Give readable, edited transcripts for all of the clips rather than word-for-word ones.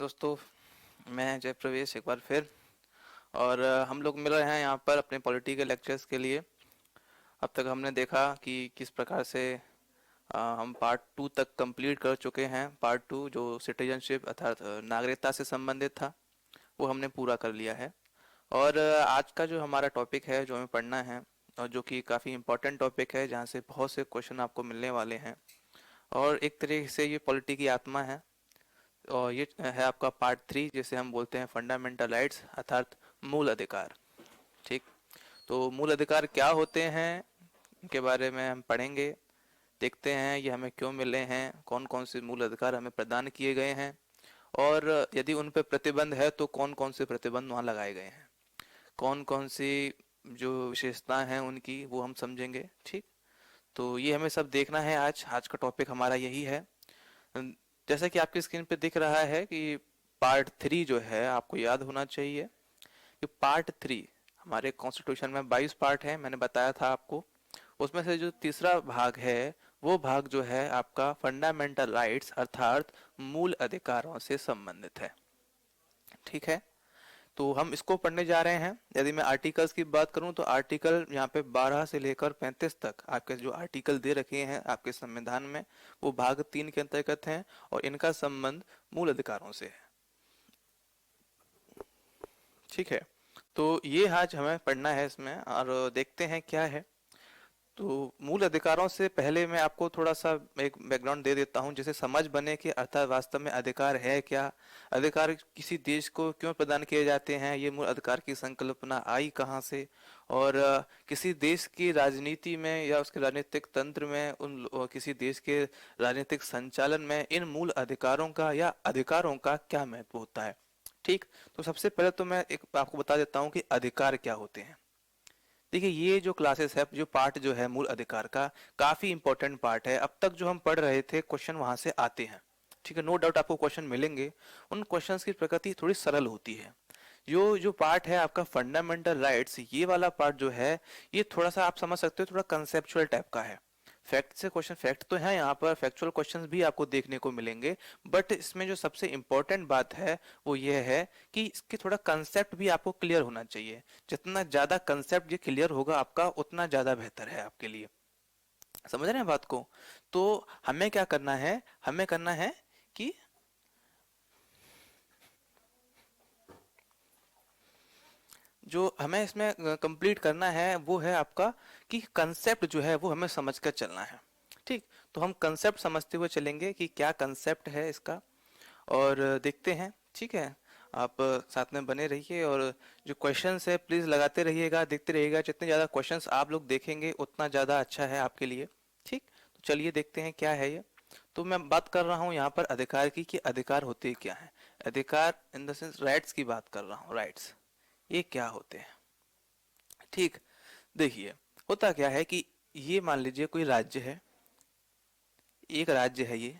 दोस्तों, मैं जय प्रवेश एक बार फिर। और हम लोग मिल रहे हैं यहाँ पर अपने पॉलिटिकल लेक्चर्स के लिए। अब तक हमने देखा कि किस प्रकार से हम पार्ट टू तक कंप्लीट कर चुके हैं। पार्ट टू जो सिटीजनशिप अर्थात नागरिकता से संबंधित था, वो हमने पूरा कर लिया है। और आज का जो हमारा टॉपिक है, जो हमें पढ़ना है, और जो कि काफ़ी इम्पोर्टेंट टॉपिक है, जहाँ से बहुत से क्वेश्चन आपको मिलने वाले हैं। और एक तरीके से ये पॉलिटी की आत्मा है। और ये है आपका पार्ट थ्री, जिसे हम बोलते हैं फंडामेंटल राइट्स अर्थात मूल अधिकार। ठीक। तो मूल अधिकार क्या होते हैं, इनके बारे में हम पढ़ेंगे। देखते हैं ये हमें क्यों मिले हैं, कौन कौन से मूल अधिकार हमें प्रदान किए गए हैं, और यदि उन पर प्रतिबंध है तो कौन कौन से प्रतिबंध वहाँ लगाए गए हैं, कौन कौन सी जो विशेषताएं हैं उनकी, वो हम समझेंगे। ठीक। तो ये हमें सब देखना है। आज आज का टॉपिक हमारा यही है। जैसा कि आपकी स्क्रीन पे दिख रहा है कि पार्ट थ्री जो है, आपको याद होना चाहिए कि पार्ट थ्री हमारे कॉन्स्टिट्यूशन में 22 पार्ट है, मैंने बताया था आपको। उसमें से जो तीसरा भाग है, वो भाग जो है आपका फंडामेंटल राइट्स अर्थात मूल अधिकारों से संबंधित है। ठीक है। तो हम इसको पढ़ने जा रहे हैं। यदि मैं आर्टिकल्स की बात करूं तो आर्टिकल यहाँ पे 12 से लेकर 35 तक आपके जो आर्टिकल दे रखे हैं आपके संविधान में, वो भाग तीन के अंतर्गत हैं और इनका संबंध मूल अधिकारों से है। ठीक है। तो ये आज हमें पढ़ना है इसमें, और देखते हैं क्या है। तो मूल अधिकारों से पहले मैं आपको थोड़ा सा एक बैकग्राउंड दे देता हूं, जिसे समझ बने कि अर्थात वास्तव में अधिकार है क्या, अधिकार किसी देश को क्यों प्रदान किए जाते हैं, ये मूल अधिकार की संकल्पना आई कहाँ से, और किसी देश की राजनीति में या उसके राजनीतिक तंत्र में, किसी देश के राजनीतिक संचालन में इन मूल अधिकारों का या अधिकारों का क्या महत्व होता है। ठीक। तो सबसे पहले तो मैं एक आपको बता देता हूँ कि अधिकार क्या होते हैं। देखिए, ये जो क्लासेस है, जो पार्ट जो है मूल अधिकार का, काफी इंपॉर्टेंट पार्ट है। अब तक जो हम पढ़ रहे थे क्वेश्चन वहां से आते हैं। ठीक है, नो डाउट आपको क्वेश्चन मिलेंगे। उन क्वेश्चंस की प्रकृति थोड़ी सरल होती है। जो जो पार्ट है आपका फंडामेंटल राइट्स, ये वाला पार्ट जो है, ये थोड़ा सा आप समझ सकते हो, थोड़ा कंसेप्चुअल टाइप का है। फैक्ट से क्वेश्चन, फैक्ट तो है यहाँ पर, फैक्चुअल क्वेश्चंस भी आपको देखने को मिलेंगे। बट इसमें जो सबसे इंपॉर्टेंट बात है वो ये है कि इसके थोड़ा कंसेप्ट भी आपको क्लियर होना चाहिए। जितना ज्यादा कंसेप्ट ये क्लियर होगा आपका, उतना ज्यादा बेहतर है आपके लिए। समझ रहे हैं बात को? तो हमें क्या करना है, हमें करना है कि जो हमें इसमें कंप्लीट करना है वो है आपका कि कंसेप्ट जो है वो हमें समझकर चलना है। ठीक। तो हम कंसेप्ट समझते हुए चलेंगे कि क्या कंसेप्ट है इसका, और देखते हैं। ठीक है। आप साथ में बने रहिए, और जो क्वेश्चंस है प्लीज लगाते रहिएगा, देखते रहिएगा। जितने ज्यादा क्वेश्चंस आप लोग देखेंगे उतना ज्यादा अच्छा है आपके लिए। ठीक। तो चलिए देखते हैं क्या है ये। तो मैं बात कर रहा हूँ यहाँ पर अधिकार की, कि अधिकार होते क्या है। अधिकार इन द सेंस राइट्स की बात कर रहा हूँ। राइट्स ये क्या होते हैं। ठीक। देखिए, होता क्या है कि ये मान लीजिए कोई राज्य है, एक राज्य है ये।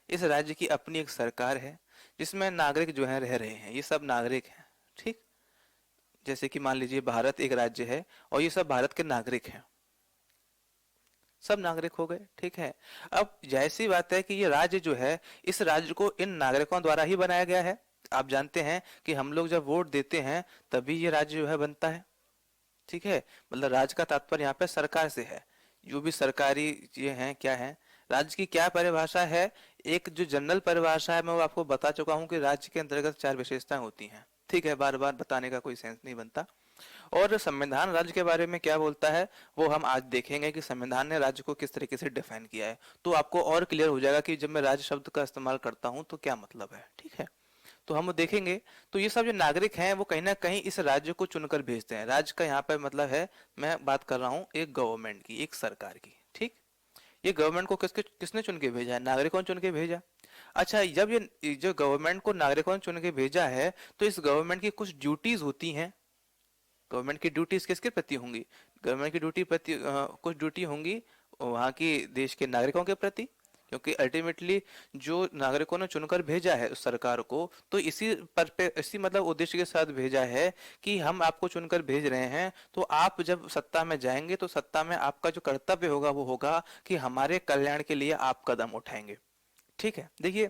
इस राज्य की अपनी एक सरकार है, जिसमें नागरिक जो है रह रहे हैं, ये सब नागरिक हैं। ठीक। जैसे कि मान लीजिए भारत एक राज्य है और ये सब भारत के नागरिक हैं, सब नागरिक हो गए। ठीक है। अब जैसी बात है कि ये राज्य जो है, इस राज्य को इन नागरिकों द्वारा ही बनाया गया है। आप जानते हैं कि हम लोग जब वोट देते हैं तभी ये राज्य जो है बनता है। ठीक है। मतलब राज्य का तात्पर्य यहाँ पे सरकार से है। जो भी सरकारी ये हैं क्या है, राज्य की क्या परिभाषा है, एक जो जनरल परिभाषा है मैं वो आपको बता चुका हूँ कि राज्य के अंतर्गत चार विशेषताएं होती हैं। ठीक है, बार बार बताने का कोई सेंस नहीं बनता। और संविधान राज्य के बारे में क्या बोलता है, वो हम आज देखेंगे कि संविधान ने राज्य को किस तरीके से डिफाइन किया है। तो आपको और क्लियर हो जाएगा कि जब मैं राज्य शब्द का इस्तेमाल करता हूँ तो क्या मतलब है। ठीक है। तो हम देखेंगे। तो ये सब जो नागरिक हैं वो कहीं ना कहीं इस राज्य को चुनकर भेजते हैं। राज्य का यहाँ पे मतलब है, मैं बात कर रहा हूँ एक गवर्नमेंट की, एक सरकार की। ठीक। ये गवर्नमेंट को किसने चुन के भेजा है, नागरिकों ने चुन के भेजा। अच्छा, जब ये जो गवर्नमेंट को नागरिकों ने चुन के भेजा है, तो इस गवर्नमेंट की कुछ ड्यूटीज होती हैं। गवर्नमेंट की ड्यूटीज किसके प्रति होंगी, गवर्नमेंट की ड्यूटी प्रति कुछ ड्यूटी होंगी वहाँ की देश के नागरिकों के प्रति। क्योंकि अल्टीमेटली जो नागरिकों ने चुनकर भेजा है उस सरकार को, तो इसी मतलब उद्देश्य के साथ भेजा है कि हम आपको चुनकर भेज रहे हैं, तो आप जब सत्ता में जाएंगे तो सत्ता में आपका जो कर्तव्य होगा वो होगा कि हमारे कल्याण के लिए आप कदम उठाएंगे। ठीक है। देखिए,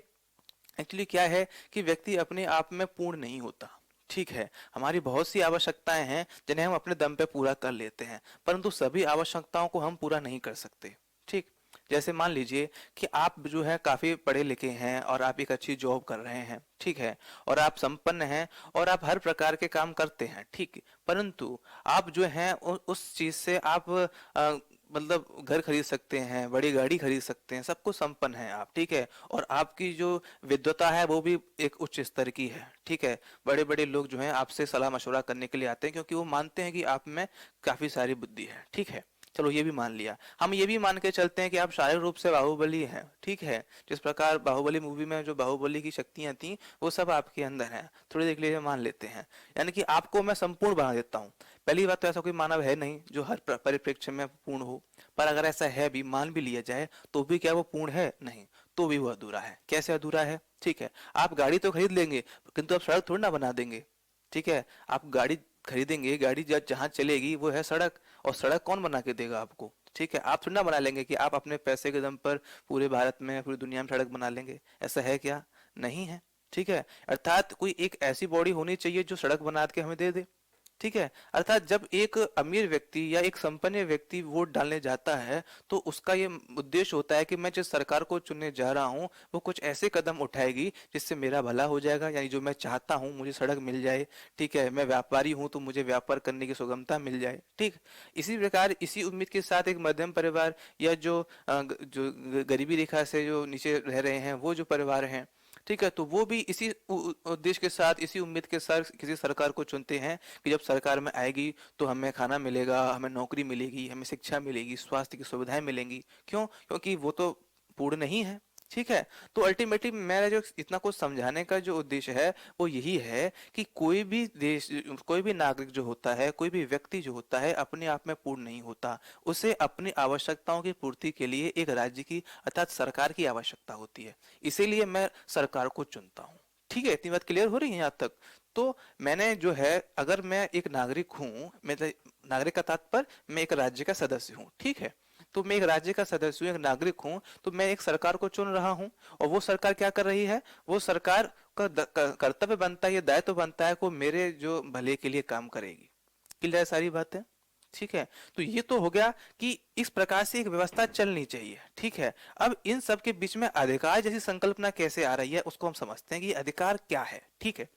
एक्चुअली क्या है कि व्यक्ति अपने आप में पूर्ण नहीं होता। ठीक है, हमारी बहुत सी आवश्यकताएं हैं जिन्हें हम अपने दम पे पूरा कर लेते हैं, परंतु सभी आवश्यकताओं को हम पूरा नहीं कर सकते। ठीक, जैसे मान लीजिए कि आप जो है काफी पढ़े लिखे हैं और आप एक अच्छी जॉब कर रहे हैं, ठीक है, और आप संपन्न हैं और आप हर प्रकार के काम करते हैं, ठीक, परंतु आप जो है उस चीज से आप मतलब घर खरीद सकते हैं, बड़ी गाड़ी खरीद सकते हैं, सब कुछ संपन्न है आप, ठीक है, और आपकी जो विद्वता है वो भी एक उच्च स्तर की है, ठीक है। बड़े बड़े लोग जो हैं आपसे सलाह मशवरा करने के लिए आते हैं क्योंकि वो मानते हैं कि आप में काफी सारी बुद्धि है, ठीक है। चलो ये भी मान लिया, हम ये भी मान के चलते हैं कि आप शारीरिक रूप से बाहुबली हैं, ठीक है, जिस प्रकार बाहुबली मूवी में जो बाहुबली की शक्तियां थी वो सब आपके अंदर हैं, थोड़ी देर के लिए मान लेते हैं, यानी कि आपको मैं संपूर्ण बना देता हूँ। पहली बात तो ऐसा कोई मानव है नहीं जो हर परिप्रेक्ष्य में पूर्ण हो, पर अगर ऐसा है भी, मान भी लिया जाए, तो भी क्या वो पूर्ण है? नहीं, तो भी वो अधूरा है। कैसे अधूरा है? ठीक है, आप गाड़ी तो खरीद लेंगे किंतु आप सड़क थोड़ी ना बना देंगे, ठीक है। आप गाड़ी खरीदेंगे, गाड़ी जहाँ चलेगी वो है सड़क, और सड़क कौन बना के देगा आपको? ठीक है, आप थोड़ी ना बना लेंगे कि आप अपने पैसे के दम पर पूरे भारत में, पूरी दुनिया में सड़क बना लेंगे, ऐसा है क्या? नहीं है, ठीक है। अर्थात कोई एक ऐसी बॉडी होनी चाहिए जो सड़क बना के हमें दे दे, ठीक है। अर्थात जब एक अमीर व्यक्ति या एक संपन्न व्यक्ति वोट डालने जाता है तो उसका ये उद्देश्य होता है कि मैं जिस सरकार को चुनने जा रहा हूँ वो कुछ ऐसे कदम उठाएगी जिससे मेरा भला हो जाएगा, यानी जो मैं चाहता हूँ, मुझे सड़क मिल जाए, ठीक है, मैं व्यापारी हूँ तो मुझे व्यापार करने की सुगमता मिल जाए, ठीक। इसी प्रकार इसी उम्मीद के साथ एक मध्यम परिवार या जो गरीबी रेखा से जो नीचे रह रहे हैं वो जो परिवार हैं, ठीक है, तो वो भी इसी उद्देश्य के साथ, इसी उम्मीद के साथ किसी सरकार को चुनते हैं कि जब सरकार में आएगी तो हमें खाना मिलेगा, हमें नौकरी मिलेगी, हमें शिक्षा मिलेगी, स्वास्थ्य की सुविधाएं मिलेंगी। क्यों? क्योंकि वो तो पूर्ण नहीं है, ठीक है। तो अल्टीमेटली मेरा जो इतना कुछ समझाने का जो उद्देश्य है वो यही है कि कोई भी देश, कोई भी नागरिक जो होता है, कोई भी व्यक्ति जो होता है, अपने आप में पूर्ण नहीं होता। उसे अपनी आवश्यकताओं की पूर्ति के लिए एक राज्य की अर्थात सरकार की आवश्यकता होती है, इसीलिए मैं सरकार को चुनता हूँ। ठीक है, इतनी बात क्लियर हो रही है यहाँ तक? तो मैंने जो है, अगर मैं एक नागरिक हूँ, मैं नागरिक का तात्पर्य मैं एक राज्य का सदस्य हूँ, ठीक है, तो मैं एक राज्य का सदस्य हूँ, एक नागरिक हूँ, तो मैं एक सरकार को चुन रहा हूँ, और वो सरकार क्या कर रही है? वो सरकार का कर्तव्य बनता है, ये दायित्व बनता है को मेरे जो भले के लिए काम करेगी। क्लियर है सारी बातें? ठीक है, तो ये तो हो गया कि इस प्रकार से एक व्यवस्था चलनी चाहिए, ठीक है। अब इन सब के बीच में अधिकार जैसी संकल्पना कैसे आ रही है उसको हम समझते हैं कि अधिकार क्या है, ठीक है,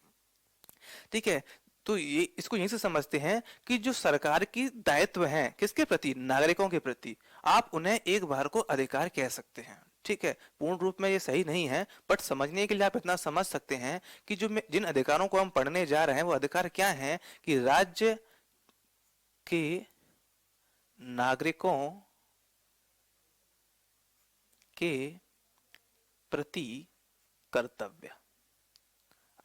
ठीक है। तो ये इसको यहीं से समझते हैं कि जो सरकार की दायित्व हैं किसके प्रति? नागरिकों के प्रति। आप उन्हें एक बार को अधिकार कह सकते हैं, ठीक है। पूर्ण रूप में ये सही नहीं है, बट समझने के लिए आप इतना समझ सकते हैं कि जो जिन अधिकारों को हम पढ़ने जा रहे हैं वो अधिकार क्या हैं कि राज्य के नागरिकों के प्रति कर्तव्य।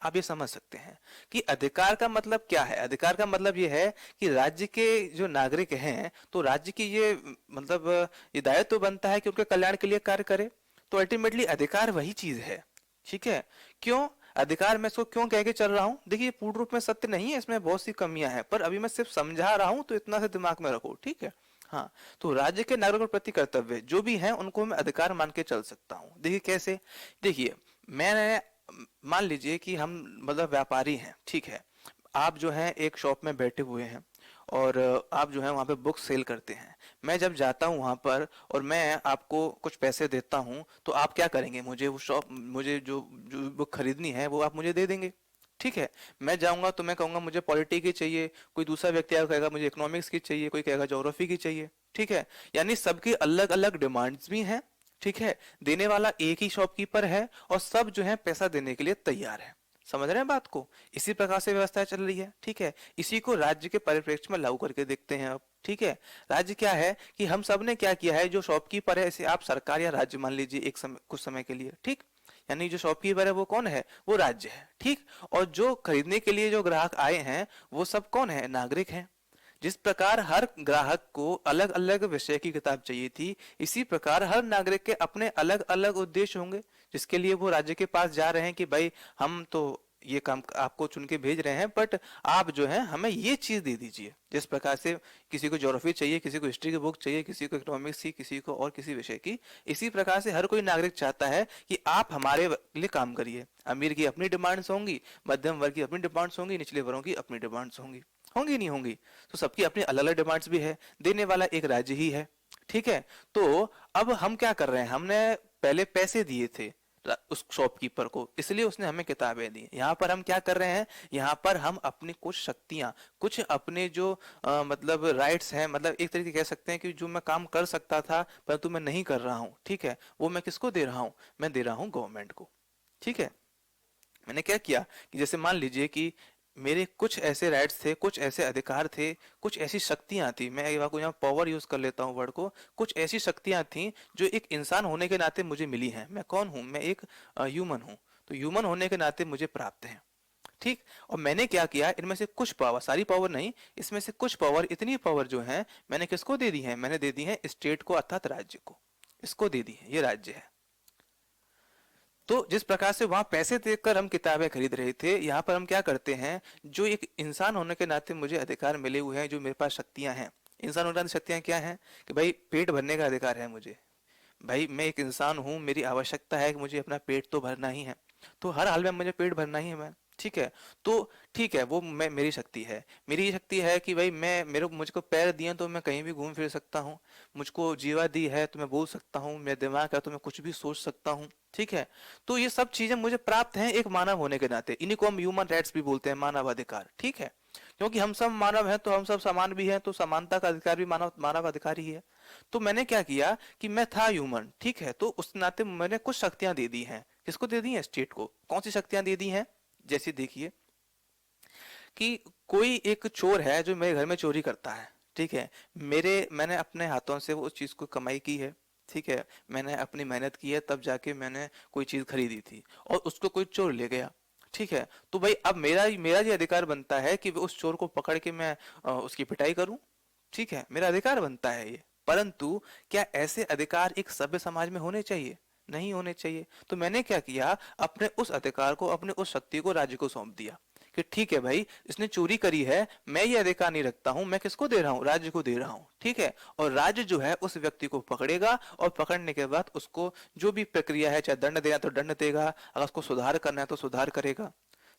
आप ये समझ सकते हैं कि अधिकार का मतलब क्या है। अधिकार का मतलब ये है कि राज्य के जो नागरिक हैं तो राज्य की ये मतलब ये दायित्व तो बनता है कि उनके कल्याण के लिए कार्य करे। तो अल्टीमेटली अधिकार वही चीज है, ठीक है। क्यों अधिकार मैं इसको क्यों कह के चल रहा हूं? देखिए पूर्ण रूप में सत्य नहीं है, इसमें बहुत सी कमियां हैं, पर अभी मैं सिर्फ समझा रहा हूं तो इतना से दिमाग में रखो, ठीक है। हाँ, तो राज्य के नागरिकों के प्रति कर्तव्य जो भी हैं उनको मैं अधिकार मान के चल सकता हूँ। देखिए कैसे? देखिए मैंने मान लीजिए कि हम मतलब व्यापारी हैं, ठीक है। आप जो है एक शॉप में बैठे हुए हैं और आप जो है वहां पे बुक सेल करते हैं। मैं जब जाता हूँ वहां पर और मैं आपको कुछ पैसे देता हूँ तो आप क्या करेंगे? मुझे वो शॉप, मुझे जो बुक खरीदनी है वो आप मुझे दे देंगे, ठीक है। मैं जाऊंगा तो मैं कहूंगा मुझे पॉलिटी की चाहिए, कोई दूसरा व्यक्ति आकर कहेगा मुझे इकोनॉमिक्स की चाहिए, कोई कहेगा ज्योग्राफी की चाहिए, ठीक है। यानी सबकी अलग अलग डिमांड्स भी हैं, ठीक है। देने वाला एक ही शॉपकीपर है और सब जो है पैसा देने के लिए तैयार है। समझ रहे हैं बात को? इसी प्रकार से व्यवस्था चल रही है, ठीक है। इसी को राज्य के परिप्रेक्ष्य में लागू करके देखते हैं अब, ठीक है। राज्य क्या है कि हम सब ने क्या किया है, जो शॉपकीपर है इसे आप सरकार या राज्य मान लीजिए एक समय, कुछ समय के लिए, ठीक। यानी जो शॉपकीपर है वो कौन है? वो राज्य है, ठीक। और जो खरीदने के लिए जो ग्राहक आए हैं वो सब कौन है? नागरिक हैं। जिस प्रकार हर ग्राहक को अलग अलग विषय की किताब चाहिए थी, इसी प्रकार हर नागरिक के अपने अलग अलग उद्देश्य होंगे जिसके लिए वो राज्य के पास जा रहे हैं कि भाई हम तो ये काम आपको चुन के भेज रहे हैं, बट आप जो है हमें ये चीज दे दीजिए। जिस प्रकार से किसी को ज्योग्राफी चाहिए, किसी को हिस्ट्री की बुक चाहिए, किसी को इकोनॉमिक्स की, किसी को और किसी विषय की, इसी प्रकार से हर कोई नागरिक चाहता है कि आप हमारे लिए काम करिए। अमीर की अपनी डिमांड्स होंगी, मध्यम वर्ग की अपनी डिमांड्स होंगी, निचले वर्गों की अपनी डिमांड्स होंगी, होंगी नहीं होंगी, तो सबकी अपनी अलग अलग डिमांड्स भी है, देने वाला एक राज्य ही है। ठीक है, तो अब हम क्या कर रहे हैं, हमने पहले पैसे दिए थे उस शॉपकीपर को, इसलिए उसने हमें किताबें दी। यहाँ पर हम क्या कर रहे हैं, यहाँ पर हम अपनी कुछ शक्तियां, कुछ अपने जो मतलब राइट्स हैं, मतलब एक तरीके कह सकते हैं कि जो मैं काम कर सकता था परंतु मैं नहीं कर रहा हूँ, ठीक है, वो मैं किसको दे रहा हूँ, मैं दे रहा हूँ गवर्नमेंट को। ठीक है, मैंने क्या किया कि जैसे मान लीजिए कि मेरे कुछ ऐसे राइट्स थे, कुछ ऐसे अधिकार थे, कुछ ऐसी शक्तियां थी, मैं एक बार को यहाँ पावर यूज कर लेता हूँ वर्ड को, कुछ ऐसी शक्तियां थी जो एक इंसान होने के नाते मुझे मिली हैं। मैं कौन हूँ, मैं एक ह्यूमन हूँ, तो ह्यूमन होने के नाते मुझे प्राप्त है। ठीक, और मैंने क्या किया, इनमें से कुछ पावर, सारी पावर नहीं, इसमें से कुछ पावर, इतनी पावर जो है मैंने किसको दे दी है, मैंने दे दी है स्टेट को अर्थात राज्य को, इसको दे दी है, ये राज्य है। तो जिस प्रकार से वहां पैसे देकर हम किताबें खरीद रहे थे, यहाँ पर हम क्या करते हैं, जो एक इंसान होने के नाते मुझे अधिकार मिले हुए हैं, जो मेरे पास शक्तियां हैं, इंसान होने के नाते शक्तियां क्या हैं कि भाई पेट भरने का अधिकार है मुझे, भाई मैं एक इंसान हूँ, मेरी आवश्यकता है कि मुझे अपना पेट तो भरना ही है, तो हर हाल में मुझे पेट भरना ही है मैं। ठीक है, तो ठीक है, वो मैं, मेरी शक्ति है, मेरी ये शक्ति है कि भाई मैं, मेरे मुझको पैर दिए तो मैं कहीं भी घूम फिर सकता हूँ, मुझको जीवा दी है तो मैं बोल सकता हूँ, मेरा दिमाग है तो मैं कुछ भी सोच सकता हूँ। ठीक है, तो ये सब चीजें मुझे प्राप्त हैं एक मानव होने के नाते, इन्हीं को हम ह्यूमन राइट्स भी बोलते हैं, मानवाधिकार। ठीक है, क्योंकि हम सब मानव हैं तो हम सब समान भी हैं, तो समानता का अधिकार भी मानव मानव अधिकार ही है। तो मैंने क्या किया कि मैं था ह्यूमन, ठीक है, तो उस नाते मैंने कुछ शक्तियां दे दी हैं, किसको दे दी हैं, स्टेट को। कौन सी शक्तियां दे दी हैं, जैसे देखिए कि कोई एक चोर है जो मेरे घर में चोरी करता है, ठीक है, मैंने अपने हाथों से उस चीज को कमाई की है, ठीक है, मैंने अपनी मेहनत की है, तब जाके मैंने कोई चीज खरीदी थी और उसको कोई चोर ले गया। ठीक है, तो भाई अब मेरा ये अधिकार बनता है कि उस चोर को पकड़ के मैं उसकी पिटाई करूं। ठीक है, मेरा अधिकार बनता है ये, परंतु क्या ऐसे अधिकार एक सभ्य समाज में होने चाहिए, नहीं होने चाहिए। तो मैंने क्या किया, अपने उस अधिकार को, अपने उस शक्ति को राज्य को सौंप दिया कि ठीक है भाई, इसने चोरी करी है, मैं ये अधिकार नहीं रखता हूं, मैं किसको दे रहा हूं, राज्य को दे रहा हूं। ठीक है, और राज्य जो है उस व्यक्ति को पकड़ेगा और पकड़ने के बाद उसको जो भी प्रक्रिया है, चाहे दंड देना तो दंड देगा, अगर उसको सुधार करना है तो सुधार करेगा।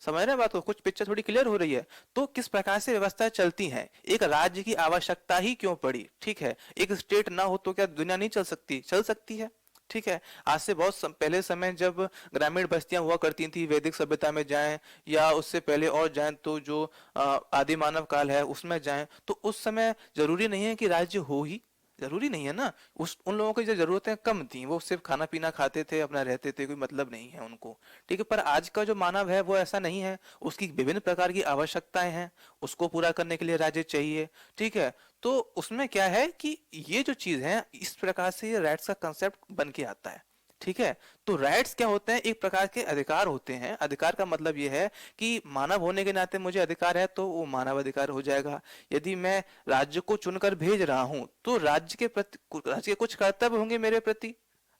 समझ रहे हैं बात को, कुछ पिक्चर थोड़ी क्लियर हो रही है। तो किस प्रकार से व्यवस्थाएं चलती हैं, एक राज्य की आवश्यकता ही क्यों पड़ी। ठीक है, एक स्टेट ना हो तो क्या दुनिया नहीं चल सकती, चल सकती है। ठीक है, आज से बहुत पहले समय जब ग्रामीण बस्तियां हुआ करती थी, वैदिक सभ्यता में जाएं या उससे पहले और जाएं तो जो आदि मानव काल है उसमें जाएं, तो उस समय जरूरी नहीं है कि राज्य हो ही, जरूरी नहीं है ना, उस उन लोगों की जो जरूरतें कम थी, वो सिर्फ खाना पीना खाते थे, अपना रहते थे, कोई मतलब नहीं है उनको। ठीक है, पर आज का जो मानव है वो ऐसा नहीं है, उसकी विभिन्न प्रकार की आवश्यकताएं हैं, उसको पूरा करने के लिए राज्य चाहिए। ठीक है, तो उसमें क्या है कि ये जो चीज है, इस प्रकार से ये राइट्स का कंसेप्ट बन के आता है। ठीक है, तो राइट्स क्या होते हैं, एक प्रकार के अधिकार होते हैं। अधिकार का मतलब ये है कि मानव होने के नाते मुझे अधिकार है तो वो मानव अधिकार हो जाएगा। यदि मैं राज्य को चुनकर भेज रहा हूं तो राज्य के प्रति, राज्य के कुछ कर्तव्य होंगे मेरे प्रति,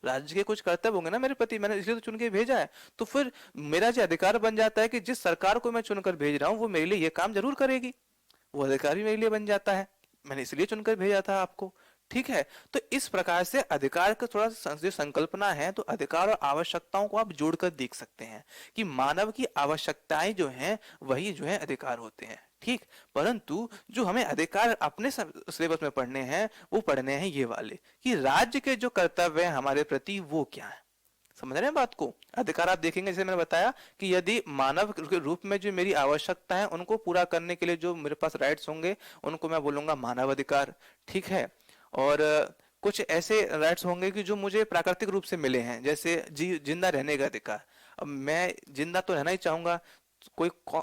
राज्य के कुछ कर्तव्य होंगे ना मेरे प्रति, मैंने इसलिए तो चुन के भेजा है। तो फिर मेरा जो अधिकार बन जाता है कि जिस सरकार को मैं चुनकर भेज रहा हूँ वो मेरे लिए ये काम जरूर करेगी, वो अधिकार भी मेरे लिए बन जाता है, मैंने इसलिए चुनकर भेजा था आपको। ठीक है, तो इस प्रकार से अधिकार का थोड़ा जो संकल्पना है, तो अधिकार और आवश्यकताओं को आप जोड़कर देख सकते हैं कि मानव की आवश्यकताएं जो हैं वही जो है अधिकार होते हैं। ठीक, परंतु जो हमें अधिकार अपने सिलेबस में पढ़ने हैं वो पढ़ने हैं ये वाले कि राज्य के जो कर्तव्य हैं हमारे प्रति वो क्या है। समझ रहे हैं बात को, अधिकार आप देखेंगे जैसे मैंने बताया कि यदि मानव के रूप में जो मेरी आवश्यकता है उनको पूरा करने के लिए जो मेरे पास राइट्स होंगे उनको मैं बोलूंगा मानव अधिकार। ठीक है, और कुछ ऐसे राइट्स होंगे कि जो मुझे प्राकृतिक रूप से मिले हैं, जैसे जिंदा रहने का अधिकार। अब मैं जिंदा तो रहना ही चाहूंगा,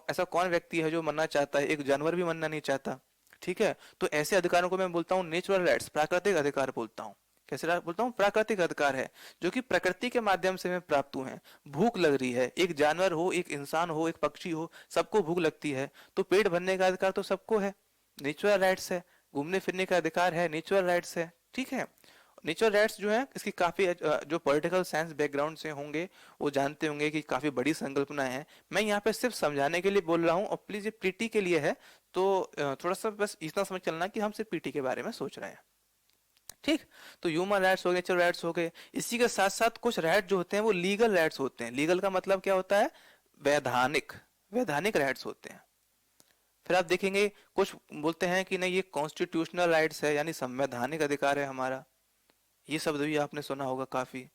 ऐसा कौन व्यक्ति है जो मरना चाहता है, एक जानवर भी मरना नहीं चाहता। ठीक है, तो ऐसे अधिकारों को मैं बोलता हूँ नेचुरल राइट्स, प्राकृतिक अधिकार बोलता हूँ। कैसे बोलता हूँ, प्राकृतिक अधिकार है जो कि प्रकृति के माध्यम से हमें प्राप्त हुए हैं। भूख लग रही है, एक जानवर हो, एक इंसान हो, एक पक्षी हो, सबको भूख लगती है, तो पेट भरने का अधिकार तो सबको है, नेचुरल राइट्स है। घूमने फिरने का अधिकार है, नेचुरल राइट्स है। ठीक है, नेचुरल राइट्स जो है इसकी काफी जो पॉलिटिकल साइंस बैकग्राउंड से होंगे वो जानते होंगे कि काफी बड़ी संकल्पना है। मैं यहाँ पे सिर्फ समझाने के लिए बोल रहा हूँ, और प्लीज ये पीटी के लिए है, तो थोड़ा सा बस इतना समझ चलना कि हम सिर्फ पीटी के बारे में सोच रहे हैं। ठीक। तो ह्यूमन राइट्स हो गए, नेचुरल राइट्स हो गए, इसी के साथ साथ कुछ राइट जो होते हैं वो लीगल राइट्स होते हैं। लीगल का मतलब क्या होता है? वैधानिक, वैधानिक राइट्स होते हैं। फिर आप देखेंगे कुछ बोलते हैं कि नहीं ये कॉन्स्टिट्यूशनल राइट्स है, यानी संवैधानिक अधिकार है हमारा। ये शब्द भी आपने सुना होगा काफी।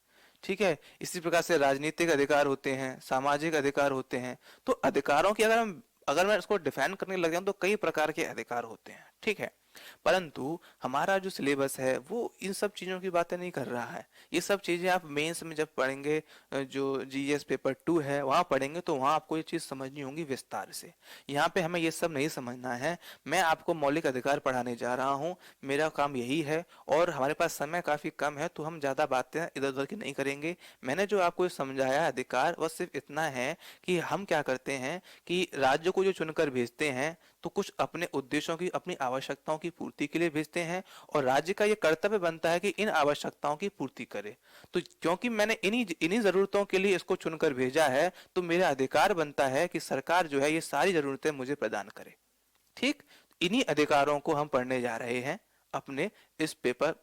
ठीक है। इसी प्रकार से राजनीतिक अधिकार होते हैं, सामाजिक अधिकार होते हैं। तो अधिकारों की अगर मैं इसको डिफाइन करने लग जाऊं तो कई प्रकार के अधिकार होते हैं। ठीक है। परंतु हमारा जो सिलेबस है वो इन सब चीजों की बातें नहीं कर रहा है। ये सब चीजें आप मेंस में जब पढ़ेंगे, जो जीएस पेपर 2 है वहां पढ़ेंगे, तो वहां आपको ये चीज समझनी होगी विस्तार से। यहाँ पे हमें ये सब नहीं समझना है। मैं आपको मौलिक अधिकार पढ़ाने जा रहा हूँ, मेरा काम यही है। और हमारे पास समय काफी कम है, तो हम ज्यादा बातें इधर उधर की नहीं करेंगे। मैंने जो आपको समझाया अधिकार, वह सिर्फ इतना है कि हम क्या करते हैं कि राज्य को जो चुनकर भेजते हैं, तो कुछ अपने उद्देश्यों की, अपनी आवश्यकताओं की पूर्ति के लिए भेजते हैं, और राज्य का ये कर्तव्य बनता है कि इन आवश्यकताओं की पूर्ति करे। तो क्योंकि मैंने इन्हीं इन्हीं जरूरतों के लिए इसको चुनकर भेजा है, तो मेरा अधिकार बनता है कि सरकार जो है ये सारी जरूरतें मुझे प्रदान करे। ठीक। इन्हीं अधिकारों को हम पढ़ने जा रहे हैं अपने इस पेपर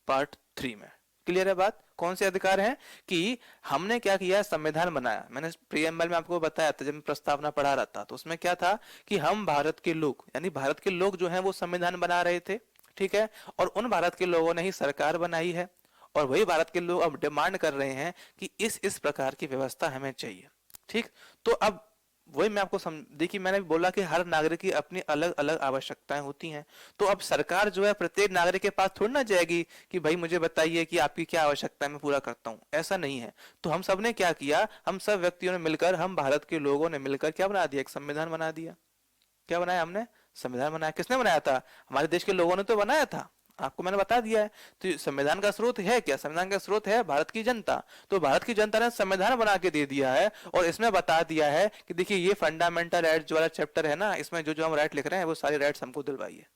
पार्ट 3 में। क्लियर है बात? कौन से अधिकार हैं? कि हमने क्या किया, संविधान बनाया। मैंने प्रीएम्बल में आपको बताया था, जब मैं प्रस्तावना पढ़ा रहा था, तो उसमें क्या था कि हम भारत के लोग, यानी भारत के लोग जो हैं वो संविधान बना रहे थे। ठीक है। और उन भारत के लोगों ने ही सरकार बनाई है, और वही भारत के लोग अब डिमांड कर रहे हैं कि इस प्रकार की व्यवस्था हमें चाहिए। ठीक। तो अब वही मैं आपको देखिए, मैंने भी बोला कि हर नागरिक की अपनी अलग अलग आवश्यकताएं होती हैं। तो अब सरकार जो है प्रत्येक नागरिक के पास थोड़ी ना जाएगी कि भाई मुझे बताइए कि आपकी क्या आवश्यकता है, मैं पूरा करता हूँ। ऐसा नहीं है। तो हम सब ने क्या किया, हम सब व्यक्तियों ने मिलकर, हम भारत के लोगों ने मिलकर क्या बना दिया, एक संविधान बना दिया। क्या बनाया हमने? संविधान बनाया। किसने बनाया था? हमारे देश के लोगों ने तो बनाया था, आपको मैंने बता दिया है। तो संविधान का स्रोत है क्या? संविधान का स्रोत है भारत की जनता। तो भारत की जनता ने संविधान बना के दे दिया है, और इसमें बता दिया है कि देखिए ये फंडामेंटल राइट्स वाला चैप्टर है ना, इसमें जो जो हम राइट लिख रहे हैं वो सारे राइट्स हमको दिलवाइए।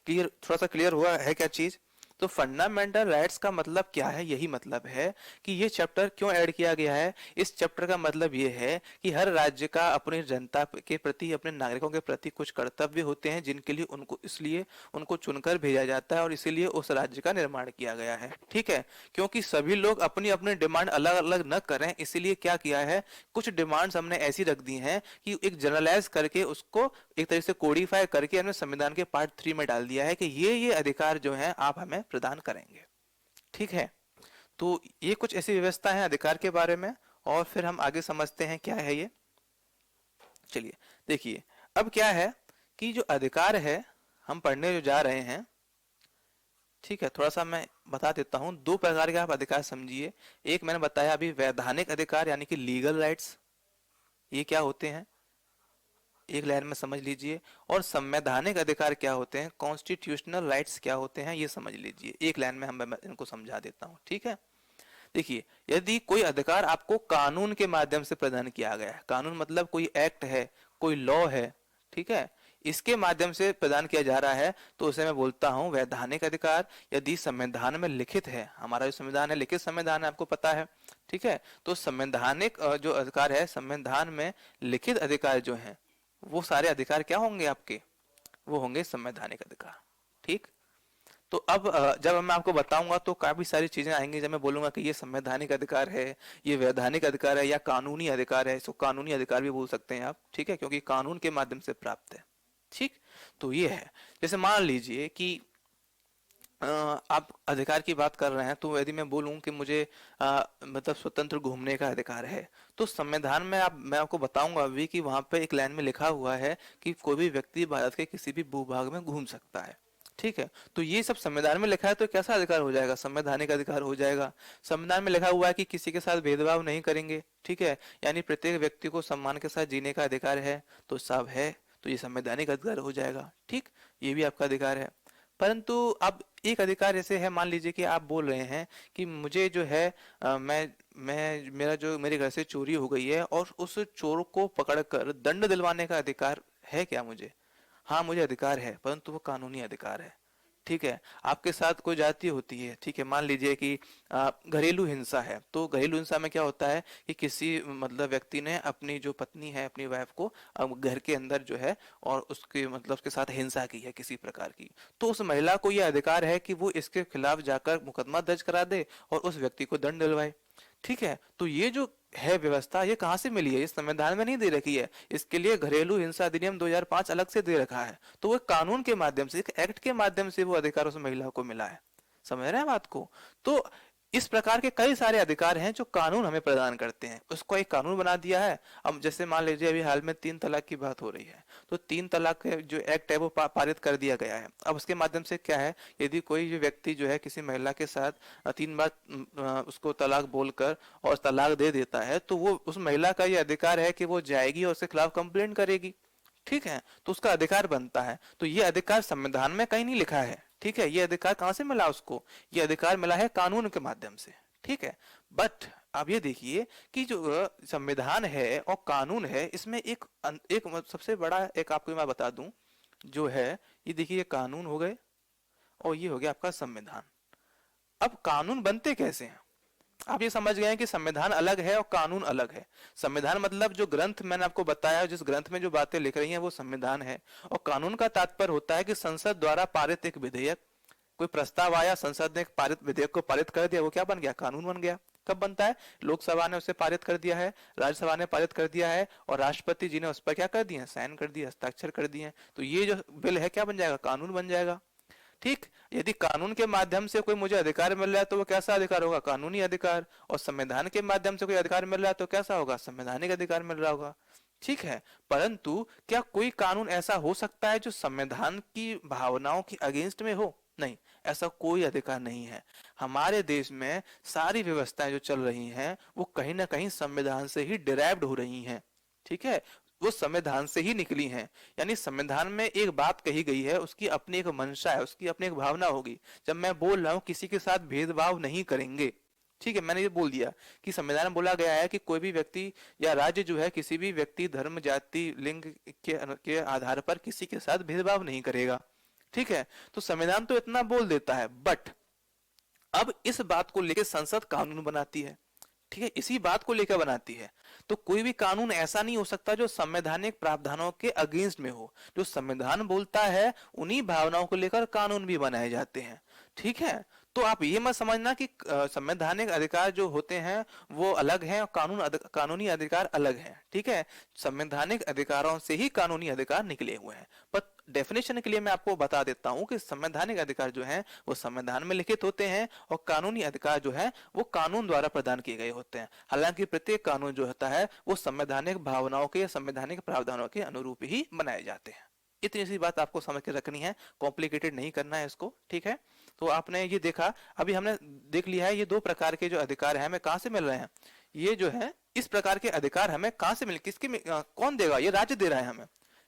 क्लियर? थोड़ा सा क्लियर हुआ है क्या चीज? तो फंडामेंटल राइट्स का मतलब क्या है? यही मतलब है कि ये चैप्टर क्यों ऐड किया गया है। इस चैप्टर का मतलब ये है कि हर राज्य का अपनी जनता के प्रति, अपने नागरिकों के प्रति कुछ कर्तव्य होते हैं, जिनके लिए उनको, इसलिए उनको चुनकर भेजा जाता है, और इसीलिए उस राज्य का निर्माण किया गया है। ठीक है। क्योंकि सभी लोग अपनी अपनी डिमांड अलग अलग न करें, इसीलिए क्या किया है, कुछ डिमांड्स हमने ऐसी रख दी हैं कि एक जनरलाइज करके उसको एक तरह से कोडिफाई करके हमने संविधान के पार्ट 3 में डाल दिया है कि ये अधिकार जो है आप हमें प्रदान करेंगे। ठीक है। तो ये कुछ ऐसी व्यवस्था है अधिकार के बारे में, और फिर हम आगे समझते हैं क्या है ये। चलिए देखिए, अब क्या है कि जो अधिकार है हम पढ़ने जो जा रहे हैं, ठीक है, थोड़ा सा मैं बता देता हूं। दो प्रकार के आप अधिकार समझिए। एक मैंने बताया अभी, वैधानिक अधिकार यानी कि लीगल राइट्स, ये क्या होते हैं, एक लाइन में समझ लीजिए। और संवैधानिक अधिकार क्या होते हैं, कॉन्स्टिट्यूशनल राइट्स क्या होते हैं, ये समझ लीजिए। एक लाइन में हम इनको समझा देता हूँ। ठीक है। देखिए, यदि कोई अधिकार आपको कानून के माध्यम से प्रदान किया गया है, कानून मतलब कोई एक्ट है, कोई लॉ है, ठीक है, इसके माध्यम से प्रदान किया जा रहा है, तो उसे मैं बोलता हूं वैधानिक अधिकार। यदि संविधान में लिखित है, हमारा जो संविधान है लिखित संविधान है, आपको पता है। ठीक है। तो संवैधानिक जो अधिकार है, संविधान में लिखित अधिकार जो है, वो सारे अधिकार क्या होंगे आपके, वो होंगे संवैधानिक अधिकार। ठीक। तो अब जब मैं आपको बताऊंगा तो काफी सारी चीजें आएंगी, जब मैं बोलूंगा कि ये संवैधानिक अधिकार है, ये वैधानिक अधिकार है, या कानूनी अधिकार है। इसको कानूनी अधिकार भी बोल सकते हैं आप। ठीक है। क्योंकि कानून के माध्यम से प्राप्त है। ठीक। तो ये है। जैसे मान लीजिए कि आप अधिकार की बात कर रहे हैं, तो यदि मैं बोलूं कि मुझे मतलब स्वतंत्र घूमने का अधिकार है, तो संविधान में मैं आपको बताऊंगा अभी कि वहां पे एक लाइन में लिखा हुआ है कि कोई भी व्यक्ति भारत के किसी भी भूभाग में घूम सकता है। ठीक है। तो ये सब संविधान में लिखा है, तो कैसा अधिकार हो जाएगा, संवैधानिक अधिकार हो जाएगा। संविधान में लिखा हुआ है कि किसी के साथ भेदभाव नहीं करेंगे। ठीक है। यानी प्रत्येक व्यक्ति को सम्मान के साथ जीने का अधिकार है, तो सब है, तो ये संवैधानिक अधिकार हो जाएगा। ठीक। ये भी आपका अधिकार है। परंतु अब एक अधिकार जैसे है, मान लीजिए कि आप बोल रहे हैं कि मुझे जो है मैं मेरा जो मेरे घर से चोरी हो गई है, और उस चोर को पकड़कर दंड दिलवाने का अधिकार है क्या मुझे? हाँ, मुझे अधिकार है, परंतु वो कानूनी अधिकार है। ठीक है, आपके साथ कोई जाति होती है, ठीक है, मान लीजिए कि घरेलू हिंसा है, तो घरेलू हिंसा में क्या होता है कि किसी मतलब व्यक्ति ने अपनी जो पत्नी है, अपनी वाइफ को अब घर के अंदर जो है और उसके मतलब उसके साथ हिंसा की है किसी प्रकार की, तो उस महिला को यह अधिकार है कि वो इसके खिलाफ जाकर मुकदमा दर्ज करा दे और उस व्यक्ति को दंड दिलवाए। ठीक है, तो ये जो है व्यवस्था, ये कहाँ से मिली है? ये संविधान में नहीं दे रखी है, इसके लिए घरेलू हिंसा अधिनियम 2005 अलग से दे रखा है। तो वो कानून के माध्यम से, एक एक्ट के माध्यम से वो अधिकार उस महिला को मिला है। समझ रहे हैं बात को? तो इस प्रकार के कई सारे अधिकार हैं जो कानून हमें प्रदान करते हैं, उसको एक कानून बना दिया है। अब जैसे मान लीजिए अभी हाल में 3 तलाक की बात हो रही है, तो 3 तलाक जो एक्ट है वो पारित कर दिया गया है। अब उसके माध्यम से क्या है, यदि कोई जो व्यक्ति जो है किसी महिला के साथ 3 बार उसको तलाक बोलकर और तलाक दे देता है, तो वो उस महिला का ये अधिकार है कि वो जाएगी और उसके खिलाफ कंप्लेंट करेगी। ठीक है, तो उसका अधिकार बनता है। तो ये अधिकार संविधान में कहीं नहीं लिखा है। ठीक है, ये अधिकार कहाँ से मिला उसको? ये अधिकार मिला है कानून के माध्यम से। ठीक है, बट अब ये देखिए कि जो संविधान है और कानून है, इसमें एक सबसे बड़ा एक आपको मैं बता दूं जो है, ये देखिए, ये कानून हो गए और ये हो गया आपका संविधान। अब कानून बनते कैसे हैं? आप ये समझ गए हैं कि संविधान अलग है और कानून अलग है। संविधान मतलब जो ग्रंथ मैंने आपको बताया, जिस ग्रंथ में जो बातें लिख रही हैं वो संविधान है। और कानून का तात्पर्य होता है कि संसद द्वारा पारित एक विधेयक, कोई प्रस्ताव आया, संसद ने एक पारित विधेयक को पारित कर दिया, वो क्या बन गया? कानून बन गया। कब बनता है? लोकसभा ने उसे पारित कर दिया है, राज्यसभा ने पारित कर दिया है और राष्ट्रपति जी ने उस पर क्या कर दिए? साइन कर दिए, हस्ताक्षर कर दिए। तो ये जो बिल है क्या बन जाएगा? कानून बन जाएगा। ठीक, यदि कानून के माध्यम से कोई मुझे अधिकार मिल रहा है तो वो कैसा अधिकार होगा? कानूनी अधिकार। और संविधान के माध्यम से कोई अधिकार मिल रहा है तो कैसा होगा? संवैधानिक अधिकार मिल रहा होगा। ठीक है, परंतु क्या कोई कानून ऐसा हो सकता है जो संविधान की भावनाओं की अगेंस्ट में हो? नहीं, ऐसा कोई अधिकार नहीं है। हमारे देश में सारी व्यवस्थाएं जो चल रही हैं वो कहीं ना कहीं संविधान से ही डिराइव्ड हो रही हैं। ठीक है, वो संविधान से ही निकली हैं। यानी संविधान में एक बात कही गई है, उसकी अपनी एक मंशा है, उसकी अपनी एक भावना होगी। जब मैं बोल रहा हूँ किसी के साथ भेदभाव नहीं करेंगे, ठीक है, मैंने ये बोल दिया कि संविधान में बोला गया है कि कोई भी व्यक्ति या राज्य जो है किसी भी व्यक्ति, धर्म, जाति, लिंग के आधार पर किसी के साथ भेदभाव नहीं करेगा। ठीक है, तो संविधान तो इतना बोल देता है, बट अब इस बात को लेकर संसद कानून बनाती है। ठीक है, इसी बात को लेकर बनाती है। तो कोई भी कानून ऐसा नहीं हो सकता जो संवैधानिक प्रावधानों के अगेंस्ट में हो। जो संविधान बोलता है उन्हीं भावनाओं को लेकर कानून भी बनाए जाते हैं। ठीक है, तो आप ये मत समझना कि संवैधानिक अधिकार जो होते हैं वो अलग हैं और कानूनी अधिकार अलग हैं। ठीक है, संवैधानिक अधिकारों से ही कानूनी अधिकार निकले हुए हैं। पर डेफिनेशन के लिए मैं आपको बता देता हूं कि संवैधानिक अधिकार जो हैं वो संविधान में लिखित होते हैं और कानूनी अधिकार जो है वो कानून द्वारा प्रदान किए गए होते हैं। हालांकि प्रत्येक कानून जो होता है वो संवैधानिक भावनाओं के, संवैधानिक प्रावधानों के अनुरूप ही बनाए जाते हैं। इतनी सी बात आपको समझ के रखनी है, कॉम्प्लिकेटेड नहीं करना है इसको। ठीक है, तो आपने ये देखा, अभी हमने देख लिया है ये 2 प्रकार के जो अधिकार हैं हमें कहाँ से मिल रहे हैं। ये जो है इस प्रकार के अधिकार हमें कहाँ से मिल, कौन देगा? ये राज्य दे रहा है हमें।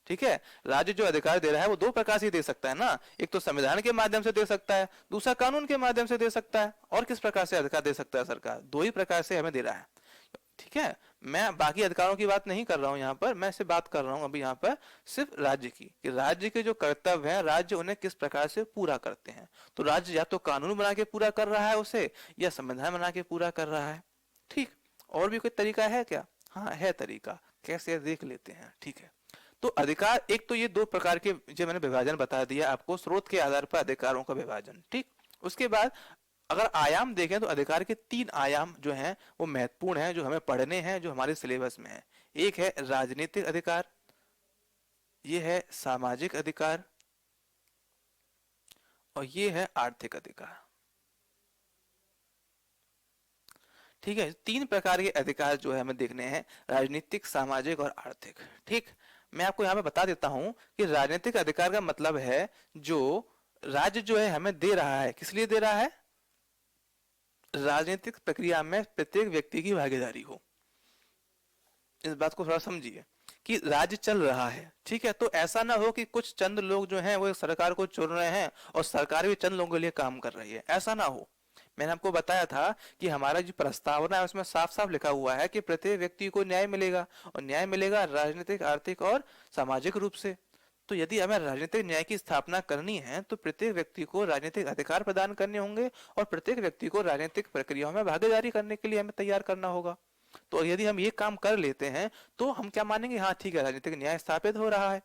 ठीक है, राज्य जो अधिकार दे रहा है वो 2 प्रकार से दे सकता है ना। एक तो संविधान के माध्यम से दे सकता है, दूसरा कानून के माध्यम से दे सकता है। और किस प्रकार से अधिकार दे सकता है सरकार? 2 ही प्रकार से हमें दे रहा है। ठीक है, मैं बाकी अधिकारों की बात नहीं कर रहा हूं यहाँ पर, मैं सिर्फ बात कर रहा हूं अभी यहाँ पर सिर्फ राज्य की, कि राज्य के जो कर्तव्य हैं राज्य उन्हें किस प्रकार से पूरा करते हैं। तो राज्य या तो कानून बना के पूरा कर रहा है उसे, या संविधान बना के पूरा कर रहा है। ठीक, और भी कोई तरीका है क्या? हाँ है तरीका, कैसे देख लेते हैं। ठीक है, तो अधिकार, एक तो ये 2 प्रकार के जो मैंने विभाजन बता दिया आपको, स्रोत के आधार पर अधिकारों का विभाजन। ठीक, उसके बाद अगर आयाम देखें तो अधिकार के 3 आयाम जो हैं वो महत्वपूर्ण हैं, जो हमें पढ़ने हैं, जो हमारे सिलेबस में है। एक है राजनीतिक अधिकार, ये है सामाजिक अधिकार और ये है आर्थिक अधिकार। ठीक है, 3 प्रकार के अधिकार जो है हमें देखने हैं, राजनीतिक, सामाजिक और आर्थिक। ठीक, मैं आपको यहाँ पे बता देता हूं कि राजनीतिक अधिकार का मतलब है जो राज्य जो है हमें दे रहा है। किस लिए दे रहा है? राजनीतिक प्रक्रिया में प्रत्येक व्यक्ति की भागीदारी हो। इस बात को थोड़ा समझिए कि राज्य चल रहा है। ठीक है, तो ऐसा ना हो कि कुछ चंद लोग जो हैं वो सरकार को चुन रहे हैं और सरकार भी चंद लोगों के लिए काम कर रही है, ऐसा ना हो। मैंने आपको बताया था कि हमारा जो प्रस्तावना है उसमें साफ साफ लिखा हुआ है कि प्रत्येक व्यक्ति को न्याय मिलेगा, और न्याय मिलेगा राजनीतिक, आर्थिक और सामाजिक रूप से। तो यदि हमें राजनीतिक न्याय की स्थापना करनी है तो प्रत्येक व्यक्ति को राजनीतिक अधिकार प्रदान करने होंगे और प्रत्येक व्यक्ति को राजनीतिक प्रक्रियाओं में भागीदारी करने के लिए हमें तैयार करना होगा। तो यदि हम ये काम कर लेते हैं तो हम क्या मानेंगे, हाँ ठीक है, राजनीतिक न्याय स्थापित हो रहा है।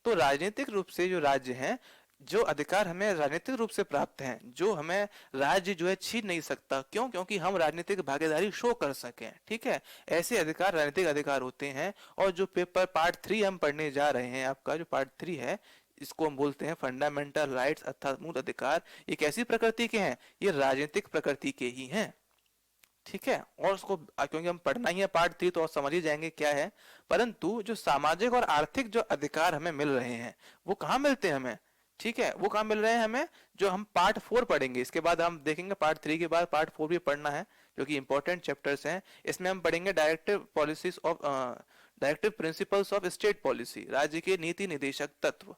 तो राजनीतिक रूप से जो राज्य हैं, जो अधिकार हमें राजनीतिक रूप से प्राप्त हैं, जो हमें राज्य जो है छीन नहीं सकता, क्यों? क्योंकि हम राजनीतिक भागीदारी शो कर सकें, ठीक है। ऐसे अधिकार राजनीतिक अधिकार होते हैं। और जो पेपर पार्ट 3 हम पढ़ने जा रहे हैं, आपका जो पार्ट 3 है, इसको हम बोलते हैं फंडामेंटल राइट्स अर्थात मूल अधिकार। ये कैसी प्रकृति के हैं? ये राजनीतिक प्रकृति के ही हैं, ठीक है। और उसको क्योंकि हम पढ़ना ही है पार्ट 3 तो और समझ ही जाएंगे क्या है। परंतु जो सामाजिक और आर्थिक जो अधिकार हमें मिल रहे हैं वो कहाँ मिलते हैं हमें, ठीक है, वो कहाँ मिल रहे हैं हमें, जो हम पार्ट 4 पढ़ेंगे। इसके बाद हम देखेंगे पार्ट 3 के बाद पार्ट 4 भी पढ़ना है, जो कि इंपॉर्टेंट चैप्टर्स हैं। इसमें हम पढ़ेंगे directive policies of directive principles of state policy, राज्य के नीति निदेशक तत्व,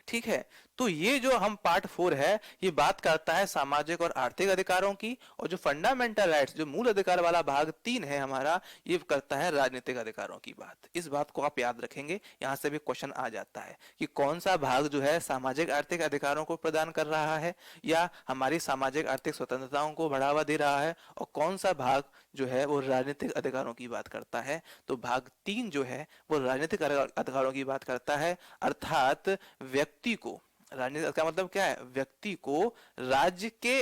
ठीक है। तो ये जो हम पार्ट 4 है, ये बात करता है सामाजिक और आर्थिक अधिकारों की। और जो फंडामेंटल राइट्स, जो मूल अधिकार वाला भाग 3 है हमारा, ये करता है राजनीतिक अधिकारों की बात। इस बात को आप याद रखेंगे, यहाँ से भी क्वेश्चन आ जाता है कि कौन सा भाग जो है सामाजिक आर्थिक अधिकारों को प्रदान कर रहा है या हमारी सामाजिक आर्थिक स्वतंत्रताओं को बढ़ावा दे रहा है, और कौन सा भाग जो है वो राजनीतिक अधिकारों की बात करता है। तो भाग 3 जो है वो राजनीतिक अधिकारों की बात करता है, अर्थात व्यक्ति को, राजनीति का मतलब क्या है, व्यक्ति को राज्य के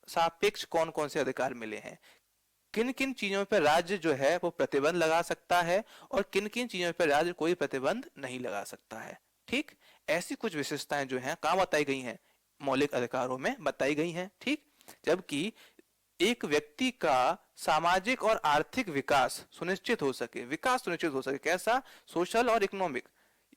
सापेक्ष कौन कौन से अधिकार मिले हैं, किन किन चीजों पर राज्य जो है वो प्रतिबंध लगा सकता है और किन किन चीजों पर राज्य कोई प्रतिबंध नहीं लगा सकता है, ठीक। ऐसी कुछ विशेषताएं जो हैं कहाँ बताई गई हैं, मौलिक अधिकारों में बताई गई हैं, ठीक। जबकि एक व्यक्ति का सामाजिक और आर्थिक विकास सुनिश्चित हो सके, विकास सुनिश्चित हो सके, कैसा, सोशल और इकोनॉमिक,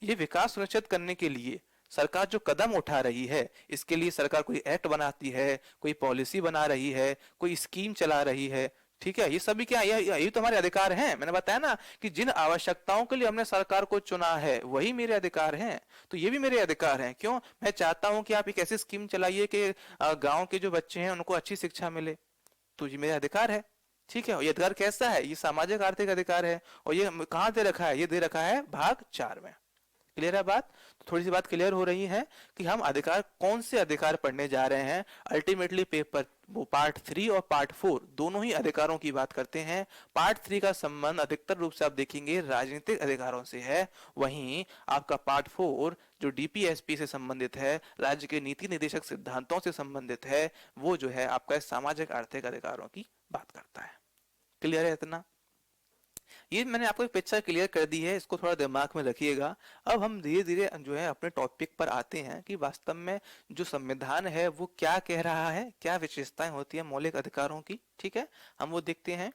ये विकास सुनिश्चित करने के लिए सरकार जो कदम उठा रही है, इसके लिए सरकार कोई एक्ट बनाती है, कोई पॉलिसी बना रही है, कोई स्कीम चला रही है, ठीक है। ये सभी क्या, ये तो हमारे अधिकार हैं। मैंने बताया ना कि जिन आवश्यकताओं के लिए हमने सरकार को चुना है वही मेरे अधिकार हैं। तो ये भी मेरे अधिकार हैं। क्यों? मैं चाहता हूं कि आप एक ऐसी स्कीम चलाइए कि गांव के जो बच्चे हैं उनको अच्छी शिक्षा मिले, तो ये मेरा अधिकार है, ठीक है। ये अधिकार कैसा है? ये सामाजिक आर्थिक अधिकार है। और ये कहाँ दे रखा है? ये दे रखा है भाग 4 में। क्लियर है बात? तो थोड़ी सी बात क्लियर हो रही है कि हम अधिकार, कौन से अधिकार पढ़ने जा रहे हैं। अल्टीमेटली पेपर वो पार्ट 3 और पार्ट 4 दोनों ही अधिकारों की बात करते हैं। पार्ट 3 का संबंध अधिकतर रूप से आप देखेंगे राजनीतिक अधिकारों से है, वहीं आपका पार्ट 4 जो डीपीएसपी से संबंधित है, राज्य के नीति निदेशक सिद्धांतों से संबंधित है, वो जो है आपका सामाजिक आर्थिक अधिकारों की बात करता है। क्लियर है इतना? ये मैंने आपको एक पिक्चर क्लियर कर दी है, इसको थोड़ा दिमाग में रखिएगा। अब हम धीरे धीरे जो है अपने टॉपिक पर आते हैं कि वास्तव में जो संविधान है वो क्या कह रहा है, क्या विशेषताएं होती है मौलिक अधिकारों की, ठीक है, हम वो देखते हैं।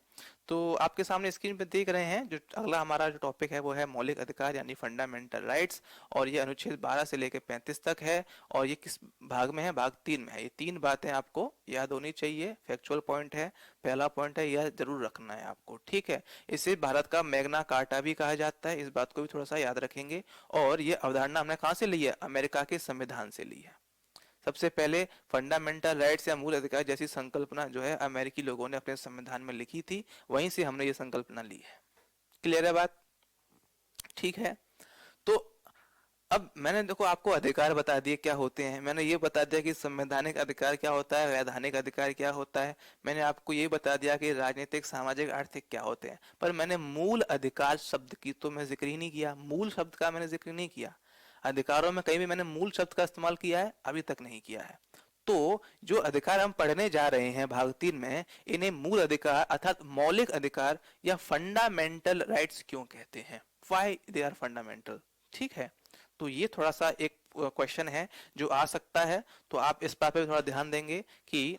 तो आपके सामने स्क्रीन पे देख रहे हैं जो अगला हमारा जो टॉपिक है वो है मौलिक अधिकार यानी फंडामेंटल राइट्स। और ये अनुच्छेद 12 से लेकर 35 तक है। और ये किस भाग में है? भाग 3 में है। ये 3 बातें आपको याद होनी चाहिए, फैक्चुअल पॉइंट है, पहला पॉइंट है, यह जरूर रखना है आपको, ठीक है। इसे भारत का मैग्ना कार्टा भी कहा जाता है, इस बात को भी थोड़ा सा याद रखेंगे। और ये अवधारणा हमने कहाँ से ली है? अमेरिका के संविधान से ली है। सबसे पहले फंडामेंटल राइट्स या मूल अधिकार जैसी संकल्पना जो है अमेरिकी लोगों ने अपने संविधान में लिखी थी, वहीं से हमने ये संकल्पना ली है। क्लियर है बात? ठीक है। तो अब मैंने देखो आपको अधिकार बता दिए क्या होते हैं, मैंने ये बता दिया कि संवैधानिक अधिकार क्या होता है, वैधानिक अधिकार क्या होता है, मैंने आपको ये बता दिया कि राजनीतिक सामाजिक आर्थिक क्या होते हैं। पर मैंने मूल अधिकार शब्द की तो मैं जिक्र ही नहीं किया, मूल शब्द का मैंने जिक्र नहीं किया। अधिकारों में कहीं भी मैंने मूल शब्द का इस्तेमाल किया है? अभी तक नहीं किया है। तो जो अधिकार हम पढ़ने जा रहे हैं भाग 3 में, इन्हें मूल अधिकार अर्थात मौलिक अधिकार या फंडामेंटल राइट्स क्यों कहते हैं? व्हाई दे आर फंडामेंटल, ठीक है। तो ये थोड़ा सा एक क्वेश्चन है जो आ सकता है, तो आप इस बात पे थोड़ा ध्यान देंगे कि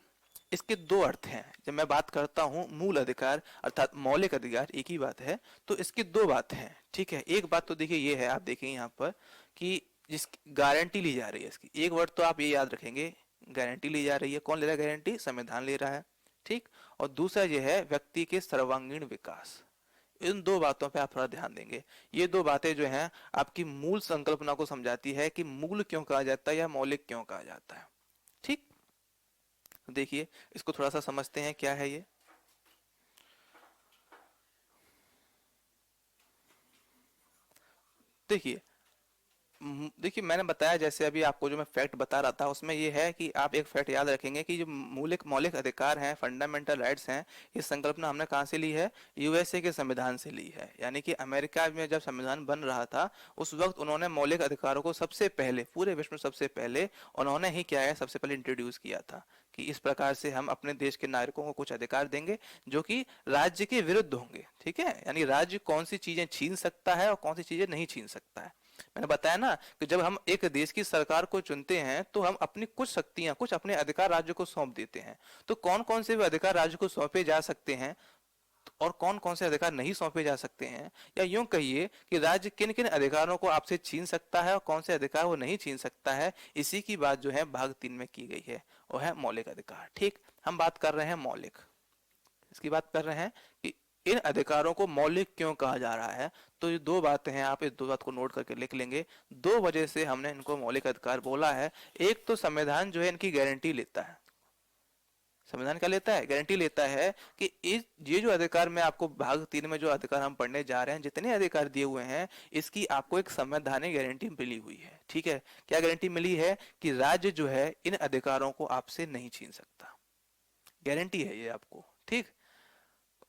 इसके दो अर्थ हैं। जब मैं बात करता हूं मूल अधिकार अर्थात मौलिक अधिकार, एक ही बात है, तो इसकी दो बात हैं, ठीक है। एक बात तो देखिए ये है, आप देखें यहाँ पर कि जिस गारंटी ली जा रही है इसकी, एक वर्ड तो आप ये याद रखेंगे, गारंटी ली जा रही है। कौन ले रहा है गारंटी? संविधान ले रहा है, ठीक। और दूसरा ये है व्यक्ति के सर्वांगीण विकास। इन दो बातों पे आप थोड़ा ध्यान देंगे। ये दो बातें जो हैं आपकी मूल संकल्पना को समझाती है कि मूल क्यों कहा जाता है या मौलिक क्यों कहा जाता है, ठीक। देखिए इसको थोड़ा सा समझते हैं क्या है ये। देखिए देखिए, मैंने बताया जैसे अभी आपको जो मैं फैक्ट बता रहा था उसमें ये है कि आप एक फैक्ट याद रखेंगे कि जो मौलिक मौलिक अधिकार हैं, फंडामेंटल राइट्स हैं, ये संकल्पना हमने कहाँ से ली है? यूएसए के संविधान से ली है। यानी कि अमेरिका में जब संविधान बन रहा था उस वक्त उन्होंने मौलिक अधिकारों को सबसे पहले, पूरे विश्व में सबसे पहले उन्होंने ही क्या है, सबसे पहले इंट्रोड्यूस किया था कि इस प्रकार से हम अपने देश के नागरिकों को कुछ अधिकार देंगे जो कि राज्य के विरुद्ध होंगे। ठीक है, यानी राज्य कौन सी चीजें छीन सकता है और कौन सी चीजें नहीं छीन सकता है। मैंने बताया ना कि जब हम एक देश की सरकार को चुनते हैं तो हम अपनी कुछ शक्तियां, कुछ अपने अधिकार राज्य को सौंप देते हैं। तो कौन कौन से भी अधिकार राज्य को सौंपे जा सकते हैं और कौन कौन से अधिकार नहीं सौंपे जा सकते हैं, या यूं कहिए कि राज्य किन किन अधिकारों को आपसे छीन सकता है और कौन से अधिकार वो नहीं छीन सकता है, इसी की बात जो है भाग 3 में की गई है, वो है मौलिक अधिकार। ठीक, हम बात कर रहे हैं मौलिक, इसकी बात कर रहे हैं कि इन अधिकारों को मौलिक क्यों कहा जा रहा है। तो ये दो बातें हैं, आप इस दो बात को नोट करके लिख लेंगे। दो वजह से हमने इनको मौलिक अधिकार बोला है। एक तो संविधान जो है इनकी गारंटी लेता है। संविधान क्या लेता है? गारंटी लेता है कि इस ये जो अधिकार, मैं आपको भाग 3 में जो अधिकार हम पढ़ने जा रहे हैं, जितने अधिकार दिए हुए हैं, इसकी आपको एक संवैधानिक गारंटी मिली हुई है। ठीक है, क्या गारंटी मिली है? कि राज्य जो है इन अधिकारों को आपसे नहीं छीन सकता। गारंटी है ये आपको। ठीक,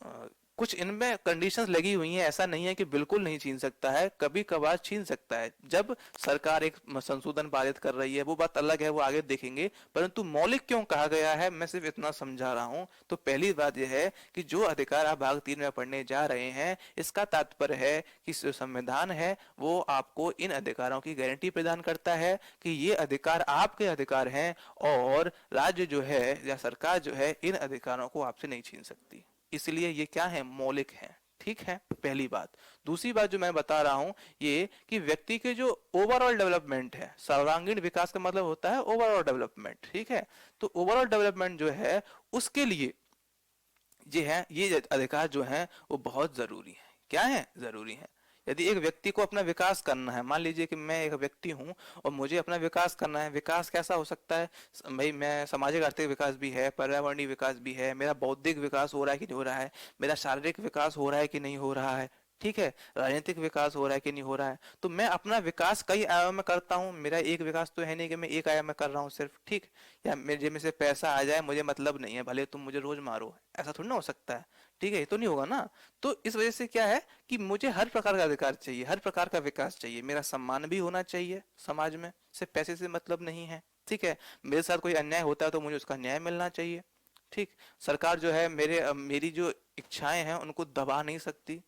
अ, कुछ इनमें कंडीशंस लगी हुई हैं, ऐसा नहीं है कि बिल्कुल नहीं छीन सकता है, कभी कभार छीन सकता है जब सरकार एक संशोधन पारित कर रही है, वो बात अलग है, वो आगे देखेंगे। परंतु मौलिक क्यों कहा गया है, मैं सिर्फ इतना समझा रहा हूं। तो पहली बात यह है कि जो अधिकार आप भाग 3 में पढ़ने जा रहे हैं, इसका तात्पर्य है कि जो संविधान है वो आपको इन अधिकारों की गारंटी प्रदान करता है कि ये अधिकार आपके अधिकार हैं और राज्य जो है या सरकार जो है इन अधिकारों को आपसे नहीं छीन सकती। इसलिए ये क्या है? मौलिक है। ठीक है, पहली बात। दूसरी बात जो मैं बता रहा हूं ये कि व्यक्ति के जो ओवरऑल डेवलपमेंट है, सर्वांगीण विकास का मतलब होता है ओवरऑल डेवलपमेंट। ठीक है, तो ओवरऑल डेवलपमेंट जो है उसके लिए ये है, ये अधिकार जो है वो बहुत जरूरी है। क्या है? जरूरी है। यदि एक व्यक्ति को अपना विकास करना है, मान लीजिए कि मैं एक व्यक्ति हूं और मुझे अपना विकास करना है। विकास कैसा हो सकता है भाई? मैं सामाजिक आर्थिक विकास भी है, पर्यावरणीय विकास भी है, मेरा बौद्धिक विकास हो रहा है कि नहीं हो रहा है, मेरा शारीरिक विकास हो रहा है कि नहीं हो रहा है, ठीक है, राजनीतिक विकास हो रहा है कि नहीं हो रहा है। तो मैं अपना विकास कई आयाम में करता हूँ, मेरा एक विकास तो है नहीं कि मैं एक आयाम में कर रहा हूँ सिर्फ। ठीक, या मेरे में से पैसा आ जाए मुझे मतलब नहीं है, भले तुम मुझे रोज मारो, ऐसा थोड़ी ना हो सकता है। ठीक है, ये तो नहीं होगा ना। तो इस वजह से क्या है कि मुझे हर प्रकार का अधिकार चाहिए, हर प्रकार का विकास चाहिए, मेरा सम्मान भी होना चाहिए समाज में, सिर्फ पैसे से मतलब नहीं है। ठीक है, मेरे साथ कोई अन्याय होता है तो मुझे उसका न्याय मिलना चाहिए। ठीक, सरकार जो है मेरी जो इच्छाएं हैं उनको दबा नहीं सकती,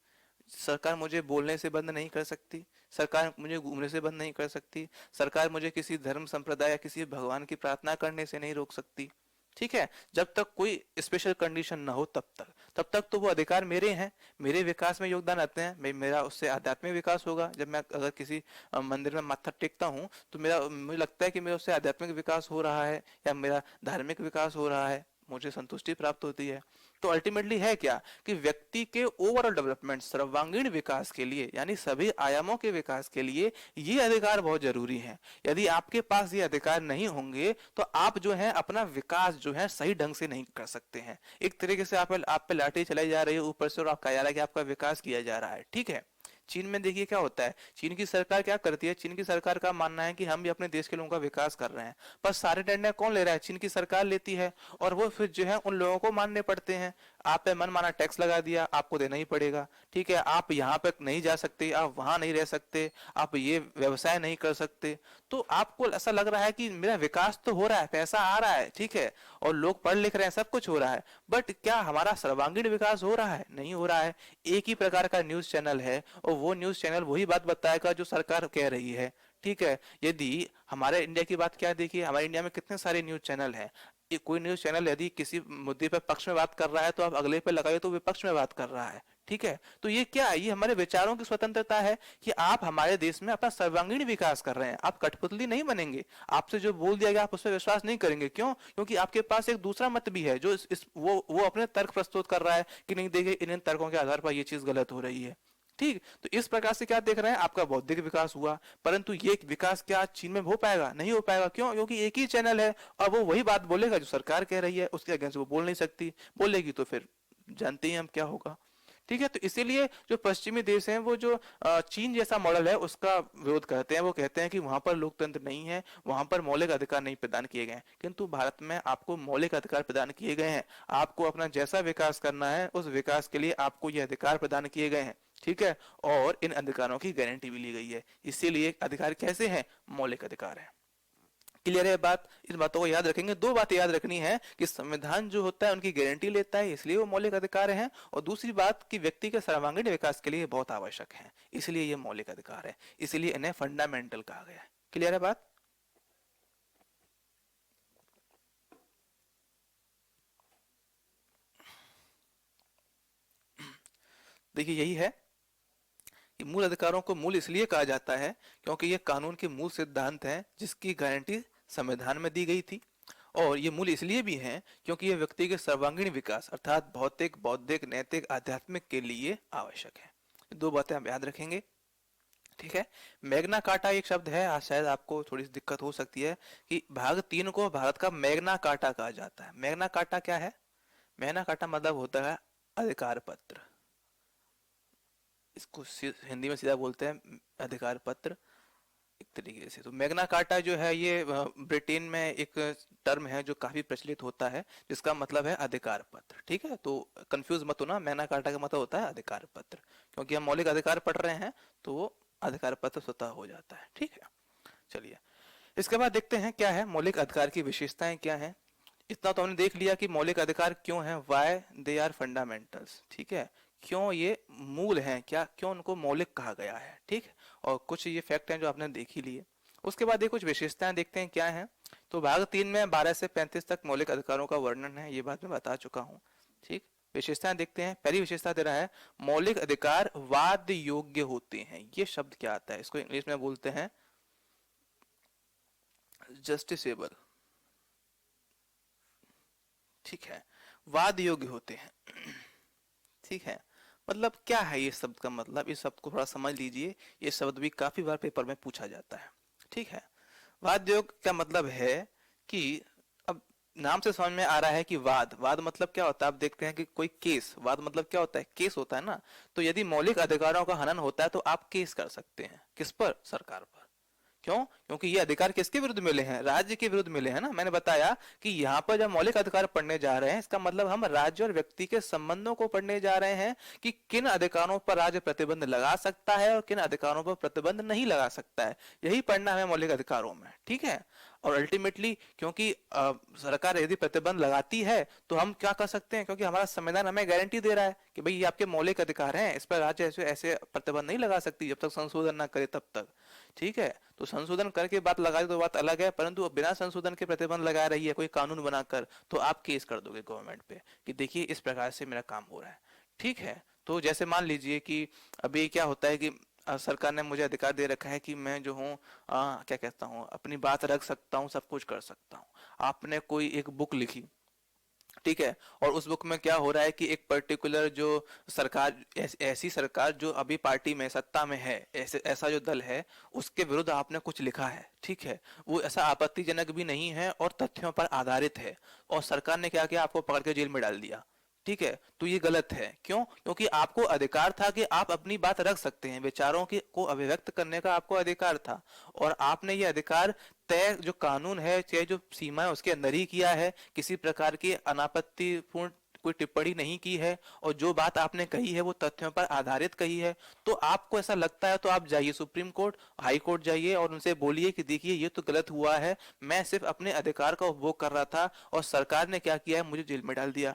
सरकार मुझे बोलने से बंद नहीं कर सकती, सरकार मुझे घूमने से बंद नहीं कर सकती, सरकार मुझे किसी धर्म संप्रदाय या किसी भगवान की प्रार्थना करने से नहीं रोक सकती। ठीक है, जब तक कोई स्पेशल कंडीशन ना हो तब तक तो वो अधिकार मेरे हैं, मेरे विकास में योगदान आते हैं। मेरा उससे आध्यात्मिक विकास होगा। जब मैं अगर किसी मंदिर में माथा टेकता हूँ तो मुझे लगता है कि मेरा उससे आध्यात्मिक विकास हो रहा है या मेरा धार्मिक विकास हो रहा है, मुझे संतुष्टि प्राप्त होती है। तो अल्टीमेटली है क्या कि व्यक्ति के ओवरऑल डेवलपमेंट, सर्वांगीण विकास के लिए, यानी सभी आयामों के विकास के लिए ये अधिकार बहुत जरूरी है। यदि आपके पास ये अधिकार नहीं होंगे तो आप जो है अपना विकास जो है सही ढंग से नहीं कर सकते हैं। एक तरीके से आप पे लाठी चलाई जा रही है ऊपर से और आप कह जा रहा है कि आपका विकास किया जा रहा है। ठीक है, चीन में देखिए क्या होता है, चीन की सरकार क्या करती है, चीन की सरकार का मानना है कि हम भी अपने देश के लोगों का विकास कर रहे हैं, पर सारे निर्णय कौन ले रहा है? चीन की सरकार लेती है, और वो फिर जो है उन लोगों को मानने पड़ते हैं। आप पे मन माना टैक्स लगा दिया, आपको देना ही पड़ेगा। ठीक है, आप यहाँ पे नहीं जा सकते, आप वहां नहीं रह सकते, आप ये व्यवसाय नहीं कर सकते। तो आपको ऐसा लग रहा है कि मेरा विकास तो हो रहा है, पैसा आ रहा है, ठीक है, और लोग पढ़ लिख रहे हैं, सब कुछ हो रहा है, बट क्या हमारा सर्वांगीण विकास हो रहा है? नहीं हो रहा है। एक ही प्रकार का न्यूज चैनल है और वो न्यूज चैनल वही बात बताएगा जो सरकार कह रही है। ठीक है, यदि हमारे इंडिया की बात क्या, देखिए हमारे इंडिया में कितने सारे न्यूज चैनल हैं। कोई न्यूज चैनल यदि किसी मुद्दे पर पक्ष में बात कर रहा है तो आप अगले पे लगाइए तो विपक्ष में बात कर रहा है। ठीक है, तो ये क्या है? ये हमारे विचारों की स्वतंत्रता है कि आप हमारे देश में अपना सर्वांगीण विकास कर रहे हैं। आप कठपुतली नहीं बनेंगे, आपसे जो बोल दिया गया आप उस पर विश्वास नहीं करेंगे। क्यों? क्योंकि आपके पास एक दूसरा मत भी है जो वो अपने तर्क प्रस्तुत कर रहा है कि नहीं देखिए इन तर्कों के आधार पर ये चीज गलत हो रही है। ठीक, तो इस प्रकार से क्या देख रहे हैं, आपका बौद्धिक विकास हुआ, परंतु ये विकास क्या चीन में हो पाएगा? नहीं हो पाएगा। क्यों? क्योंकि एक ही चैनल है और वो वही बात बोलेगा जो सरकार कह रही है, उसके अगेंस्ट वो बोल नहीं सकती। बोलेगी तो फिर जानते ही हम क्या होगा। ठीक है, तो इसीलिए जो पश्चिमी देश हैं वो जो चीन जैसा मॉडल है उसका विरोध करते हैं। वो कहते हैं कि वहां पर लोकतंत्र नहीं है, वहां पर मौलिक अधिकार नहीं प्रदान किए गए हैं। किंतु भारत में आपको मौलिक अधिकार प्रदान किए गए हैं। आपको अपना जैसा विकास करना है उस विकास के लिए आपको ये अधिकार प्रदान किए गए हैं। ठीक है, और इन अधिकारों की गारंटी भी ली गई है। इसीलिए अधिकार कैसे हैं? मौलिक अधिकार है। क्लियर है बात? इस बातों को याद रखेंगे। दो बातें याद रखनी है कि संविधान जो होता है उनकी गारंटी लेता है, इसलिए वो मौलिक अधिकार हैं। और दूसरी बात कि व्यक्ति के सर्वांगीण विकास के लिए बहुत आवश्यक है, इसलिए ये मौलिक अधिकार है, इसलिए इन्हें फंडामेंटल कहा गया है। क्लियर है बात? देखिए यही है कि मूल अधिकारों को मूल इसलिए कहा जाता है क्योंकि ये कानून के मूल सिद्धांत हैं जिसकी गारंटी संविधान में दी गई थी। और ये मूल इसलिए भी हैं क्योंकि ये व्यक्ति के सर्वांगीण विकास अर्थात भौतिक, बौद्धिक, नैतिक, आध्यात्मिक के लिए आवश्यक है। दो बातें आप याद रखेंगे। ठीक है, मैग्ना कार्टा एक शब्द है, आज शायद आपको थोड़ी सी दिक्कत हो सकती है कि भाग 3 को भारत का मैग्ना कार्टा कहा जाता है। मैग्ना कार्टा क्या है? मैग्ना कार्टा मतलब होता है अधिकार पत्र। इसको हिंदी में सीधा बोलते हैं अधिकार पत्र एक तरीके से। तो मैग्ना कार्टा जो है ये ब्रिटेन में एक टर्म है जो काफी प्रचलित होता है, जिसका मतलब है अधिकार पत्र। ठीक है, तो कंफ्यूज मत होना, मैग्ना कार्टा का मतलब होता है अधिकार पत्र। क्योंकि हम मौलिक अधिकार पढ़ रहे हैं तो वो अधिकार पत्र स्वतः हो जाता है। ठीक है, चलिए इसके बाद देखते हैं क्या है मौलिक अधिकार की विशेषताएं क्या हैं। इतना तो हमने देख लिया कि मौलिक अधिकार क्यों है, वाई दे आर फंडामेंटल्स। ठीक है, क्यों ये मूल हैं, क्या क्यों उनको मौलिक कहा गया है। ठीक है, और कुछ ये फैक्ट हैं जो आपने देख ही लिए। उसके बाद ये कुछ विशेषताएं देखते हैं क्या हैं। तो भाग 3 में 12 से 35 तक मौलिक अधिकारों का वर्णन है, ये बात मैं बता चुका हूँ। ठीक, विशेषताएं देखते हैं। पहली विशेषता दे रहा है मौलिक अधिकार वाद योग्य होते हैं। ये शब्द क्या आता है? इसको इंग्लिश में बोलते हैं जस्टिसेबल। ठीक है, वाद योग्य होते हैं। ठीक है, मतलब क्या है ये शब्द का मतलब? इस शब्द को थोड़ा समझ लीजिए, ये शब्द भी काफी बार पेपर में पूछा जाता है। ठीक है, वाद योग का मतलब है कि अब नाम से समझ में आ रहा है कि वाद, वाद मतलब क्या होता है? आप देखते हैं कि कोई केस, वाद मतलब क्या होता है? केस होता है ना। तो यदि मौलिक अधिकारों का हनन होता है तो आप केस कर सकते हैं। किस पर? सरकार पर। क्यों? क्योंकि ये अधिकार किसके विरुद्ध मिले हैं? राज्य के विरुद्ध मिले हैं ना। मैंने बताया कि यहाँ पर जब मौलिक अधिकार पढ़ने जा रहे हैं इसका मतलब हम राज्य और व्यक्ति के संबंधों को पढ़ने जा रहे हैं कि किन अधिकारों पर राज्य प्रतिबंध लगा सकता है और किन अधिकारों पर प्रतिबंध नहीं लगा सकता है। यही पढ़ना है मौलिक अधिकारों में। ठीक है, और अल्टीमेटली क्योंकि सरकार यदि प्रतिबंध लगाती है तो हम क्या कर सकते हैं? क्योंकि हमारा संविधान हमें गारंटी दे रहा है कि भाई ये आपके मौलिक अधिकार हैं, इस पर राज्य ऐसे ऐसे प्रतिबंध नहीं लगा सकती जब तक संशोधन ना करे तब तक। ठीक है, तो संशोधन करके बात लगा तो बात अलग है, परंतु बिना संशोधन के प्रतिबंध लगा रही है कोई कानून बनाकर, तो आप केस कर दोगे गवर्नमेंट पे कि देखिए इस प्रकार से मेरा काम हो रहा है। ठीक है, तो जैसे मान लीजिए कि अभी क्या होता है कि सरकार ने मुझे अधिकार दे रखा है कि मैं जो हूँ क्या कहता हूँ अपनी बात रख सकता हूँ, सब कुछ कर सकता हूँ। आपने कोई एक बुक लिखी, ठीक है, और उस बुक में क्या हो रहा है कि एक पर्टिकुलर जो सरकार ऐसी सरकार जो अभी पार्टी में सत्ता में है, ऐसे ऐसा जो दल है उसके विरुद्ध आपने कुछ लिखा है। ठीक है, वो ऐसा आपत्तिजनक भी नहीं है और तथ्यों पर आधारित है, और सरकार ने क्या किया? आपको पकड़ के जेल में डाल दिया। ठीक है, तो ये गलत है। क्यों? क्योंकि आपको अधिकार था कि आप अपनी बात रख सकते हैं, विचारों की को अभिव्यक्त करने का आपको अधिकार था, और आपने ये अधिकार तय जो कानून है चाहे जो सीमा है उसके अंदर ही किया है। किसी प्रकार की अनापत्तिपूर्ण कोई टिप्पणी नहीं की है, और जो बात आपने कही है वो तथ्यों पर आधारित कही है। तो आपको ऐसा लगता है तो आप जाइए सुप्रीम कोर्ट, हाई कोर्ट जाइए और उनसे बोलिए कि देखिए ये तो गलत हुआ है, मैं सिर्फ अपने अधिकार का उपभोग कर रहा था और सरकार ने क्या किया है? मुझे जेल में डाल दिया।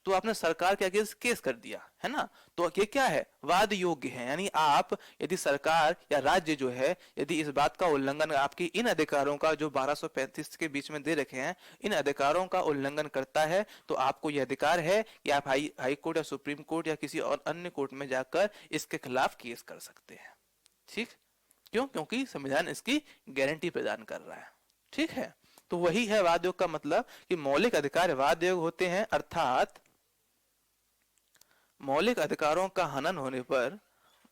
तो आपने सरकार के अगेंस्ट केस कर दिया है ना। तो ये क्या है? वाद योग्य है। यानी आप यदि सरकार या राज्य जो है यदि इस बात का उल्लंघन, आपकी इन अधिकारों का जो 1235 के बीच में दे रखे हैं, इन अधिकारों का उल्लंघन करता है, तो आपको यह अधिकार है कि आप हाई कोर्ट या सुप्रीम कोर्ट या किसी और अन्य कोर्ट में जाकर इसके खिलाफ केस कर सकते हैं। ठीक, क्यों? क्योंकि संविधान इसकी गारंटी प्रदान कर रहा है। ठीक है, तो वही है वाद योग का मतलब कि मौलिक अधिकार वाद योग होते हैं, अर्थात मौलिक अधिकारों का हनन होने पर,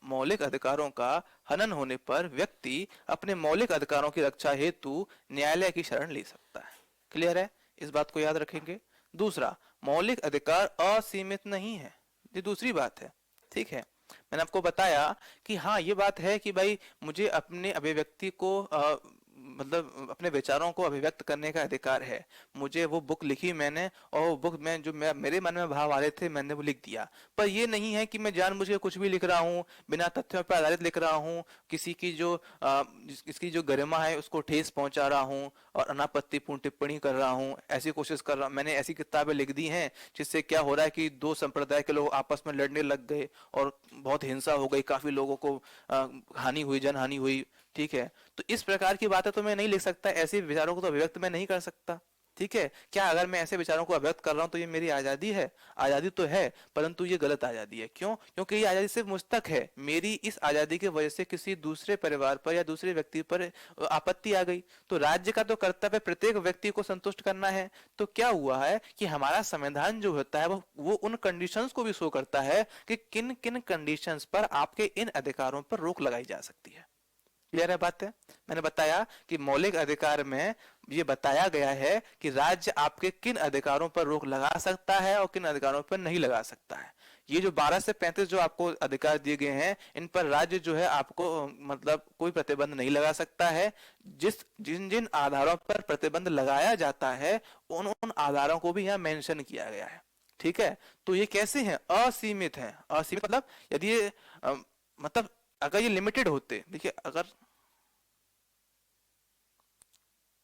मौलिक अधिकारों का हनन होने पर व्यक्ति अपने मौलिक अधिकारों की रक्षा हेतु न्यायालय की शरण ले सकता है। क्लियर है? इस बात को याद रखेंगे। दूसरा, मौलिक अधिकार असीमित नहीं है। ये दूसरी बात है, ठीक है। मैंने आपको बताया कि हाँ ये बात है कि भाई मुझे अपने अभिव्यक्ति को मतलब अपने विचारों को अभिव्यक्त करने का अधिकार है। मुझे वो बुक लिखी मैंने, और वो बुक में जो मेरे मन में भाव आ रहे थे मैंने वो लिख दिया। पर ये नहीं है कि मैं जानबूझ के कुछ भी लिख रहा हूँ, बिना तथ्यों पर आधारित लिख रहा हूँ, किसी की जो इसकी जो गरिमा है उसको ठेस पहुंचा रहा हूँ और अनापत्तिपूर्ण टिप्पणी कर रहा हूँ, ऐसी कोशिश कर रहा हूँ। मैंने ऐसी किताबें लिख दी हैं जिससे क्या हो रहा है कि दो संप्रदाय के लोग आपस में लड़ने लग गए और बहुत हिंसा हो गई, काफी लोगों को हानि हुई, जन हानि हुई। ठीक है, तो इस प्रकार की बातें तो मैं नहीं लिख सकता, ऐसे विचारों को तो अभिव्यक्त मैं नहीं कर सकता। ठीक है, क्या अगर मैं ऐसे विचारों को अभिव्यक्त कर रहा हूं तो ये मेरी आजादी है? आजादी तो है, परंतु ये गलत आजादी है। क्यों? क्योंकि ये आजादी सिर्फ मुझ तक है। मेरी इस आजादी की वजह से किसी दूसरे परिवार पर या दूसरे व्यक्ति पर आपत्ति आ गई, तो राज्य का तो कर्तव्य प्रत्येक व्यक्ति को संतुष्ट करना है। तो क्या हुआ है कि हमारा संविधान जो होता है वो उन कंडीशंस को भी शो करता है कि किन किन कंडीशंस पर आपके इन अधिकारों पर रोक लगाई जा सकती है। क्लियर है बात है? मैंने बताया कि मौलिक अधिकार में ये बताया गया है कि राज्य आपके किन अधिकारों पर रोक लगा सकता है और किन अधिकारों पर नहीं लगा सकता है। ये जो 12 से 35 जो आपको अधिकार दिए गए हैं, इन पर राज्य जो है आपको मतलब कोई प्रतिबंध नहीं लगा सकता है। जिन जिन आधारों पर प्रतिबंध लगाया जाता है उन उन आधारों को भी यहाँ मेंशन किया गया है। ठीक है, तो ये कैसे हैं? असीमित हैं। असीमित मतलब यदि ये मतलब अगर ये लिमिटेड होते, देखिए अगर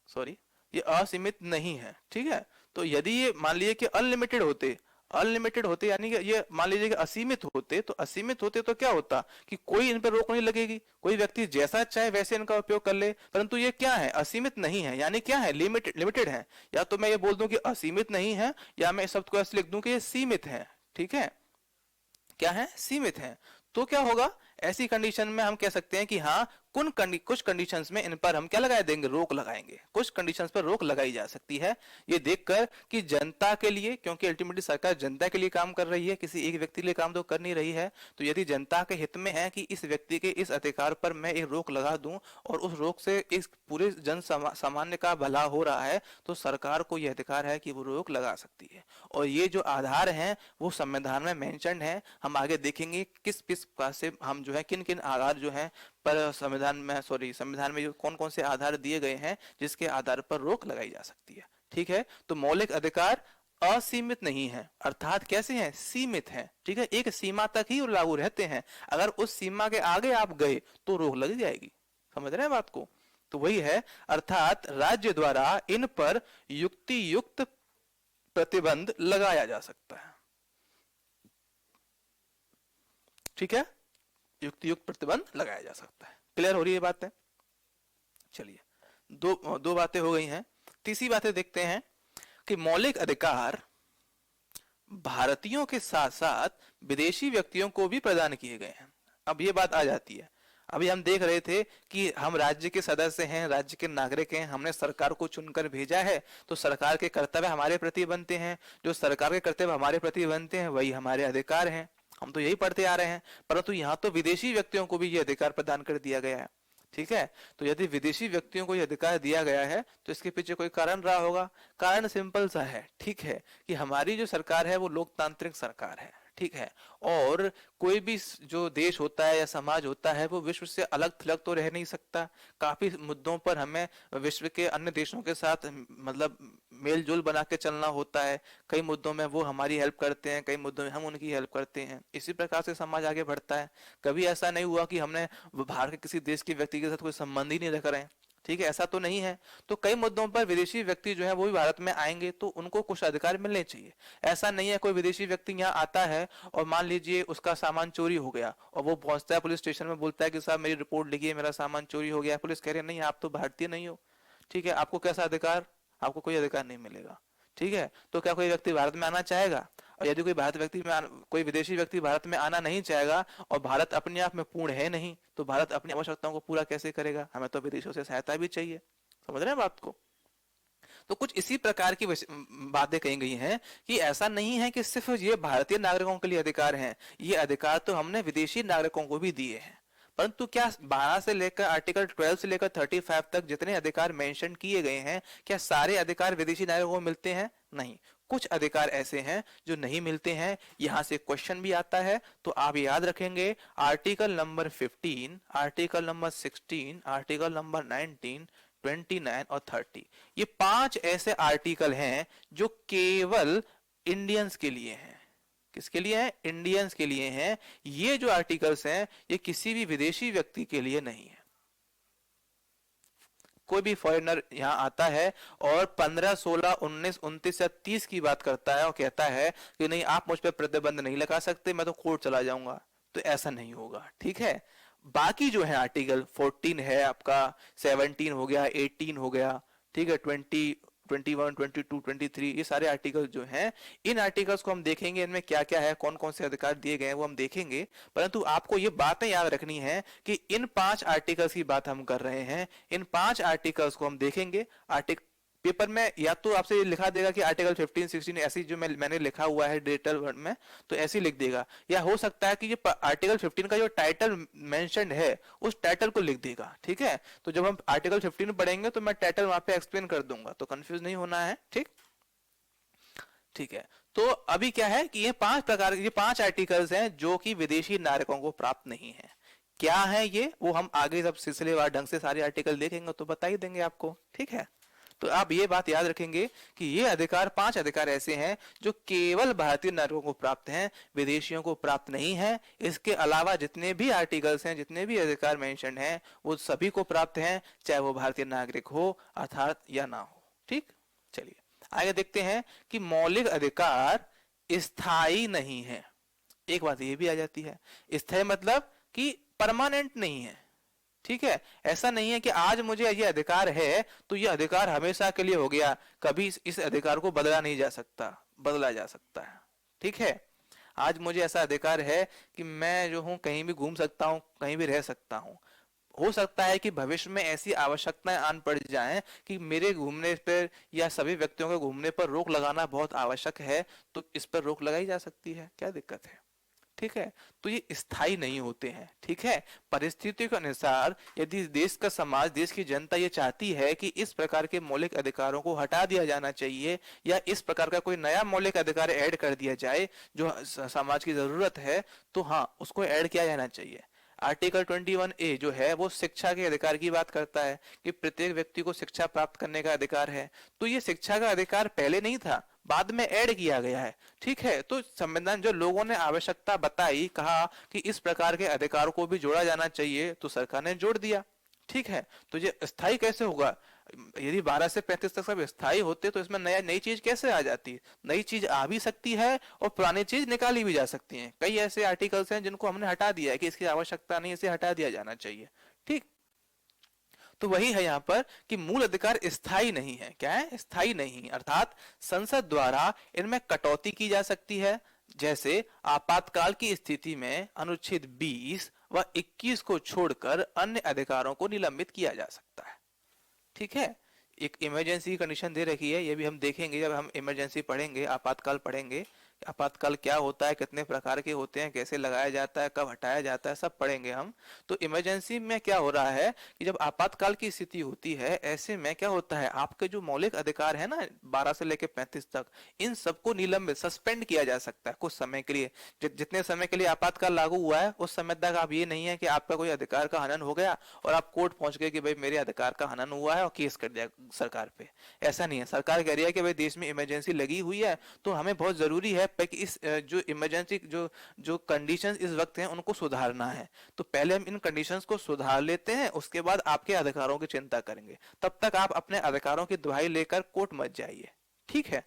सॉरी ये असीमित नहीं है। ठीक है, तो यदि ये मान लीजिए कि अनलिमिटेड होते, अनलिमिटेड होते यानी कि ये मान लीजिए कि असीमित होते, तो असीमित होते तो क्या होता कि कोई इन पर रोक नहीं लगेगी, कोई व्यक्ति जैसा चाहे वैसे इनका उपयोग कर ले। परंतु ये क्या है? असीमित नहीं है, यानी क्या है? लिमिटेड, लिमिटेड है। या तो मैं ये बोल दूं कि असीमित नहीं है, या मैं इस शब्द को ऐसे लिख दूं कि ये सीमित है। ठीक है, क्या है? सीमित है। तो क्या होगा? ऐसी कंडीशन में हम कह सकते हैं कि हाँ कुछ कंडीशंस में इन पर हम क्या लगा देंगे? रोक लगाएंगे। कुछ कंडीशंस पर रोक लगाई जा सकती है, ये देखकर कि जनता के लिए, क्योंकि अल्टीमेटली सरकार जनता के लिए काम कर रही है, किसी एक व्यक्ति के लिए काम तो कर नहीं रही है। तो यदि जनता के हित में है कि इस व्यक्ति के इस अधिकार पर मैं एक रोक लगा दूं और उस रोक से इस पूरे जन सामान्य का भला हो रहा है, तो सरकार को यह अधिकार है कि वो रोक लगा सकती है। और ये जो आधार हैं वो संविधान में मेंशन है। हम आगे देखेंगे किस किस प्रकार से हम जो है किन किन आधार जो हैं पर संविधान में जो कौन कौन से आधार दिए गए हैं जिसके आधार पर रोक लगाई जा सकती है। ठीक है, तो मौलिक अधिकार असीमित नहीं है, अर्थात कैसे हैं? सीमित हैं। ठीक है, एक सीमा तक ही लागू रहते हैं। अगर उस सीमा के आगे आप गए तो रोक लग जाएगी। समझ रहे हैं बात को? तो वही है, अर्थात राज्य द्वारा इन पर युक्ति युक्त प्रतिबंध लगाया जा सकता है। ठीक है, युक्ति युक्त प्रतिबंध लगाया जा सकता है। क्लियर हो रही है बात है? चलिए, दो दो बातें हो गई हैं। तीसरी बातें देखते हैं कि मौलिक अधिकार भारतीयों के साथ साथ विदेशी व्यक्तियों को भी प्रदान किए गए हैं। अब ये बात आ जाती है, अभी हम देख रहे थे कि हम राज्य के सदस्य हैं, राज्य के नागरिक हैं, हमने सरकार को चुनकर भेजा है, तो सरकार के कर्तव्य हमारे प्रति बनते हैं। जो सरकार के कर्तव्य हमारे प्रति बनते हैं वही हमारे अधिकार हैं। हम तो यही पढ़ते आ रहे हैं। परंतु यहाँ तो विदेशी व्यक्तियों को भी ये अधिकार प्रदान कर दिया गया है। ठीक है, तो यदि विदेशी व्यक्तियों को यह अधिकार दिया गया है तो इसके पीछे कोई कारण रहा होगा। कारण सिंपल सा है, ठीक है, कि हमारी जो सरकार है वो लोकतांत्रिक सरकार है। ठीक है, और कोई भी जो देश होता है या समाज होता है वो विश्व से अलग थलग तो रह नहीं सकता। काफी मुद्दों पर हमें विश्व के अन्य देशों के साथ मतलब मेल जोल बना के चलना होता है। कई मुद्दों में वो हमारी हेल्प करते हैं, कई मुद्दों में हम उनकी हेल्प करते हैं। इसी प्रकार से समाज आगे बढ़ता है। कभी ऐसा नहीं हुआ कि हमने बाहर के किसी देश के व्यक्ति के साथ कोई संबंध ही नहीं रख रहे हैं। ठीक है, ऐसा तो नहीं है। तो कई मुद्दों पर विदेशी व्यक्ति जो है वो भी भारत में आएंगे तो उनको कुछ अधिकार मिलने चाहिए। ऐसा नहीं है कोई विदेशी व्यक्ति यहाँ आता है और मान लीजिए उसका सामान चोरी हो गया और वो पहुंचता है पुलिस स्टेशन में, बोलता है कि साहब मेरी रिपोर्ट लिखिए, मेरा सामान चोरी हो गया। पुलिस कह रही है नहीं आप तो भारतीय नहीं हो। ठीक है, आपको कैसा अधिकार? आपको कोई अधिकार नहीं मिलेगा। ठीक है, तो क्या कोई व्यक्ति भारत में आना चाहेगा? और यदि कोई कोई विदेशी व्यक्ति भारत में आना नहीं चाहेगा और भारत अपने आप में पूर्ण है नहीं, तो भारत अपनी आवश्यकताओं को पूरा कैसे करेगा? हमें तो विदेशों से सहायता भी चाहिए। समझ रहे हैं बात को? तो कुछ इसी प्रकार की बातें कही गई हैं कि ऐसा नहीं है कि सिर्फ ये भारतीय नागरिकों के लिए अधिकार हैं, ये अधिकार तो हमने विदेशी नागरिकों को भी दिए हैं। परंतु क्या 12 से लेकर आर्टिकल 12 से लेकर 35 तक जितने अधिकार मेंशन किए गए हैं, क्या सारे अधिकार विदेशी नागरिकों को मिलते हैं? नहीं, कुछ अधिकार ऐसे हैं जो नहीं मिलते हैं। यहां से क्वेश्चन भी आता है, तो आप याद रखेंगे article number 15, article number 16, article number 19, 29 और 30, ये 5 ऐसे आर्टिकल हैं जो केवल इंडियंस के लिए हैं। किसके लिए है? इंडियंस के लिए हैं। ये जो आर्टिकल्स हैं ये किसी भी विदेशी व्यक्ति के लिए नहीं है। कोई भी फॉरेनर यहाँ आता है और 15, 16, 19, 29 या 30 की बात करता है और कहता है कि नहीं आप मुझ पर प्रतिबंध नहीं लगा सकते, मैं तो कोर्ट चला जाऊंगा, तो ऐसा नहीं होगा। ठीक है। बाकी जो है आर्टिकल 14 है आपका, 17 हो गया, 18 हो गया, ठीक है, 20, 21, 22, 23, ये सारे आर्टिकल जो हैं, इन आर्टिकल्स को हम देखेंगे, इनमें क्या क्या है, कौन कौन से अधिकार दिए गए हैं वो हम देखेंगे। परंतु आपको ये बातें याद रखनी है कि इन 5 आर्टिकल्स की बात हम कर रहे हैं, इन 5 आर्टिकल्स को हम देखेंगे। आर्टिकल पेपर में या तो आपसे ये लिखा देगा कि आर्टिकल 15, 16 ऐसी जो मैंने लिखा हुआ है डिजिटल वर्ड में, तो ऐसे लिख देगा, या हो सकता है कि ये आर्टिकल 15 का जो टाइटल मेंशन्ड है उस टाइटल को लिख देगा। ठीक है। तो जब हम आर्टिकल 15 पढ़ेंगे तो मैं टाइटल वहां पे एक्सप्लेन कर दूंगा, तो कंफ्यूज नहीं होना है। ठीक ठीक है। तो अभी क्या है कि ये 5 आर्टिकल्स हैं जो कि विदेशी नागरिकों को प्राप्त नहीं है। क्या है ये, वो हम आगे जब सिलसिलेवार ढंग से सारे आर्टिकल देखेंगे तो बता ही देंगे आपको। ठीक है। तो आप ये बात याद रखेंगे कि ये अधिकार 5 अधिकार ऐसे हैं जो केवल भारतीय नागरिकों को प्राप्त हैं, विदेशियों को प्राप्त नहीं है। इसके अलावा जितने भी आर्टिकल्स हैं, जितने भी अधिकार मेंशन हैं, वो सभी को प्राप्त हैं, चाहे वो भारतीय नागरिक हो अर्थात या ना हो। ठीक। चलिए आगे देखते हैं कि मौलिक अधिकार स्थायी नहीं है। एक बात ये भी आ जाती है, स्थायी मतलब कि परमानेंट नहीं है। ठीक है। ऐसा नहीं है कि आज मुझे ये अधिकार है तो ये अधिकार हमेशा के लिए हो गया, कभी इस अधिकार को बदला नहीं जा सकता, बदला जा सकता है। ठीक है। आज मुझे ऐसा अधिकार है कि मैं जो हूं कहीं भी घूम सकता हूं, कहीं भी रह सकता हूं। हो सकता है कि भविष्य में ऐसी आवश्यकताएं आन पड़ जाएं कि मेरे घूमने पर या सभी व्यक्तियों के घूमने पर रोक लगाना बहुत आवश्यक है, तो इस पर रोक लगाई जा सकती है, क्या दिक्कत है। ठीक है। तो ये स्थायी नहीं होते हैं। ठीक है। परिस्थितियों के अनुसार यदि देश का समाज, देश की जनता ये चाहती है कि इस प्रकार के मौलिक अधिकारों को हटा दिया जाना चाहिए या इस प्रकार का कोई नया मौलिक अधिकार ऐड कर दिया जाए जो समाज की जरूरत है, तो हाँ उसको ऐड किया जाना चाहिए। आर्टिकल 21A जो है वो शिक्षा के अधिकार की बात करता है कि प्रत्येक व्यक्ति को शिक्षा प्राप्त करने का अधिकार है। तो ये शिक्षा का अधिकार पहले नहीं था, बाद में ऐड किया गया है। ठीक है। तो संविधान जो लोगों ने आवश्यकता बताई, कहा कि इस प्रकार के अधिकार को भी जोड़ा जाना चाहिए, तो सरकार ने जोड़ दिया। ठीक है। तो ये स्थायी कैसे होगा? यदि 12 से 35 तक सब स्थायी होते तो इसमें नई चीज कैसे आ जाती? नई चीज आ भी सकती है और पुरानी चीज निकाली भी जा सकती है। कई ऐसे आर्टिकल्स हैं जिनको हमने हटा दिया है कि इसकी आवश्यकता नहीं, इसे हटा दिया जाना चाहिए। ठीक। तो वही है यहाँ पर कि मूल अधिकार स्थायी नहीं है। क्या है? स्थायी नहीं, अर्थात संसद द्वारा इनमें कटौती की जा सकती है। जैसे आपातकाल की स्थिति में अनुच्छेद 20 व 21 को छोड़कर अन्य अधिकारों को निलंबित किया जा सकता है। ठीक है। एक इमरजेंसी कंडीशन दे रखी है, ये भी हम देखेंगे जब हम इमरजेंसी पढ़ेंगे, आपातकाल पढ़ेंगे। आपातकाल क्या होता है, कितने प्रकार के होते हैं, कैसे लगाया जाता है, कब हटाया जाता है, सब पढ़ेंगे हम। तो इमरजेंसी में क्या हो रहा है कि जब आपातकाल की स्थिति होती है, ऐसे में क्या होता है, आपके जो मौलिक अधिकार है ना 12 से लेकर 35 तक, इन सबको निलंबित, सस्पेंड किया जा सकता है कुछ समय के लिए। जितने समय के लिए आपातकाल लागू हुआ है उस समय तक आप ये नहीं है कि आपका कोई अधिकार का हनन हो गया और आप कोर्ट पहुंच गए कि भाई मेरे अधिकार का हनन हुआ है और केस कर दिया सरकार पे। ऐसा नहीं है। सरकार कह रही है कि भाई देश में इमरजेंसी लगी हुई है तो हमें बहुत जरूरी है कि इस जो इमरजेंसी जो कंडीशंस इस वक्त हैं उनको सुधारना है। तो पहले हम इन कंडीशंस को सुधार लेते हैं, उसके बाद आपके अधिकारों की चिंता करेंगे। तब तक आप अपने अधिकारों की दुहाई लेकर कोर्ट मत जाइए। ठीक है।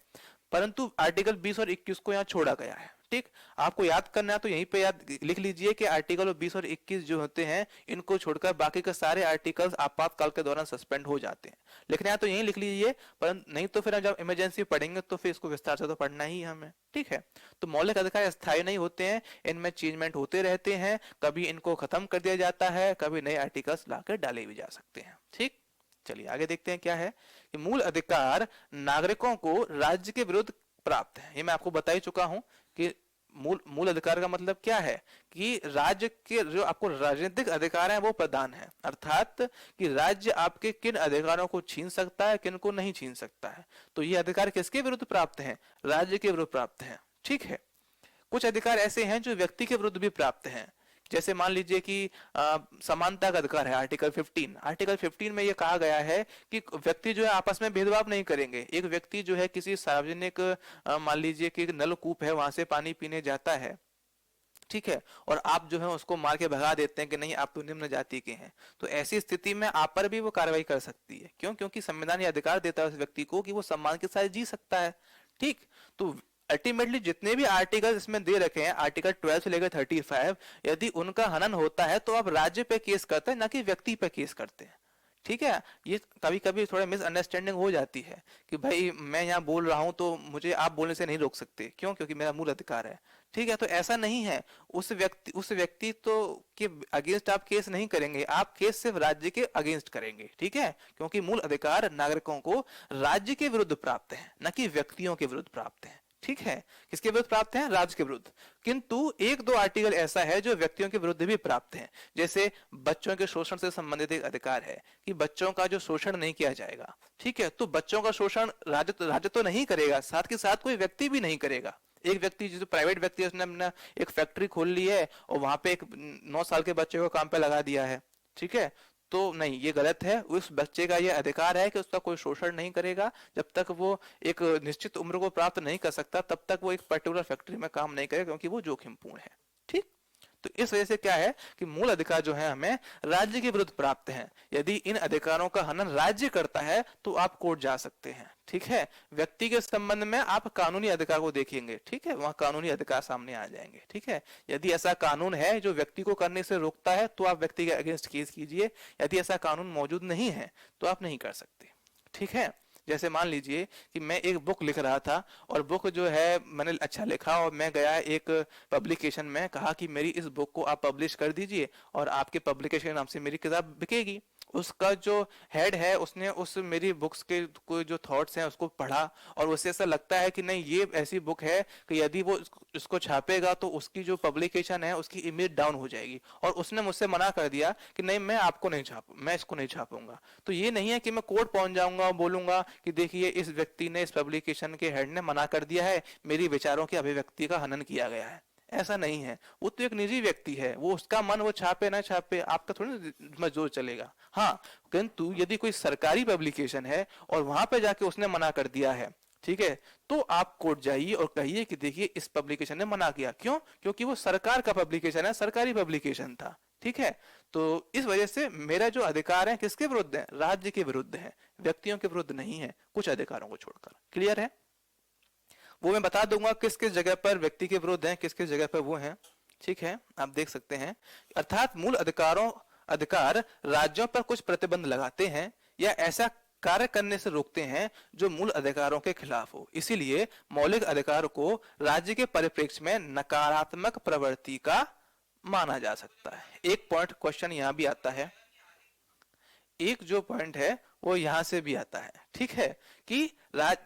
परंतु आर्टिकल 20 और 21 को यहाँ छोड़ा गया है। ठीक। आपको याद करना है तो यहीं पे याद लिख लीजिए कि आर्टिकल 20 और 21 जो होते हैं इनको छोड़कर बाकी के सारे आर्टिकल्स आपातकाल के दौरान सस्पेंड हो जाते हैं। लिखना है तो यहीं लिख लीजिए, पर नहीं तो फिर जब इमरजेंसी पढ़ेंगे तो फिर इसको विस्तार से तो पढ़ना ही हमें। ठीक है। तो मौलिक अधिकार स्थायी नहीं होते हैं, इनमें चेंजमेंट होते रहते हैं, कभी इनको खत्म कर दिया जाता है, कभी नए आर्टिकल्स लाकर डाले भी जा सकते हैं। ठीक। चलिए आगे देखते हैं क्या है कि मूल अधिकार नागरिकों को राज्य के विरुद्ध प्राप्त है। ये मैं आपको बता ही चुका हूं कि मूल मूल अधिकार का मतलब क्या है कि राज्य के जो आपको राजनीतिक अधिकार हैं वो प्रदान है, अर्थात कि राज्य आपके किन अधिकारों को छीन सकता है, किन को नहीं छीन सकता है। तो ये अधिकार किसके विरुद्ध प्राप्त हैं? राज्य के विरुद्ध प्राप्त हैं। ठीक है। कुछ अधिकार ऐसे हैं जो व्यक्ति के विरुद्ध भी प्राप्त हैं। जैसे मान लीजिए कि समानता का अधिकार है, आर्टिकल 15 में ये कहा गया है कि व्यक्ति जो है आपस में भेदभाव नहीं करेंगे। एक व्यक्ति जो है किसी सार्वजनिक मान लीजिए कि नलकूप है वहां से पानी पीने जाता है, ठीक है, और आप जो है उसको मार के भगा देते हैं कि नहीं आप तो निम्न जाति के हैं, तो ऐसी स्थिति में आप पर भी वो कार्रवाई कर सकती है। क्यों? क्योंकि संविधान ये अधिकार देता है उस व्यक्ति को कि वो सम्मान के साथ जी सकता है। ठीक, तो अल्टीमेटली जितने भी आर्टिकल इसमें दे रखे हैं, आर्टिकल 12 से लेकर 35, यदि उनका हनन होता है तो आप राज्य पे केस करते हैं, ना कि व्यक्ति पे केस करते हैं। ठीक है, ये कभी कभी थोड़ा मिसअंडरस्टैंडिंग हो जाती है कि भाई मैं यहाँ बोल रहा हूँ तो मुझे आप बोलने से नहीं रोक सकते, क्यों? क्योंकि मेरा मूल अधिकार है। ठीक है, तो ऐसा नहीं है। उस व्यक्ति तो के अगेंस्ट आप केस नहीं करेंगे, आप केस सिर्फ राज्य के अगेंस्ट करेंगे। ठीक है, क्योंकि मूल अधिकार नागरिकों को राज्य के विरुद्ध प्राप्त है, न कि व्यक्तियों के विरुद्ध प्राप्त है। ठीक है, किसके विरुद्ध प्राप्त है? राज्य के विरुद्ध। किंतु एक दो आर्टिकल ऐसा है जो व्यक्तियों के विरुद्ध भी प्राप्त है। जैसे बच्चों के शोषण से संबंधित एक अधिकार है कि बच्चों का जो शोषण नहीं किया जाएगा। ठीक है, तो बच्चों का शोषण राज्य तो नहीं करेगा, साथ के साथ कोई व्यक्ति भी नहीं करेगा। एक व्यक्ति जो प्राइवेट व्यक्ति है उसने अपना एक फैक्ट्री खोल ली है और वहां पे एक 9 साल के बच्चे को काम पे लगा दिया है। ठीक है, तो नहीं, ये गलत है। उस बच्चे का ये अधिकार है कि उसका कोई शोषण नहीं करेगा। जब तक वो एक निश्चित उम्र को प्राप्त नहीं कर सकता तब तक वो एक पर्टिकुलर फैक्ट्री में काम नहीं करेगा, क्योंकि वो जोखिमपूर्ण है। ठीक, तो इस वजह से क्या है कि मूल अधिकार जो है हमें राज्य के विरुद्ध प्राप्त हैं। यदि इन अधिकारों का हनन राज्य करता है तो आप कोर्ट जा सकते हैं। ठीक है, व्यक्ति के संबंध में आप कानूनी अधिकार को देखेंगे। ठीक है, वहां कानूनी अधिकार सामने आ जाएंगे। ठीक है, यदि ऐसा कानून है जो व्यक्ति को करने से रोकता है तो आप व्यक्ति के अगेंस्ट केस कीजिए। यदि ऐसा कानून मौजूद नहीं है तो आप नहीं कर सकते। ठीक है, जैसे मान लीजिए कि मैं एक बुक लिख रहा था और बुक जो है मैंने अच्छा लिखा और मैं गया एक पब्लिकेशन में, कहा कि मेरी इस बुक को आप पब्लिश कर दीजिए और आपके पब्लिकेशन के नाम से मेरी किताब बिकेगी। उसका जो हेड है उसने उस मेरी बुक्स के कोई जो थॉट्स हैं उसको पढ़ा और उसे ऐसा लगता है कि नहीं ये ऐसी बुक है कि यदि वो इसको छापेगा तो उसकी जो पब्लिकेशन है उसकी इमेज डाउन हो जाएगी, और उसने मुझसे मना कर दिया कि नहीं मैं इसको नहीं छापूंगा। तो ये नहीं है कि मैं कोर्ट पहुंच जाऊंगा और बोलूंगा कि देखिए इस व्यक्ति ने, इस पब्लिकेशन के हेड ने मना कर दिया है, मेरी विचारों की अभिव्यक्ति का हनन किया गया है। ऐसा नहीं है, वो तो एक निजी व्यक्ति है, वो उसका मन वो छापे ना छापे आपका थोड़ी ना जोर चलेगा। हाँ, किंतु यदि कोई सरकारी पब्लिकेशन है और वहां पे जाके उसने मना कर दिया है, ठीक है, तो आप कोर्ट जाइए और कहिए कि देखिए इस पब्लिकेशन ने मना किया। क्यों? क्योंकि वो सरकार का पब्लिकेशन है, सरकारी पब्लिकेशन था। ठीक है, तो इस वजह से मेरा जो अधिकार है किसके विरुद्ध है? राज्य के विरुद्ध है, व्यक्तियों के विरुद्ध नहीं है, कुछ अधिकारों को छोड़कर। क्लियर है? वो मैं बता दूंगा किस किस जगह पर व्यक्ति के विरुद्ध है, किस किस जगह पर वो है। ठीक है, आप देख सकते हैं। अर्थात मूल अधिकार राज्यों पर कुछ प्रतिबंध लगाते हैं या ऐसा कार्य करने से रोकते हैं जो मूल अधिकारों के खिलाफ हो। इसीलिए मौलिक अधिकार को राज्य के परिप्रेक्ष्य में नकारात्मक प्रवृत्ति का माना जा सकता है। एक पॉइंट क्वेश्चन यहां भी आता है, एक जो पॉइंट है वो यहां से भी आता है। ठीक है, कि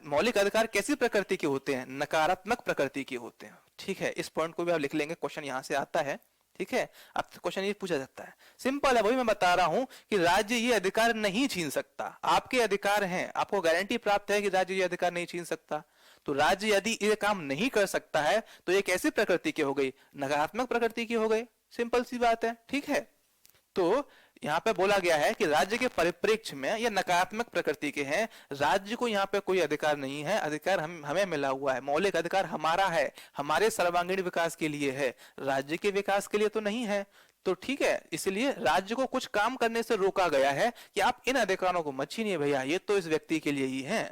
मौलिक अधिकार कैसी प्रकृति के होते हैं? नकारात्मक प्रकृति के होते हैं। ठीक है, इस पॉइंट को भी आप लिख लेंगे, क्वेश्चन यहां से आता है। ठीक है, अब क्वेश्चन ये पूछा जाता है, सिंपल है, वही मैं बता रहा हूं कि राज्य ये अधिकार नहीं छीन सकता। आपके अधिकार हैं, आपको गारंटी प्राप्त है कि राज्य ये अधिकार नहीं छीन सकता। तो राज्य यदि ये काम नहीं कर सकता है तो ये कैसी प्रकृति की हो गई? नकारात्मक प्रकृति की हो गई। सिंपल सी बात है। ठीक है, तो यहाँ पे बोला गया है कि राज्य के परिप्रेक्ष्य में ये नकारात्मक प्रकृति के हैं, राज्य को यहाँ पे कोई अधिकार नहीं है। अधिकार हमें मिला हुआ है, मौलिक अधिकार हमारा है, हमारे सर्वांगीण विकास के लिए है, राज्य के विकास के लिए तो नहीं है। तो ठीक है, इसलिए राज्य को कुछ काम करने से रोका गया है कि आप इन अधिकारों को मत छीनिए भैया, ये तो इस व्यक्ति के लिए ही है।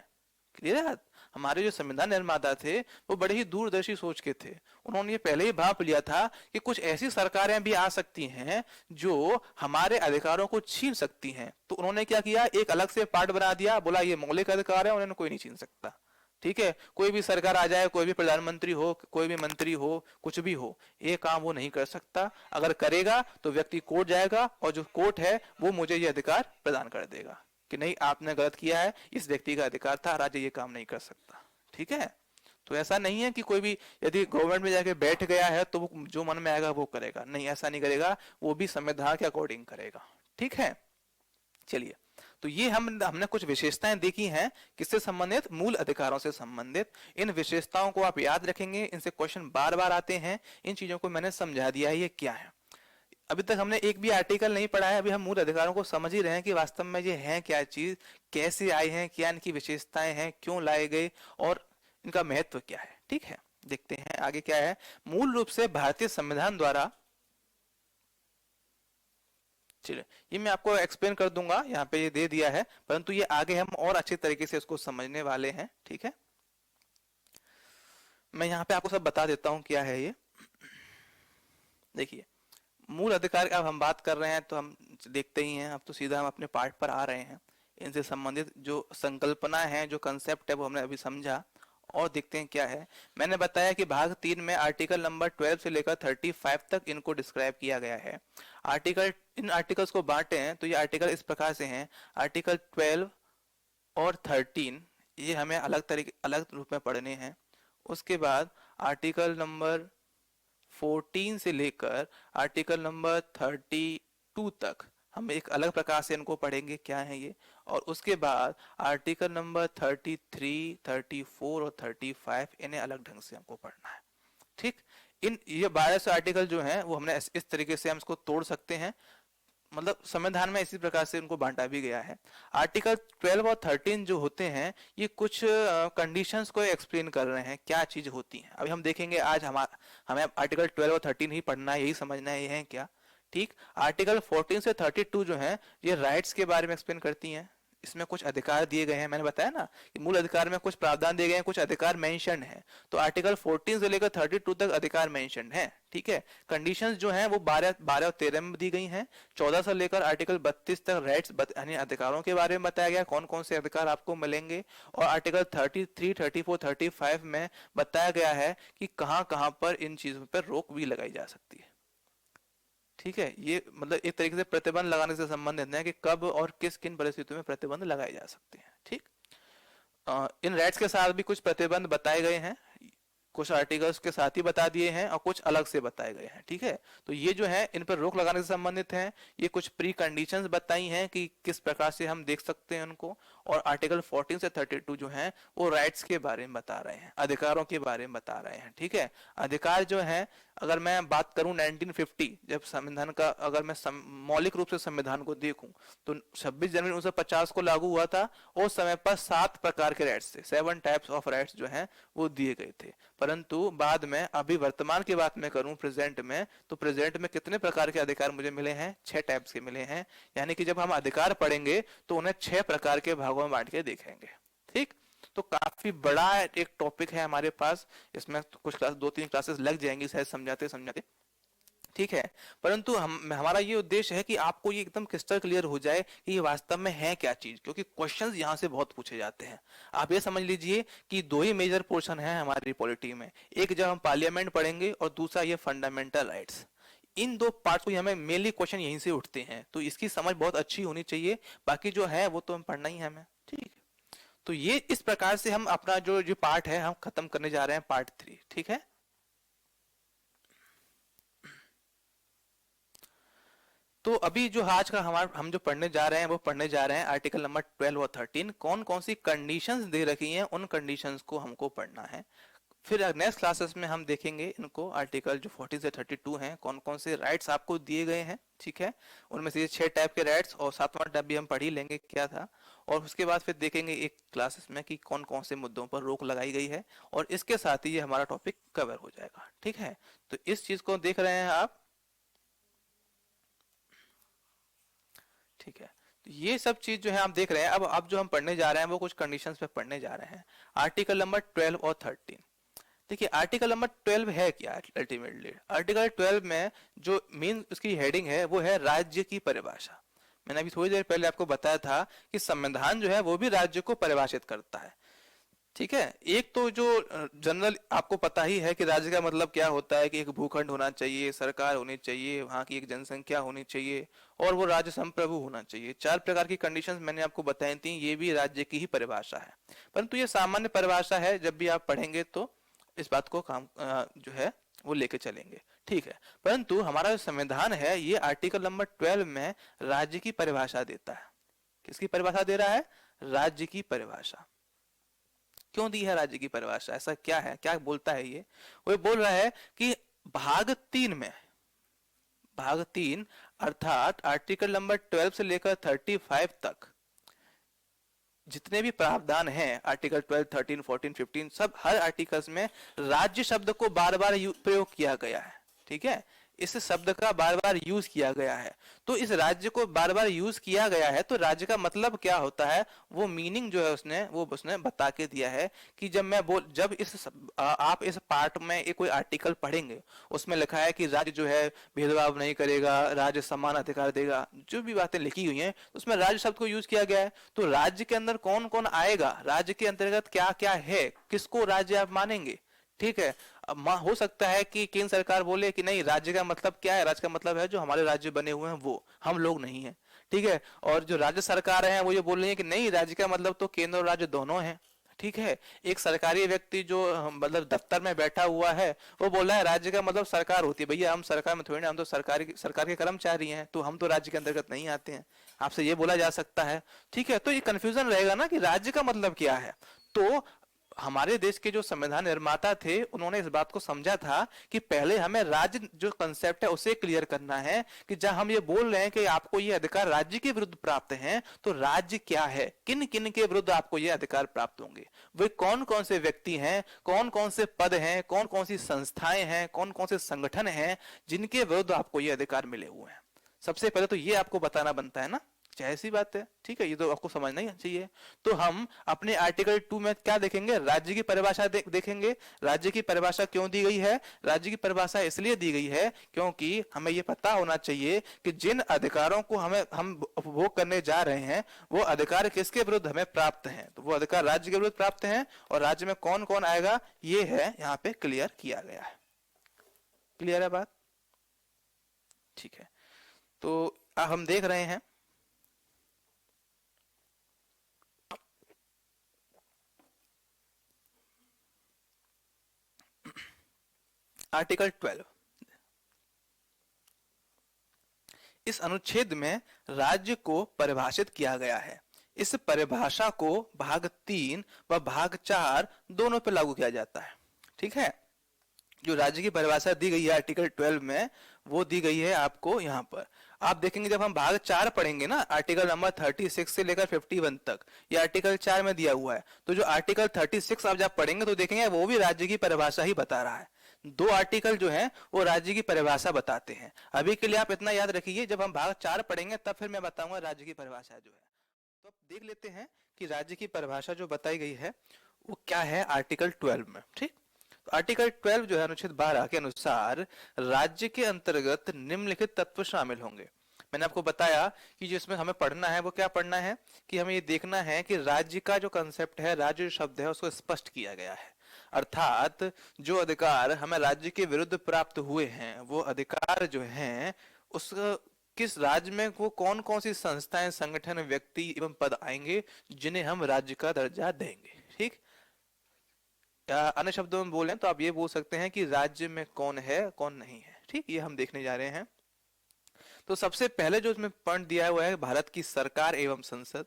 क्लियर है? हमारे जो संविधान निर्माता थे वो बड़े ही दूरदर्शी सोच के थे। उन्होंने ये पहले ही भाप लिया था कि कुछ ऐसी सरकारें भी आ सकती हैं जो हमारे अधिकारों को छीन सकती हैं। तो उन्होंने क्या किया? एक अलग से पार्ट बना दिया, बोला ये मौलिक अधिकार है, उन्हें कोई नहीं छीन सकता। ठीक है, कोई भी सरकार आ जाए, कोई भी प्रधानमंत्री हो, कोई भी मंत्री हो, कुछ भी हो, ये काम वो नहीं कर सकता। अगर करेगा तो व्यक्ति कोर्ट जाएगा और जो कोर्ट है वो मुझे ये अधिकार प्रदान कर देगा कि नहीं आपने गलत किया है, इस व्यक्ति का अधिकार था, राज्य ये काम नहीं कर सकता। ठीक है, तो ऐसा नहीं है कि कोई भी यदि गवर्नमेंट में जाके बैठ गया है तो वो जो मन में आएगा वो करेगा, नहीं ऐसा नहीं करेगा, वो भी संविधान के अकॉर्डिंग करेगा। ठीक है, चलिए। तो ये हमने कुछ विशेषताएं देखी हैं किससे संबंधित, मूल अधिकारों से संबंधित। इन विशेषताओं को आप याद रखेंगे, इनसे क्वेश्चन बार बार आते हैं, इन चीजों को मैंने समझा दिया है ये क्या है। अभी तक हमने एक भी आर्टिकल नहीं पढ़ा है, अभी हम मूल अधिकारों को समझ ही रहे हैं कि वास्तव में ये है क्या चीज, कैसे आई हैं, क्या इनकी विशेषताएं हैं, क्यों लाए गए और इनका महत्व क्या है। ठीक है, देखते हैं आगे क्या है। मूल रूप से भारतीय संविधान द्वारा, चलिए ये मैं आपको एक्सप्लेन कर दूंगा, यहाँ पे ये दे दिया है, परंतु ये आगे हम और अच्छे तरीके से इसको समझने वाले हैं। ठीक है, मैं यहाँ पे आपको सब बता देता हूँ क्या है ये। देखिए, मूल अधिकार अब हम बात कर रहे हैं तो हम देखते ही हैं, अब तो सीधा हम अपने पार्ट पर आ रहे हैं। इनसे संबंधित जो संकल्पना है, जो कंसेप्ट है, वो हमने अभी समझा और देखते हैं क्या है। मैंने बताया कि भाग 3 में आर्टिकल नंबर 12 से लेकर 35 तक इनको डिस्क्राइब किया गया है। इन आर्टिकल्स को बांटे हैं तो ये आर्टिकल इस प्रकार से हैं। आर्टिकल 12 और 13 ये हमें अलग रूप में पढ़ने हैं। उसके बाद आर्टिकल नंबर 14 से लेकर आर्टिकल नंबर 32 तक हम एक अलग प्रकार से इनको पढ़ेंगे क्या है ये। और उसके बाद आर्टिकल नंबर 33, 34 और 35 इन्हें अलग ढंग से हमको पढ़ना है। ठीक, इन ये 12 आर्टिकल जो हैं वो हमने इस तरीके से हम इसको तोड़ सकते हैं, मतलब संविधान में इसी प्रकार से उनको बांटा भी गया है। आर्टिकल 12 और 13 जो होते हैं ये कुछ कंडीशंस को एक्सप्लेन कर रहे हैं, क्या चीज होती है। अभी हम देखेंगे आज हमें आर्टिकल 12 और 13 ही पढ़ना है, यही समझना है ये है क्या। ठीक, आर्टिकल 14 से 32 जो है ये राइट्स के बारे में एक्सप्लेन करती हैं। इसमें कुछ अधिकार दिए गए हैं, मैंने बताया ना कि मूल अधिकार में कुछ प्रावधान दिए गए हैं, कुछ अधिकार मेंशन है। तो आर्टिकल 14 से लेकर 32 तक अधिकार मेंशन है। ठीक है, कंडीशंस जो हैं वो 12 और 13 में दी गई हैं। 14 से लेकर आर्टिकल 32 तक राइट्स यानी अधिकारों के बारे में बताया गया, कौन कौन से अधिकार आपको मिलेंगे। और आर्टिकल 33, 34, 35 में बताया गया है कि कहाँ कहाँ पर इन चीजों पर रोक भी लगाई जा सकती है। ठीक है, ये मतलब एक तरीके से प्रतिबंध लगाने से संबंधित है कि कब और किस किन परिस्थितियों में प्रतिबंध लगाए जा सकते हैं। ठीक, इन राइट्स के साथ भी कुछ प्रतिबंध बताए गए हैं, कुछ आर्टिकल्स के साथ ही बता दिए हैं और कुछ अलग से बताए गए हैं। ठीक है, तो ये जो है इन पर रोक लगाने से संबंधित है। ये कुछ प्री कंडीशंस बताई हैं कि किस प्रकार से हम देख सकते हैं उनको। और आर्टिकल 14 से 32 जो है वो राइट्स के बारे में बता रहे हैं, अधिकारों के बारे में बता रहे हैं। ठीक है, अधिकार जो है, अगर मैं बात करूं 1950 जब संविधान का, अगर मैं मौलिक रूप से संविधान को देखूं तो 26 जनवरी 1950 को लागू हुआ था। उस समय पर 7 प्रकार के राइट्स थे, 7 टाइप्स ऑफ राइट्स जो हैं वो दिए गए थे। परंतु बाद में, अभी वर्तमान की बात मैं करूं प्रेजेंट में, तो प्रेजेंट में कितने प्रकार के अधिकार मुझे मिले हैं, 6 टाइप्स के मिले हैं। यानी कि जब हम अधिकार पढ़ेंगे तो उन्हें 6 प्रकार के भागों में बांट के देखेंगे। ठीक, तो काफी बड़ा एक टॉपिक है हमारे पास, इसमें कुछ क्लास 2-3 क्लासेस लग जाएंगी शायद समझाते समझाते। ठीक है, परंतु हमारा ये उद्देश्य है कि आपको ये एकदम क्रिस्टल क्लियर हो जाए कि ये वास्तव में है क्या चीज, क्योंकि क्वेश्चंस यहाँ से बहुत पूछे जाते हैं। आप ये समझ लीजिए कि 2 ही मेजर पोर्शन है हमारी पॉलिटी में, एक जब हम पार्लियामेंट पढ़ेंगे और दूसरा ये फंडामेंटल राइट्स। इन 2 पार्ट को हमें मेनली क्वेश्चन यहीं से उठते हैं, तो इसकी समझ बहुत अच्छी होनी चाहिए। बाकी जो है वो तो हम पढ़ना ही है हमें। ठीक, तो ये इस प्रकार से हम अपना जो जो पार्ट है हम खत्म करने जा रहे हैं, पार्ट 3। ठीक है, तो अभी जो आज का हम जो पढ़ने जा रहे हैं वो पढ़ने जा रहे हैं आर्टिकल नंबर 12 और 13, कौन कौन सी कंडीशंस दे रखी हैं, उन कंडीशंस को हमको पढ़ना है। फिर नेक्स्ट क्लासेस में हम देखेंगे इनको, आर्टिकल जो 40 से 32 हैं, कौन कौन से राइट्स आपको दिए गए हैं। ठीक है, उनमें से 6 टाइप के राइट्स, और 7वां टाइप भी हम पढ़ ही लेंगे क्या था। और उसके बाद फिर देखेंगे एक क्लासेस में कि कौन कौन से मुद्दों पर रोक लगाई गई है, और इसके साथ ही ये हमारा टॉपिक कवर हो जाएगा। ठीक है, तो इस चीज को देख रहे हैं आप। ठीक है, तो ये सब चीज जो है आप देख रहे हैं। अब जो हम पढ़ने जा रहे हैं वो कुछ कंडीशंस पे पढ़ने जा रहे हैं। आर्टिकल नंबर 12 और 13, देखिए आर्टिकल नंबर 12 है क्या। अल्टीमेटली आर्टिकल 12 में जो मेन उसकी हेडिंग है वो है राज्य की परिभाषा। मैंने अभी थोड़ी देर पहले आपको बताया था कि संविधान जो है वो भी राज्य को परिभाषित करता है। ठीक है। एक तो जो जनरल आपको पता ही है कि राज्य का मतलब क्या होता है, कि एक भूखंड होना चाहिए, सरकार होनी चाहिए, वहाँ की एक जनसंख्या होनी चाहिए, और वो राज्य संप्रभु होना चाहिए। चार प्रकार की कंडीशंस मैंने आपको बताई थी, ये भी राज्य की ही परिभाषा है। परंतु ये सामान्य परिभाषा है, जब भी आप पढ़ेंगे तो इस बात को काम जो है वो लेके चलेंगे। ठीक है। परंतु हमारा जो संविधान है ये आर्टिकल नंबर 12 में राज्य की परिभाषा देता है। किसकी परिभाषा दे रहा है? राज्य की परिभाषा। क्यों दी है राज्य की परिभाषा? ऐसा क्या है, क्या बोलता है ये? वो बोल रहा है कि भाग 3 में, भाग 3 अर्थात आर्टिकल नंबर 12 से लेकर 35 तक जितने भी प्रावधान हैं, आर्टिकल 12, 13, 14, 15, सब हर आर्टिकल्स में राज्य शब्द को बार बार प्रयोग किया गया है। ठीक है, इस शब्द का बार बार यूज किया गया है। तो इस राज्य को बार बार यूज किया गया है, तो राज्य का मतलब क्या होता है, वो मीनिंग जो है उसने बता के दिया है। कि जब आप इस पार्ट में एक कोई आर्टिकल पढ़ेंगे, उसमें लिखा है कि राज्य जो है भेदभाव नहीं करेगा, राज्य समान अधिकार देगा, जो भी बातें लिखी हुई हैं उसमें राज्य शब्द को यूज किया गया है। तो राज्य के अंदर कौन कौन आएगा, राज्य के अंतर्गत क्या क्या है, किसको राज्य आप मानेंगे? ठीक है। अब हो सकता है कि केंद्र सरकार बोले कि नहीं, राज्य का मतलब क्या है, राज्य का मतलब है जो हमारे राज्य बने हुए हैं वो, हम लोग नहीं है। ठीक है। और जो राज्य सरकार है वो ये बोल रही है कि नहीं, राज्य का मतलब तो केंद्र और राज्य दोनों है। ठीक है। एक सरकारी व्यक्ति जो मतलब दफ्तर में बैठा हुआ है, वो बोल रहा है राज्य का मतलब सरकार होती है। भैया हम सरकार में थोड़ी ना, हम तो सरकार के कर्मचारी हैं, तो हम तो राज्य के अंतर्गत नहीं आते हैं। आपसे ये बोला जा सकता है। ठीक है। तो ये कंफ्यूजन रहेगा ना कि राज्य का मतलब क्या है। तो हमारे देश के जो संविधान निर्माता थे उन्होंने इस बात को समझा था कि पहले हमें राज्य जो कंसेप्ट है उसे क्लियर करना है। कि जब हम ये बोल रहे हैं कि आपको ये अधिकार राज्य के विरुद्ध प्राप्त हैं, तो राज्य क्या है, किन किन के विरुद्ध आपको ये अधिकार प्राप्त होंगे, वे कौन कौन से व्यक्ति हैं, कौन कौन से पद हैं, कौन कौन सी संस्थाएं हैं, कौन कौन से संगठन हैं जिनके विरुद्ध आपको ये अधिकार मिले हुए हैं। सबसे पहले तो ये आपको बताना बनता है ना, चाहे सी बात है। ठीक है, ये तो आपको समझना ही चाहिए। तो हम अपने आर्टिकल 2 में क्या देखेंगे, राज्य की परिभाषा देखेंगे। राज्य की परिभाषा क्यों दी गई है? राज्य की परिभाषा इसलिए दी गई है क्योंकि हमें यह पता होना चाहिए कि जिन अधिकारों को हम उपभोग करने जा रहे हैं, वो अधिकार किसके विरुद्ध हमें प्राप्त हैं। तो वो अधिकार राज्य के विरुद्ध प्राप्त हैं, और राज्य में कौन कौन आएगा ये है यहाँ पे क्लियर किया गया है। क्लियर है बात? ठीक है। तो हम देख रहे हैं आर्टिकल 12। इस अनुच्छेद में राज्य को परिभाषित किया गया है। इस परिभाषा को भाग 3 व भाग 4 दोनों पे लागू किया जाता है। ठीक है। जो राज्य की परिभाषा दी गई है आर्टिकल 12 में, वो दी गई है आपको यहाँ पर। आप देखेंगे जब हम भाग 4 पढ़ेंगे ना, आर्टिकल नंबर 36 से लेकर 51 तक, ये आर्टिकल 4 में दिया हुआ है। तो जो आर्टिकल 36 आप जब पढ़ेंगे तो देखेंगे वो भी राज्य की परिभाषा ही बता रहा है। दो आर्टिकल जो है वो राज्य की परिभाषा बताते हैं। अभी के लिए आप इतना याद रखिए, जब हम भाग 4 पढ़ेंगे तब फिर मैं बताऊंगा राज्य की परिभाषा जो है। तो अब देख लेते हैं कि राज्य की परिभाषा जो बताई गई है वो क्या है आर्टिकल 12 में। ठीक। तो आर्टिकल 12 जो है अनुच्छेद 12 के अनुसार राज्य के अंतर्गत निम्नलिखित तत्व शामिल होंगे। मैंने आपको बताया कि जिसमें हमें पढ़ना है वो क्या पढ़ना है, कि हमें ये देखना है कि राज्य का जो कंसेप्ट है, राज्य जो शब्द है उसको स्पष्ट किया गया है। अर्थात जो अधिकार हमें राज्य के विरुद्ध प्राप्त हुए हैं, वो अधिकार जो हैं उस किस राज्य में वो कौन कौन सी संस्थाएं, संगठन, व्यक्ति एवं पद आएंगे जिन्हें हम राज्य का दर्जा देंगे। ठीक। या अन्य शब्दों में बोलें तो आप ये बोल सकते हैं कि राज्य में कौन है कौन नहीं है। ठीक, ये हम देखने जा रहे हैं। तो सबसे पहले जो इसमें पॉइंट दिया है वो है भारत की सरकार एवं संसद।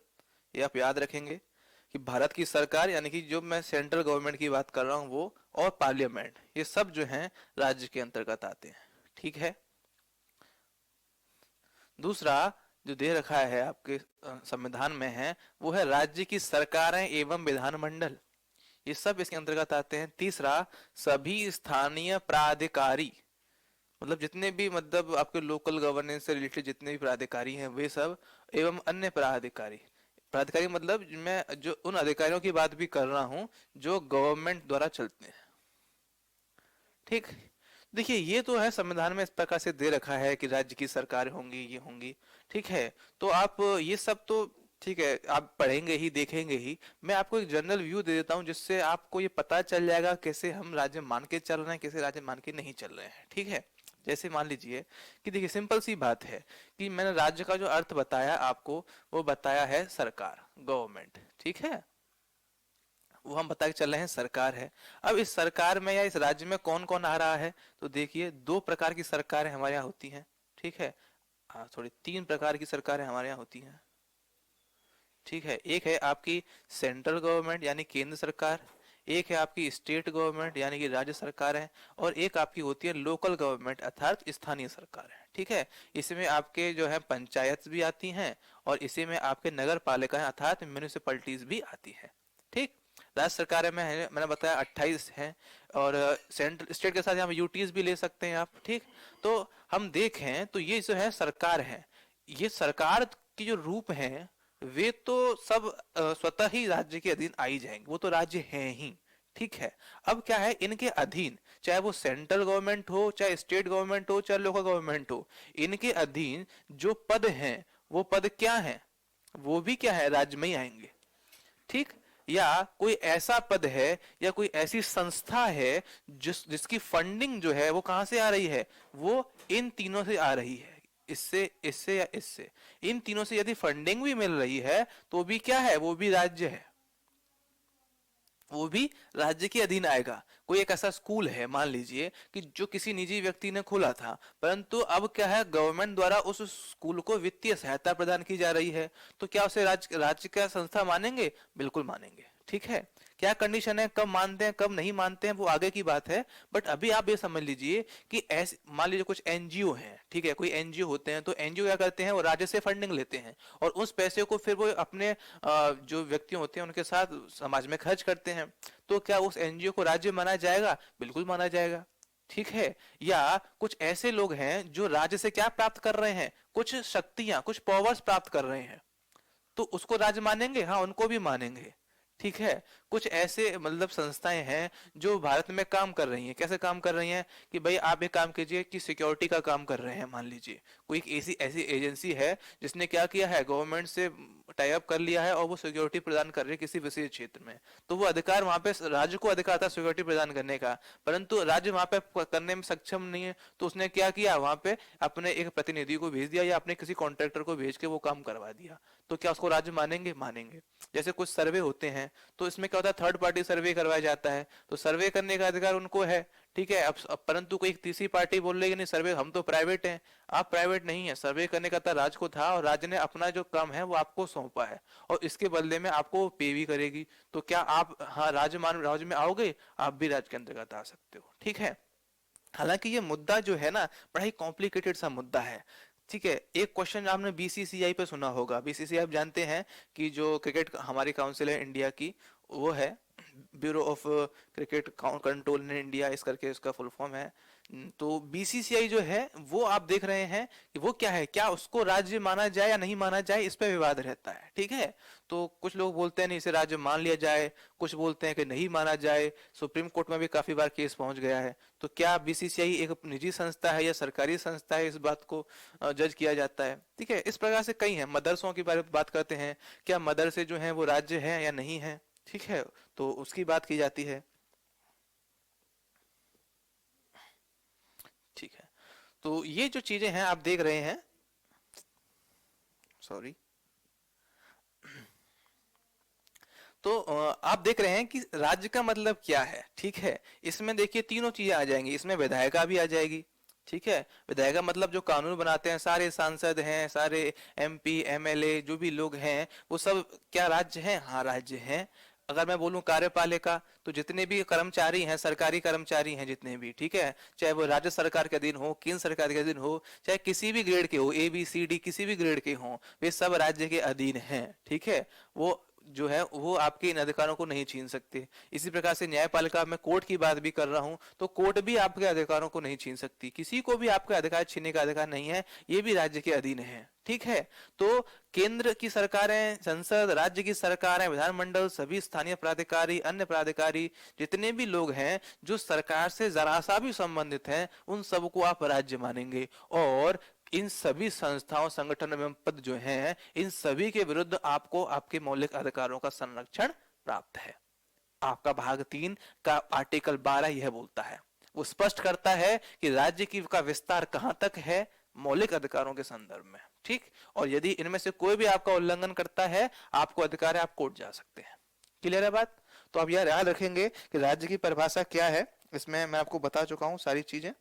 ये आप याद रखेंगे कि भारत की सरकार यानी कि जो मैं सेंट्रल गवर्नमेंट की बात कर रहा हूँ वो, और पार्लियामेंट, ये सब जो हैं राज्य के अंतर्गत आते हैं। ठीक है। दूसरा जो दे रखा है आपके संविधान में है वो है राज्य की सरकारें एवं विधानमंडल, ये सब इसके अंतर्गत आते हैं। तीसरा, सभी स्थानीय प्राधिकारी, मतलब जितने भी मतलब आपके लोकल गवर्नेंस से रिलेटेड जितने भी प्राधिकारी हैं वे सब, एवं अन्य प्राधिकारी। प्राधिकारी मतलब मैं जो उन अधिकारियों की बात भी कर रहा हूं जो गवर्नमेंट द्वारा चलते हैं। ठीक। देखिए ये तो है संविधान में इस प्रकार से दे रखा है कि राज्य की सरकार होंगी, ये होंगी। ठीक है। तो आप ये सब तो ठीक है, आप पढ़ेंगे ही देखेंगे ही। मैं आपको एक जनरल व्यू दे देता हूँ जिससे आपको ये पता चल जाएगा कैसे हम राज्य मान के चल रहे हैं, कैसे राज्य मान के नहीं चल रहे हैं। ठीक है, जैसे मान लीजिए कि देखिए सिंपल सी बात है कि मैंने राज्य का जो अर्थ बताया आपको, वो बताया है सरकार, गवर्नमेंट। ठीक है, वो हम बता के चल रहे हैं सरकार है। अब इस सरकार में या इस राज्य में कौन कौन आ रहा है, तो देखिए दो प्रकार की सरकारें हमारे यहाँ होती हैं। ठीक है, थोड़ी तीन प्रकार की सरकारें हमारे यहाँ होती हैं। ठीक है, एक है आपकी सेंट्रल गवर्नमेंट यानी केंद्र सरकार, एक है आपकी स्टेट गवर्नमेंट यानी कि राज्य सरकार है, और एक आपकी होती है लोकल गवर्नमेंट अर्थात स्थानीय सरकार है। ठीक है, इसमें आपके जो है पंचायत भी आती हैं, और इसी में आपके नगर पालिकाएं अर्थात म्यूनिसिपैलिटीज भी आती हैं। ठीक, राज्य सरकारें में मैंने बताया 28 हैं, और सेंट्रल स्टेट के साथ यहाँ यूटीज भी ले सकते हैं आप। ठीक, तो हम देखें तो ये जो है सरकार है, ये सरकार की जो रूप है वे तो सब स्वतः ही राज्य के अधीन आई जाएंगे, वो तो राज्य हैं ही। ठीक है, अब क्या है, इनके अधीन चाहे वो सेंट्रल गवर्नमेंट हो, चाहे स्टेट गवर्नमेंट हो, चाहे लोकल गवर्नमेंट हो, इनके अधीन जो पद हैं वो पद क्या है, वो भी क्या है, राज्य में ही आएंगे। ठीक, या कोई ऐसा पद है या कोई ऐसी संस्था है जिसकी फंडिंग जो है वो कहां से आ रही है, वो इन तीनों से आ रही है, इससे इससे या इससे। इन तीनों से यदि फंडिंग भी मिल रही है तो भी क्या है, वो भी राज्य है, वो भी राज्य के अधीन आएगा। कोई एक ऐसा स्कूल है मान लीजिए कि जो किसी निजी व्यक्ति ने खोला था, परंतु अब क्या है, गवर्नमेंट द्वारा उस स्कूल को वित्तीय सहायता प्रदान की जा रही है, तो क्या उसे राज्य का संस्था मानेंगे, बिल्कुल मानेंगे। ठीक है, क्या कंडीशन है, कब मानते हैं कब नहीं मानते हैं वो आगे की बात है, बट अभी आप ये समझ लीजिए कि ऐसे मान लीजिए कुछ एनजीओ हैं। ठीक है, कोई एनजीओ होते हैं, तो एनजीओ क्या करते हैं, वो राज्य से फंडिंग लेते हैं और उस पैसे को फिर वो अपने जो व्यक्ति होते हैं उनके साथ समाज में खर्च करते हैं। तो क्या उस एनजीओ को राज्य माना जाएगा, बिल्कुल माना जाएगा। ठीक है, या कुछ ऐसे लोग हैं जो राज्य से क्या प्राप्त कर रहे हैं, कुछ शक्तियां, कुछ पावर्स प्राप्त कर रहे हैं, तो उसको राज्य मानेंगे, हाँ उनको भी मानेंगे। ठीक है, कुछ ऐसे मतलब संस्थाएं हैं जो भारत में काम कर रही हैं, कैसे काम कर रही हैं कि भाई आप एक काम कीजिए कि सिक्योरिटी का काम कर रहे हैं, मान लीजिए कोई एक ऐसी ऐसी एजेंसी है जिसने क्या किया है, गवर्नमेंट से टाई अप कर लिया है और वो सिक्योरिटी प्रदान कर रही है किसी विशेष क्षेत्र में, तो वो अधिकार वहां पे राज्य को अधिकार था सिक्योरिटी प्रदान करने का, परंतु राज्य वहां पे करने में सक्षम नहीं है, तो उसने क्या किया, वहां पे अपने एक प्रतिनिधि को भेज दिया या अपने किसी कॉन्ट्रैक्टर को भेज के वो काम करवा दिया। तो क्या उसको राज्य मानेंगे, मानेंगे। जैसे कुछ सर्वे होते हैं, तो इसमें क्या होता है, थर्ड पार्टी सर्वे करवाया जाता है, तो सर्वे करने का अधिकार उनको है। ठीक है, अब परंतु कोई तीसरी पार्टी बोल रही है नहीं सर्वे, हम तो प्राइवेट हैं, आप प्राइवेट नहीं है, सर्वे करने का था राज्य को था, और राज्य ने अपना जो काम है वो आपको सौंपा है, और इसके बदले में आपको पे भी करेगी। तो क्या आप, हाँ राज्य में आओगे, आप भी राज्य के अंतर्गत आ सकते हो। ठीक है, हालांकि ये मुद्दा जो है ना, बड़ा ही कॉम्प्लिकेटेड सा मुद्दा है। ठीक है, एक क्वेश्चन आपने बीसीसीआई पे सुना होगा, बीसीसीआई आप जानते हैं कि जो क्रिकेट हमारी काउंसिल है इंडिया की, वो है bureau of cricket control in India, इस करके उसका फुल फॉर्म है। तो बीसीसीआई जो है वो आप देख रहे हैं कि वो क्या है, क्या उसको राज्य माना जाए या नहीं माना जाए, इस पे विवाद रहता है। ठीक है, तो कुछ लोग बोलते हैं नहीं इसे राज्य मान लिया जाए, कुछ बोलते हैं कि नहीं माना जाए, सुप्रीम कोर्ट में भी काफी बार केस पहुंच गया है। तो क्या बीसीसीआई एक निजी संस्था है या सरकारी संस्था है, इस बात को जज किया जाता है। ठीक है, इस प्रकार से कई हैं, मदरसों के बारे में बात करते हैं, क्या मदरसे जो हैं वो राज्य हैं या नहीं है। ठीक है, तो उसकी बात की जाती है। ठीक है, तो ये जो चीजें हैं आप देख रहे हैं, सॉरी, तो आप देख रहे हैं कि राज्य का मतलब क्या है। ठीक है, इसमें देखिए तीनों चीजें आ जाएंगी, इसमें विधायिका भी आ जाएगी। ठीक है, विधायिका मतलब जो कानून बनाते हैं, सारे सांसद हैं, सारे एमपी एमएलए जो भी लोग हैं, वो सब क्या राज्य हैं, हाँ राज्य हैं। अगर मैं बोलूं कार्यपालिका, तो जितने भी कर्मचारी हैं, सरकारी कर्मचारी हैं जितने भी, ठीक है, चाहे वो राज्य सरकार के अधीन हो, केंद्र सरकार के अधीन हो, चाहे किसी भी ग्रेड के हो, ABCD किसी भी ग्रेड के हो, वे सब राज्य के अधीन हैं। ठीक है, वो जो है वो आपके इन अधिकारों को नहीं छीन सकते। इसी प्रकार से न्यायपालिका में कोर्ट की बात भी कर रहा हूं, तो कोर्ट भी आपके अधिकारों को नहीं छीन सकती, किसी को भी आपका अधिकार छीनने का अधिकार नहीं है, ये भी राज्य के अधीन है। ठीक है, तो केंद्र की सरकारें, संसद, राज्य की सरकारें, विधानमंडल, सभी स्थानीय प्राधिकारी, अन्य प्राधिकारी, जितने भी लोग हैं जो सरकार से जरा सा भी संबंधित हैं, उन सबको आप राज्य मानेंगे। और इन सभी संस्थाओं संगठन एवं पद जो हैं, इन सभी के विरुद्ध आपको आपके मौलिक अधिकारों का संरक्षण प्राप्त है। आपका भाग 3 का आर्टिकल 12 यह बोलता है, वो स्पष्ट करता है कि राज्य की का विस्तार कहां तक है मौलिक अधिकारों के संदर्भ में। ठीक, और यदि इनमें से कोई भी आपका उल्लंघन करता है, आपको अधिकार है, आप कोर्ट जा सकते हैं। क्लियर है बात? तो आप यह याद रखेंगे कि राज्य की परिभाषा क्या है, इसमें मैं आपको बता चुका हूं सारी चीजें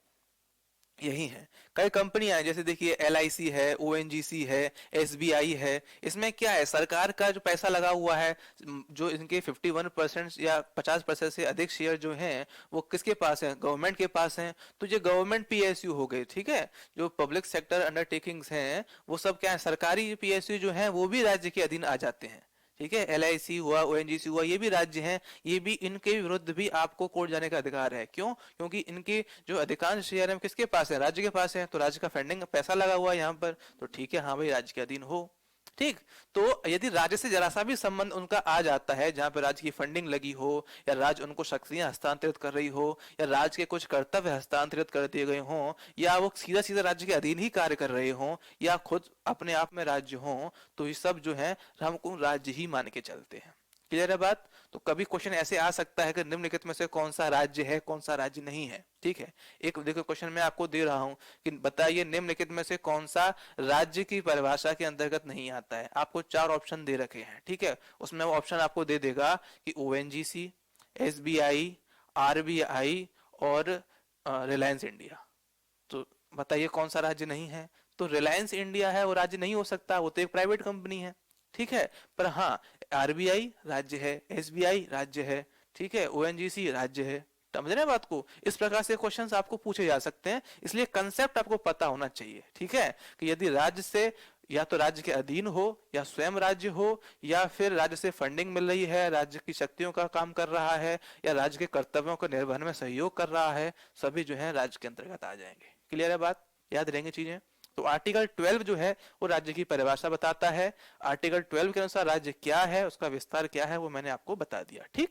यही है। कई कंपनियां हैं, जैसे देखिए LIC है, ONGC है, SBI है। इसमें क्या है, सरकार का जो पैसा लगा हुआ है, जो इनके 51% या 50% से अधिक शेयर जो हैं वो किसके पास है, गवर्नमेंट के पास हैं। तो ये गवर्नमेंट PSU हो गए, ठीक है। जो पब्लिक सेक्टर अंडरटेकिंग्स हैं वो सब क्या है, सरकारी PSU जो है वो भी राज्य के अधीन आ जाते हैं। ठीक है, LIC हुआ, ONGC हुआ, ये भी राज्य हैं। ये भी, इनके विरुद्ध भी आपको कोर्ट जाने का अधिकार है। क्यों? क्योंकि इनके जो अधिकांश शेयर है किसके पास है, राज्य के पास है। तो राज्य का फंडिंग पैसा लगा हुआ है यहाँ पर, तो ठीक है, हाँ भाई राज्य के अधीन हो। ठीक, तो यदि राज्य से जरा सा भी संबंध उनका आ जाता है, जहां पर राज्य की फंडिंग लगी हो, या राज्य उनको शक्तियां हस्तांतरित कर रही हो, या राज्य के कुछ कर्तव्य हस्तांतरित कर दिए गए हों, या वो सीधा सीधा राज्य के अधीन ही कार्य कर रहे हों, या खुद अपने आप में राज्य हों, तो ये सब जो है हमको राज्य ही मान के चलते हैं। क्लियर है बात? तो कभी क्वेश्चन ऐसे आ सकता है कि निम्नलिखित में से कौन सा राज्य है, कौन सा राज्य नहीं है। ठीक है, एक देखो क्वेश्चन मैं आपको दे रहा हूं कि बताइए निम्नलिखित में से कौन सा राज्य की परिभाषा के अंतर्गत नहीं आता है। आपको 4 ऑप्शन दे रखे हैं, ठीक है। उसमें वो ऑप्शन आपको दे देगा कि ONGC, SBI, RBI और रिलायंस इंडिया। तो बताइए कौन सा राज्य नहीं है। तो रिलायंस इंडिया है, वो राज्य नहीं हो सकता, वो तो एक प्राइवेट कंपनी है। ठीक है, पर हाँ, RBI राज्य है, SBI राज्य है, ठीक है, ONGC राज्य है। समझ रहे हैं बात को? इस प्रकार से क्वेश्चंस आपको पूछे जा सकते हैं, इसलिए कंसेप्ट आपको पता होना चाहिए। ठीक है, कि यदि राज्य से, या तो राज्य के अधीन हो, या स्वयं राज्य हो, या फिर राज्य से फंडिंग मिल रही है, राज्य की शक्तियों का काम कर रहा है, या राज्य के कर्तव्यों को निर्वहन में सहयोग कर रहा है, सभी जो है राज्य के अंतर्गत आ जाएंगे। क्लियर है बात? याद रहेंगे चीजें। तो आर्टिकल 12 जो है वो राज्य की परिभाषा बताता है। आर्टिकल 12 के अनुसार राज्य क्या है, उसका विस्तार क्या है, वो मैंने आपको बता दिया। ठीक,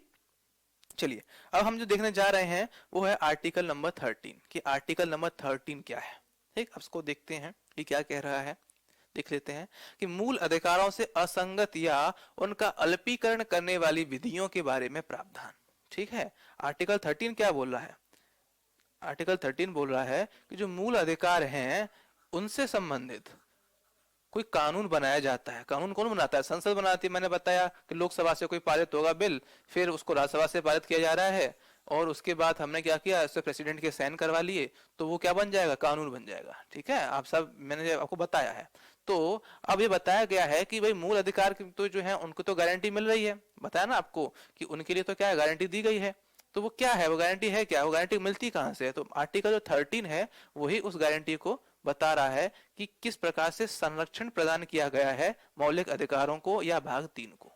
चलिए अब हम जो देखने जा रहे हैं वो है आर्टिकल नंबर 13 कि आर्टिकल नंबर 13 क्या है। ठीक, अब इसको देखते हैं कि क्या कह रहा है। देख लेते हैं कि मूल अधिकारों से असंगत या उनका अल्पीकरण करने वाली विधियों के बारे में प्रावधान। ठीक है, आर्टिकल 13 क्या बोल रहा है? आर्टिकल 13 बोल रहा है कि जो मूल अधिकार हैं उनसे संबंधित कोई कानून बनाया जाता है। कानून कौन बनाता है? संसद बनाती है। मैंने बताया कि लोकसभा से कोई पारित होगा बिल, फिर उसको राज्यसभा से पारित किया जा रहा है, और उसके बाद हमने क्या किया, इससे प्रेसिडेंट के साइन करवा लिए, तो वो क्या बन जाएगा, कानून बन जाएगा। ठीक है, आप सब मैंने आपको बताया है। तो अब ये बताया गया है कि भाई मूल अधिकार तो जो है उनको तो गारंटी मिल रही है, बताया ना आपको कि उनके लिए तो क्या है, गारंटी दी गई है। तो वो क्या है, वो गारंटी है क्या, वो गारंटी मिलती कहां से है? तो आर्टिकल जो 13 है वही उस गारंटी को बता रहा है कि किस प्रकार से संरक्षण प्रदान किया गया है मौलिक अधिकारों को, या भाग 3 को।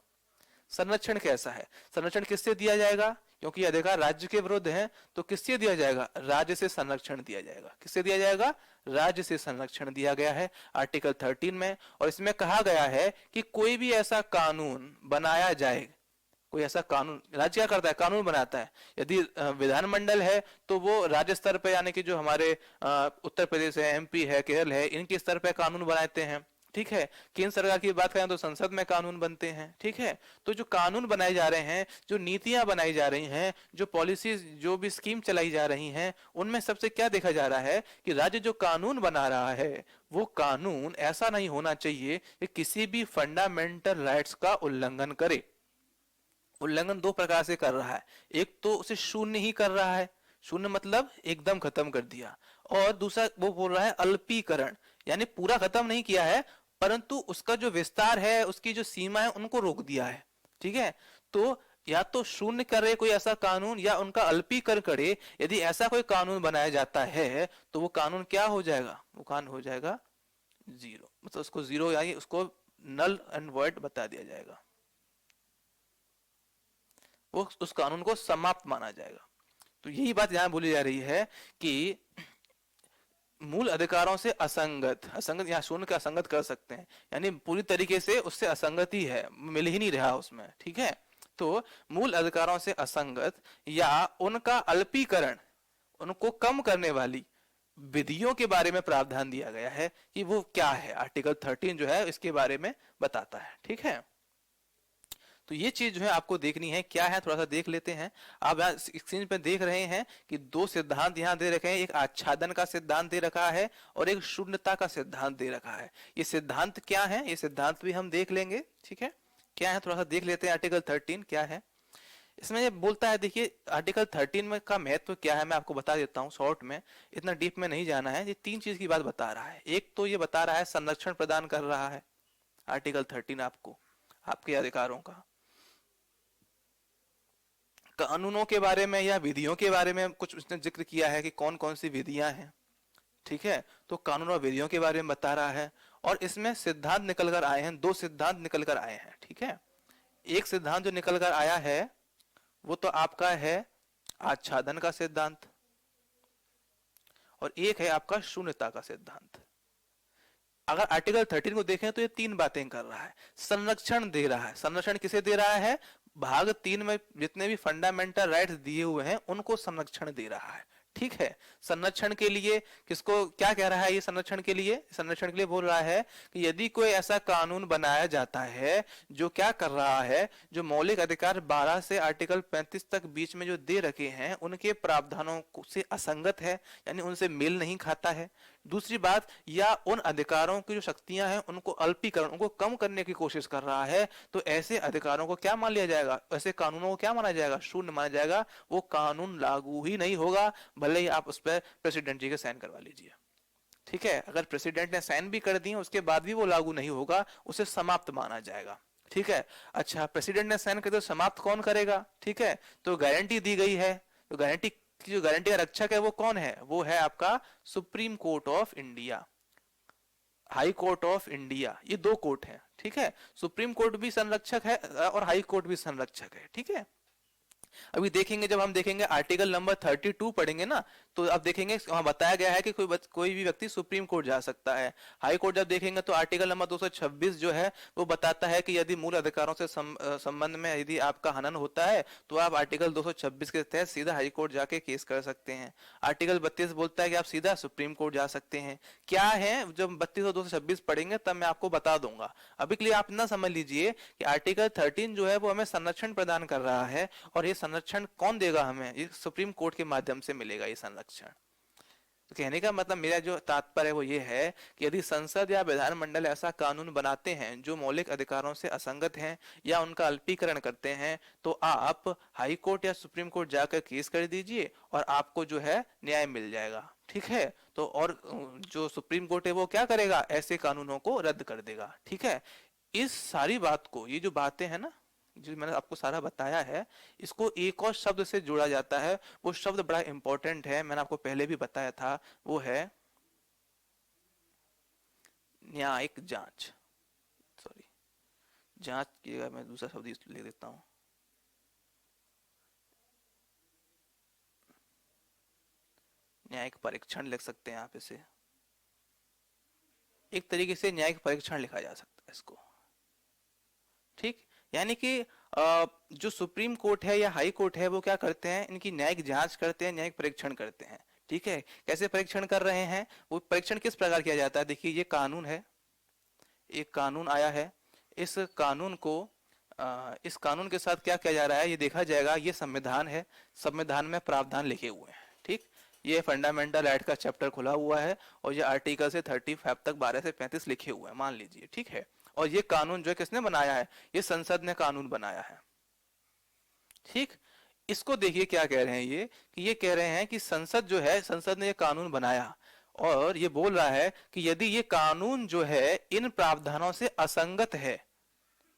संरक्षण कैसा है, संरक्षण किससे दिया जाएगा? क्योंकि अधिकार राज्य के विरुद्ध है, तो किससे दिया जाएगा? राज्य से संरक्षण दिया जाएगा। किससे दिया जाएगा? राज्य से संरक्षण दिया गया है आर्टिकल 13 में। और इसमें कहा गया है कि कोई भी ऐसा कानून बनाया जाए, कोई ऐसा कानून, राज्य क्या करता है, कानून बनाता है। यदि विधानमंडल है तो वो राज्य स्तर पे, यानी कि जो हमारे उत्तर प्रदेश है, MP है, केरल है, इनके स्तर पे कानून बनाते हैं। ठीक है, केंद्र सरकार की बात करें तो संसद में कानून बनते हैं। ठीक है, तो जो कानून बनाए जा रहे हैं, जो नीतियां बनाई जा रही हैं, जो पॉलिसीज, जो भी स्कीम चलाई जा रही हैं, उनमें सबसे क्या देखा जा रहा है कि राज्य जो कानून बना रहा है वो कानून ऐसा नहीं होना चाहिए कि किसी भी फंडामेंटल राइट्स का उल्लंघन करे। उल्लंघन 2 प्रकार से कर रहा है, एक तो उसे शून्य ही कर रहा है, शून्य मतलब एकदम खत्म कर दिया, और दूसरा वो बोल रहा है अल्पीकरण, यानी पूरा खत्म नहीं किया है परंतु उसका जो विस्तार है, उसकी जो सीमा है उनको रोक दिया है। ठीक है, तो या तो शून्य करे कोई ऐसा कानून, या उनका अल्पीकरण करे। यदि ऐसा कोई कानून बनाया जाता है तो वो कानून क्या हो जाएगा, वो कानून हो जाएगा जीरो, मतलब उसको जीरो यानी उसको नल एंड वॉइड बता दिया जाएगा, वो उस कानून को समाप्त माना जाएगा। तो यही बात यहां बोली जा रही है कि मूल अधिकारों से असंगत, असंगत यहाँ शून्य का असंगत कर सकते हैं, यानी पूरी तरीके से उससे असंगत ही है, मिल ही नहीं रहा उसमें। ठीक है, तो मूल अधिकारों से असंगत या उनका अल्पीकरण, उनको कम करने वाली विधियों के बारे में प्रावधान दिया गया है कि वो क्या है। आर्टिकल 13 जो है इसके बारे में बताता है। ठीक है, तो ये चीज जो है आपको देखनी है, क्या है थोड़ा सा देख लेते हैं। आप यहाँ स्क्रीन पे देख रहे हैं कि दो सिद्धांत यहाँ दे रखे हैं, एक आच्छादन का सिद्धांत दे रखा है और एक शून्यता का सिद्धांत दे रखा है। ये सिद्धांत क्या है, ये सिद्धांत भी हम देख लेंगे। ठीक है, क्या है थोड़ा सा देख लेते हैं। आर्टिकल 13 क्या है, इसमें ये बोलता है, देखिए आर्टिकल 13 में का महत्व क्या है मैं आपको बता देता हूँ शॉर्ट में, इतना डीप में नहीं जाना है। ये तीन चीज की बात बता रहा है। एक तो ये बता रहा है संरक्षण प्रदान कर रहा है आर्टिकल 13 आपको आपके अधिकारों का। कानूनों के बारे में या विधियों के बारे में कुछ उसने जिक्र किया है कि कौन कौन सी विधियां हैं। ठीक है, तो कानून और विधियों के बारे में बता रहा है। और इसमें सिद्धांत निकल कर आए हैं, दो सिद्धांत निकल कर आए हैं। ठीक है, एक सिद्धांत जो निकल कर आया है वो तो आपका है आच्छादन का सिद्धांत, और एक है आपका शून्यता का सिद्धांत। अगर आर्टिकल 13 को देखें तो ये तीन बातें कर रहा है। संरक्षण दे रहा है, संरक्षण किसे दे रहा है, भाग 3 में जितने भी फंडामेंटल राइट्स दिए हुए हैं उनको संरक्षण दे रहा है। ठीक है, संरक्षण के लिए किसको क्या कह रहा है, ये संरक्षण के लिए, संरक्षण के लिए बोल रहा है कि यदि कोई ऐसा कानून बनाया जाता है जो क्या कर रहा है, जो मौलिक अधिकार 12 से आर्टिकल 35 तक बीच में जो दे रखे हैं उनके प्रावधानों से असंगत है, यानी उनसे मेल नहीं खाता है। दूसरी बात, या उन अधिकारों की जो शक्तियां हैं उनको अल्पीकरण, उनको कम करने की कोशिश कर रहा है, तो ऐसे अधिकारों को क्या मान लिया जाएगा, ऐसे कानूनों को क्या माना जाएगा, शून्य माना जाएगा। वो कानून लागू ही नहीं होगा, भले ही आप उस पर प्रेसिडेंट जी के साइन करवा लीजिए। ठीक है, अगर प्रेसिडेंट ने साइन भी कर दिए उसके बाद भी वो लागू नहीं होगा, उसे समाप्त माना जाएगा। ठीक है, अच्छा प्रेसिडेंट ने साइन कर दिया तो समाप्त कौन करेगा। ठीक है, तो गारंटी दी गई है, तो गारंटी की जो गारंटी का रक्षक है वो कौन है, वो है आपका supreme court of India, high court of India. ये दो कोर्ट हैं। ठीक है, सुप्रीम कोर्ट भी संरक्षक है और हाई कोर्ट भी संरक्षक है। ठीक है, अभी देखेंगे, जब हम देखेंगे आर्टिकल नंबर 32 पढ़ेंगे ना, तो अब देखेंगे वहां बताया गया है कि कोई भी व्यक्ति सुप्रीम कोर्ट जा सकता है। हाई कोर्ट जब देखेंगे तो आर्टिकल नंबर 226 जो है वो बताता है कि यदि मूल अधिकारों से संबंध में यदि आपका हनन होता है तो आप आर्टिकल 226 के तहत सीधा हाई कोर्ट जाके केस कर सकते हैं। आर्टिकल 32 बोलता है कि आप सीधा सुप्रीम कोर्ट जा सकते हैं। क्या है, जब 32 और 226 पढ़ेंगे तब मैं आपको बता दूंगा। अभी के लिए आप ना समझ लीजिए कि आर्टिकल 13 जो है वो हमें संरक्षण प्रदान कर रहा है, और ये संरक्षण कौन देगा हमें, ये सुप्रीम कोर्ट के माध्यम से मिलेगा ये संरक्षण। तो कहने का मतलब मेरा जो तात्पर्य है वो ये है कि यदि संसद या विधानमंडल ऐसा कानून बनाते हैं जो मौलिक अधिकारों से असंगत हैं या उनका अल्पीकरण करते हैं, तो आप हाई कोर्ट या सुप्रीम कोर्ट जाकर केस कर दीजिए और आपको जो है न्याय मिल जाएगा। ठीक है, तो और जो सुप्रीम कोर्ट है वो क्या करेगा, ऐसे कानूनों को रद्द कर देगा। ठीक है, इस सारी बात को, ये जो बातें हैं ना जो मैंने आपको सारा बताया है, इसको एक और शब्द से जोड़ा जाता है। वो शब्द बड़ा इंपॉर्टेंट है, मैंने आपको पहले भी बताया था, वो है न्यायिक जांच। सॉरी, जांच की जगह मैं दूसरा शब्द ले देता हूं, न्यायिक परीक्षण लिख सकते हैं आप इसे। एक तरीके से न्यायिक परीक्षण लिखा जा सकता है इसको। ठीक, यानी कि जो सुप्रीम कोर्ट है या हाई कोर्ट है वो क्या करते हैं, इनकी न्यायिक जांच करते हैं, न्यायिक परीक्षण करते हैं। ठीक है, कैसे परीक्षण कर रहे हैं, वो परीक्षण किस प्रकार किया जाता है। देखिए ये कानून है, एक कानून आया है, इस कानून को इस कानून के साथ क्या किया जा रहा है ये देखा जाएगा। ये संविधान है, संविधान में प्रावधान लिखे हुए हैं। ठीक, ये फंडामेंटल राइट का चैप्टर खुला हुआ है और ये आर्टिकल से 35 तक 12 से 35 लिखे हुए हैं मान लीजिए। ठीक है, और ये कानून जो है किसने बनाया है, ये संसद ने कानून बनाया है। ठीक, इसको देखिए क्या कह रहे हैं ये, कि ये कह रहे हैं कि संसद जो है, संसद ने ये कानून बनाया और ये बोल रहा है कि यदि ये कानून जो है इन प्रावधानों से असंगत है,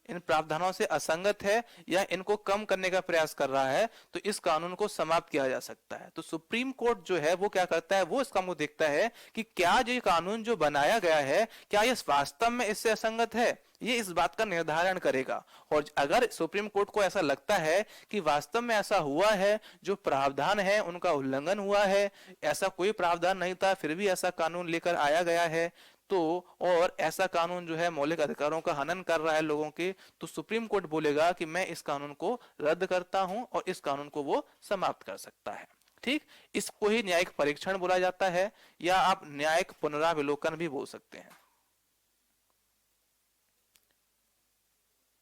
इन प्रावधानों से असंगत है या इनको कम करने का प्रयास कर रहा है, तो इस कानून को समाप्त किया जा सकता है। तो सुप्रीम कोर्ट जो है वो क्या करता है, वो इस काम को देखता है कि क्या ये कानून जो बनाया गया है क्या ये वास्तव में इससे असंगत है, ये इस बात का निर्धारण करेगा। और अगर सुप्रीम कोर्ट को ऐसा लगता है कि वास्तव में ऐसा हुआ है, जो प्रावधान है उनका उल्लंघन हुआ है, ऐसा कोई प्रावधान नहीं था फिर भी ऐसा कानून लेकर आया गया है, तो और ऐसा कानून जो है मौलिक अधिकारों का हनन कर रहा है लोगों के, तो सुप्रीम कोर्ट बोलेगा कि मैं इस कानून को रद्द करता हूं और इस कानून को वो समाप्त कर सकता है। ठीक, इसको ही न्यायिक परीक्षण बोला जाता है, या आप न्यायिक पुनरावलोकन भी बोल सकते हैं।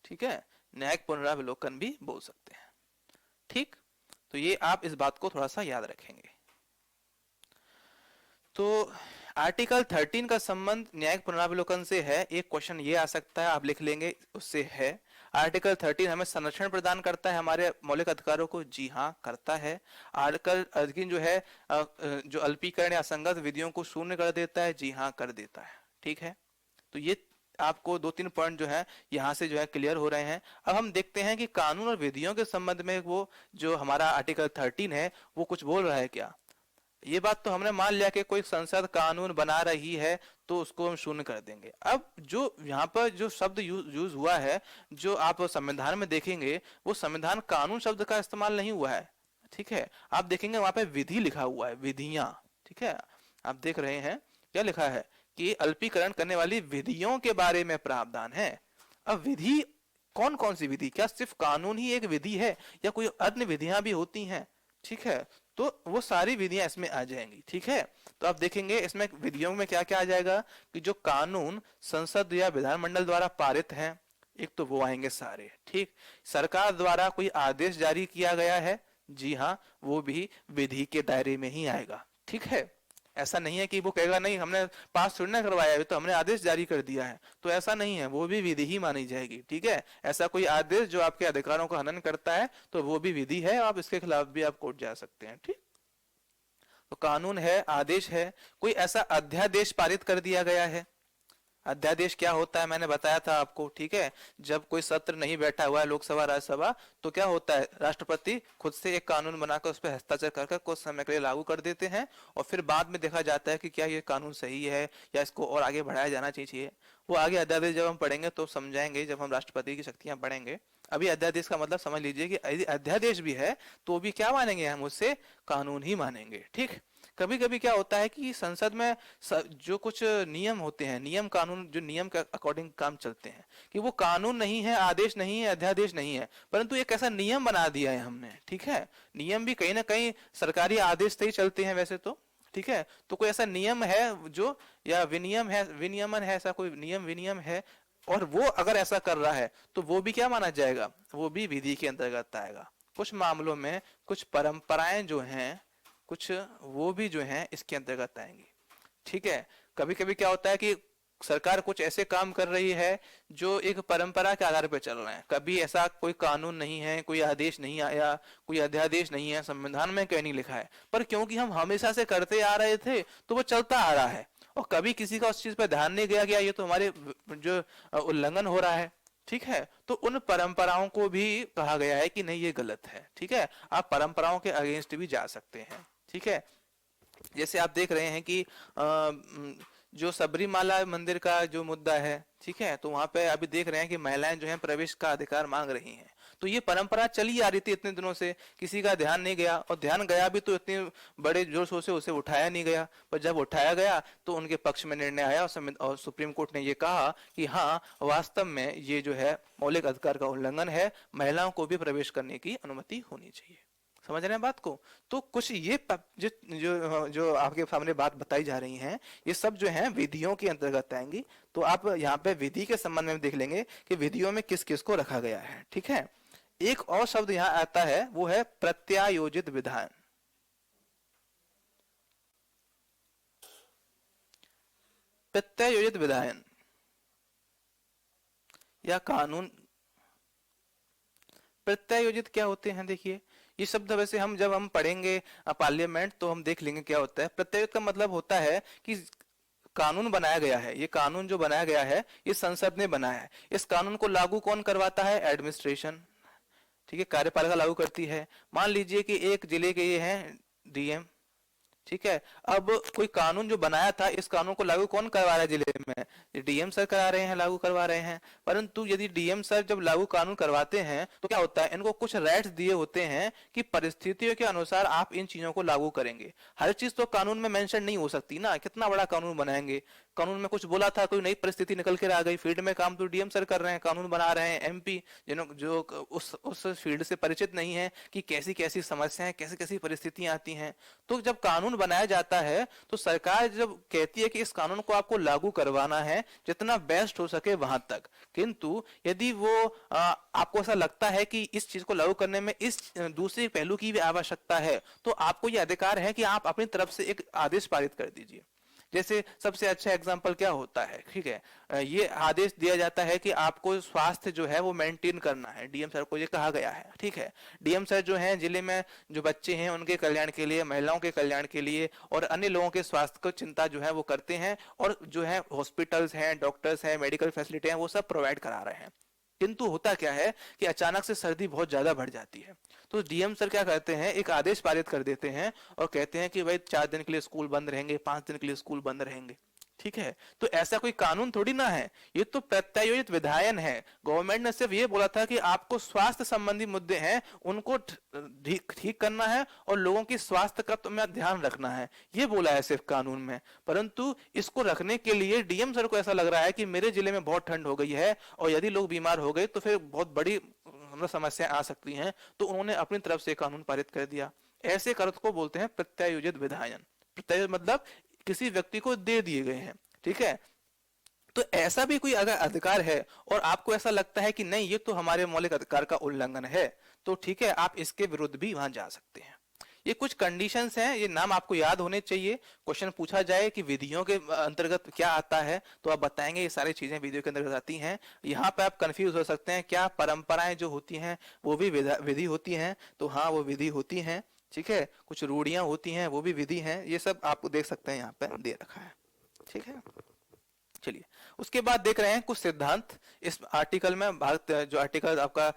ठीक है, न्यायिक पुनरावलोकन भी बोल सकते हैं। ठीक, तो ये आप इस बात को थोड़ा सा याद रखेंगे। तो आर्टिकल 13 का संबंध न्यायिक पुनरावलोकन से है। एक क्वेश्चन ये आ सकता है, आप लिख लेंगे, उससे है। आर्टिकल 13 हमें संरक्षण प्रदान करता है हमारे मौलिक अधिकारों को, जी हाँ करता है। आर्टिकल 13 जो है जो अल्पीकरण या असंगत विधियों को शून्य कर देता है, जी हाँ कर देता है। ठीक है, तो ये आपको 2-3 पॉइंट जो है यहाँ से जो है क्लियर हो रहे हैं। अब हम देखते हैं कि कानून और विधियों के संबंध में वो जो हमारा आर्टिकल 13 है वो कुछ बोल रहा है क्या। ये बात तो हमने मान लिया कि कोई संसद कानून बना रही है तो उसको हम शून्य कर देंगे। अब जो यहाँ पर जो शब्द यूज हुआ है, जो आप संविधान में देखेंगे, वो संविधान कानून शब्द का इस्तेमाल नहीं हुआ है। ठीक है, आप देखेंगे वहां पे विधि लिखा हुआ है, विधियां। ठीक है, आप देख रहे हैं क्या लिखा है कि अल्पीकरण करने वाली विधियों के बारे में प्रावधान है। अब विधि कौन कौन सी विधि, क्या सिर्फ कानून ही एक विधि है या कोई अन्य विधियां भी होती हैं। ठीक है, तो वो सारी विधियां इसमें आ जाएंगी। ठीक है, तो आप देखेंगे इसमें विधियों में क्या क्या आ जाएगा कि जो कानून संसद या विधानमंडल द्वारा पारित हैं, एक तो वो आएंगे सारे। ठीक, सरकार द्वारा कोई आदेश जारी किया गया है, जी हाँ वो भी विधि के दायरे में ही आएगा। ठीक है, ऐसा नहीं है कि वो कहेगा नहीं हमने पास थोड़ी ना करवाया है, तो हमने आदेश जारी कर दिया है, तो ऐसा नहीं है, वो भी विधि ही मानी जाएगी। ठीक है, ऐसा कोई आदेश जो आपके अधिकारों का हनन करता है तो वो भी विधि है, आप इसके खिलाफ भी आप कोर्ट जा सकते हैं। ठीक, तो कानून है, आदेश है, कोई ऐसा अध्यादेश पारित कर दिया गया है। अध्यादेश क्या होता है मैंने बताया था आपको। ठीक है, जब कोई सत्र नहीं बैठा हुआ है लोकसभा राज्यसभा, तो क्या होता है, राष्ट्रपति खुद से एक कानून बनाकर उस पर हस्ताक्षर करके कुछ समय के लिए लागू कर देते हैं, और फिर बाद में देखा जाता है कि क्या ये कानून सही है या इसको और आगे बढ़ाया जाना चाहिए। वो आगे अध्यादेश जब हम पढ़ेंगे तो समझाएंगे, जब हम राष्ट्रपति की शक्तियां पढ़ेंगे। अभी अध्यादेश का मतलब समझ लीजिए कि यदि अध्यादेश भी है तो भी क्या मानेंगे हम, उससे कानून ही मानेंगे। ठीक, कभी कभी क्या होता है कि संसद में जो कुछ नियम होते हैं, नियम कानून जो नियम के अकॉर्डिंग काम चलते हैं, कि वो कानून नहीं है, आदेश नहीं है, अध्यादेश नहीं है, परंतु एक ऐसा नियम बना दिया है हमने। ठीक है, नियम भी कहीं ना कहीं सरकारी आदेश से ही चलते हैं वैसे तो। ठीक है, तो कोई ऐसा नियम है जो, या विनियम है, विनियमन है, ऐसा कोई नियम विनियम है, और वो अगर ऐसा कर रहा है तो वो भी क्या माना जाएगा, वो भी विधि के अंतर्गत आएगा। कुछ मामलों में कुछ परंपराएं जो हैं, कुछ वो भी जो हैं इसके अंतर्गत आएंगी। ठीक है, कभी कभी क्या होता है कि सरकार कुछ ऐसे काम कर रही है जो एक परंपरा के आधार पर चल रहे हैं। कभी ऐसा कोई कानून नहीं है, कोई आदेश नहीं आया, कोई अध्यादेश नहीं है, संविधान में कहीं नहीं लिखा है, पर क्योंकि हम हमेशा से करते आ रहे थे तो वो चलता आ रहा है, और कभी किसी का उस चीज पर ध्यान नहीं गया कि ये तो हमारे जो उल्लंघन हो रहा है। ठीक है, तो उन परंपराओं को भी कहा गया है कि नहीं ये गलत है। ठीक है, आप परंपराओं के अगेंस्ट भी जा सकते हैं। ठीक है, जैसे आप देख रहे हैं कि जो सबरीमाला मंदिर का जो मुद्दा है, ठीक है, तो वहां पे अभी देख रहे हैं कि महिलाएं जो हैं प्रवेश का अधिकार मांग रही हैं। तो ये परंपरा चली आ रही थी इतने दिनों से, किसी का ध्यान नहीं गया, और ध्यान गया भी तो इतने बड़े जोर शोर से उसे उठाया नहीं गया। पर जब उठाया गया तो उनके पक्ष में निर्णय आया, और सुप्रीम कोर्ट ने ये कहा कि हाँ वास्तव में ये जो है मौलिक अधिकार का उल्लंघन है, महिलाओं को भी प्रवेश करने की अनुमति होनी चाहिए। समझ रहे हैं बात को। तो कुछ ये जो जो जो आपके सामने बात बताई जा रही हैं, ये सब जो है विधियों के अंतर्गत आएंगी। तो आप यहाँ पे विधि के संबंध में देख लेंगे कि विधियों में किस किस को रखा गया है। ठीक है, एक और शब्द यहाँ आता है, वो है प्रत्यायोजित विधान। प्रत्यायोजित विधान या कानून, प्रत्यायोजित क्या होते हैं, देखिए ये शब्द वैसे हम जब हम पढ़ेंगे पार्लियामेंट तो हम देख लेंगे क्या होता है। प्रत्यायोजित का मतलब होता है कि कानून बनाया गया है, ये कानून जो बनाया गया है ये संसद ने बनाया है, इस कानून को लागू कौन करवाता है, एडमिनिस्ट्रेशन। ठीक है, कार्यपालिका लागू करती है। मान लीजिए कि एक जिले के ये हैं डीएम, ठीक है। अब कोई कानून जो बनाया था, इस कानून को लागू कौन करवा रहा है जिले में? डीएम सर करा रहे हैं, लागू करवा रहे हैं। परंतु यदि डीएम सर जब लागू कानून करवाते हैं तो क्या होता है, इनको कुछ राइट्स दिए होते हैं कि परिस्थितियों के अनुसार आप इन चीजों को लागू करेंगे। हर चीज तो कानून में मेंशन नहीं हो सकती ना, कितना बड़ा कानून बनाएंगे। कानून में कुछ बोला था, कोई नई परिस्थिति निकल कर आ गई, फील्ड में काम तो डीएम सर कर रहे हैं, कानून बना रहे हैं। एमपी जिन्हों जो उस फील्ड से परिचित नहीं है कि कैसी कैसी समस्याएं, कैसी कैसी परिस्थितियां आती हैं। तो जब कानून बनाया जाता है तो सरकार जब कहती है कि इस कानून को आपको लागू करवाना है जितना बेस्ट हो सके वहां तक, किंतु यदि वो आपको ऐसा लगता है कि इस चीज को लागू करने में इस दूसरे पहलू की भी आवश्यकता है, तो आपको यह अधिकार है कि आप अपनी तरफ से एक आदेश पारित कर दीजिए। जैसे सबसे अच्छा एग्जांपल क्या होता है, ठीक है, ये आदेश दिया जाता है कि आपको स्वास्थ्य जो है वो मेंटेन करना है, डीएम सर को ये कहा गया है। ठीक है, डीएम सर जो है जिले में जो बच्चे हैं उनके कल्याण के लिए, महिलाओं के कल्याण के लिए और अन्य लोगों के स्वास्थ्य को चिंता जो है वो करते हैं, और जो है हॉस्पिटल्स हैं, डॉक्टर्स हैं, मेडिकल फैसिलिटी हैं, वो सब प्रोवाइड करा रहे हैं। किंतु होता क्या है कि अचानक से सर्दी बहुत ज्यादा बढ़ जाती है, तो डीएम सर क्या करते हैं, एक आदेश पारित कर देते हैं और कहते हैं कि भाई 4 दिन के लिए स्कूल बंद रहेंगे, 5 दिन के लिए स्कूल बंद रहेंगे। ठीक है, तो ऐसा कोई कानून थोड़ी ना है, ये तो प्रत्यायोजित विधायन है। गवर्नमेंट ने सिर्फ ये बोला था कि आपको स्वास्थ्य संबंधी मुद्दे हैं उनको ठीक ठीक करना है और लोगों की स्वास्थ्य का तो मैं ध्यान रखना है, ये बोला है सिर्फ कानून में। परंतु इसको रखने के लिए डीएम सर को ऐसा लग रहा है कि मेरे जिले में बहुत ठंड हो गई है और यदि लोग बीमार हो गए तो फिर बहुत बड़ी समस्या आ सकती हैं, तो उन्होंने अपनी तरफ से कानून पारित कर दिया। ऐसे कर्त को बोलते हैं प्रत्यायोजित विधायन। प्रत्यायोजित मतलब किसी व्यक्ति को दे दिए गए हैं। ठीक है, तो ऐसा भी कोई अगर अधिकार है और आपको ऐसा लगता है कि नहीं ये तो हमारे मौलिक अधिकार का उल्लंघन है, तो ठीक है, आप इसके विरुद्ध भी वहां जा सकते हैं। ये कुछ कंडीशंस हैं, ये नाम आपको याद होने चाहिए। क्वेश्चन पूछा जाए कि विधियों के अंतर्गत क्या आता है, तो आप बताएंगे ये सारी चीजें विधियों के अंतर्गत आती हैं। यहाँ पे आप कंफ्यूज हो सकते हैं, क्या परंपराएं जो होती हैं वो भी विधि होती हैं? तो हाँ, वो विधि होती हैं। ठीक है, कुछ रूढ़ियां होती हैं, वो भी विधि हैं। ये सब आपको देख सकते हैं, यहाँ पे दे रखा है। ठीक है, चलिए उसके बाद देख रहे हैं कुछ सिद्धांत इस आर्टिकल में। भारत जो आर्टिकल आपका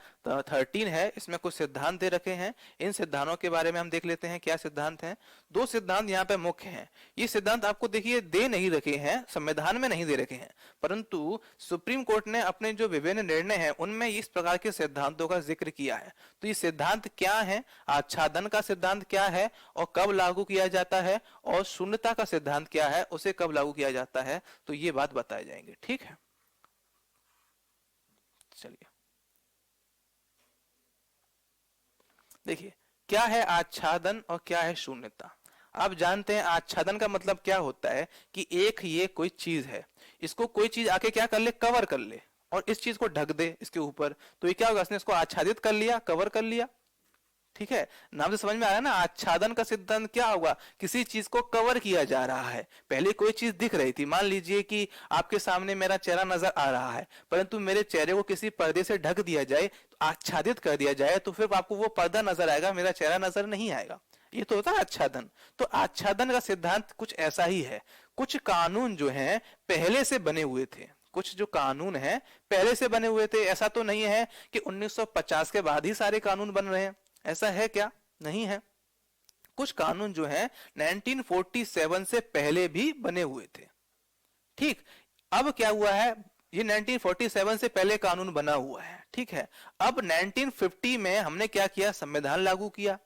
13 है, इसमें कुछ सिद्धांत दे रखे हैं। इन सिद्धांतों के बारे में हम देख लेते हैं क्या सिद्धांत हैं। 2 सिद्धांत यहाँ पे मुख्य हैं। ये सिद्धांत आपको देखिए दे नहीं रखे हैं, संविधान में नहीं दे रखे हैं, परंतु सुप्रीम कोर्ट ने अपने जो विभिन्न निर्णय हैं उनमें इस प्रकार के सिद्धांतों का जिक्र किया है। तो ये सिद्धांत क्या है, आच्छादन का सिद्धांत क्या है और कब लागू किया जाता है, और शून्यता का सिद्धांत क्या है, उसे कब लागू किया जाता है, तो ये बात बताए जाएंगे। ठीक है, चलिए देखिए क्या है आच्छादन और क्या है शून्यता। आप जानते हैं आच्छादन का मतलब क्या होता है कि एक ये कोई चीज है, इसको कोई चीज आके क्या कर ले, कवर कर ले, और इस चीज को ढक दे इसके ऊपर, तो ये क्या होगा, इसने इसको आच्छादित कर लिया, कवर कर लिया। ठीक है, नाम से समझ में आ रहा है ना। आच्छादन का सिद्धांत क्या होगा, किसी चीज को कवर किया जा रहा है। पहले कोई चीज दिख रही थी, मान लीजिए कि आपके सामने मेरा चेहरा नजर आ रहा है, परंतु मेरे चेहरे को किसी पर्दे से ढक दिया जाए, तो आच्छादित कर दिया जाए, तो फिर आपको वो पर्दा नजर आएगा, मेरा चेहरा नजर नहीं आएगा। ये तो होता है आच्छादन। तो आच्छादन का सिद्धांत कुछ ऐसा ही है। कुछ कानून जो है पहले से बने हुए थे, कुछ जो कानून है पहले से बने हुए थे। ऐसा तो नहीं है कि 1950 के बाद ही सारे कानून बन रहे हैं, ऐसा है क्या? नहीं है। कुछ कानून जो है 1947 से पहले भी बने हुए थे। ठीक, अब क्या हुआ है, ये 1947 से पहले कानून बना हुआ है। ठीक है, अब 1950 में हमने क्या किया, संविधान लागू किया,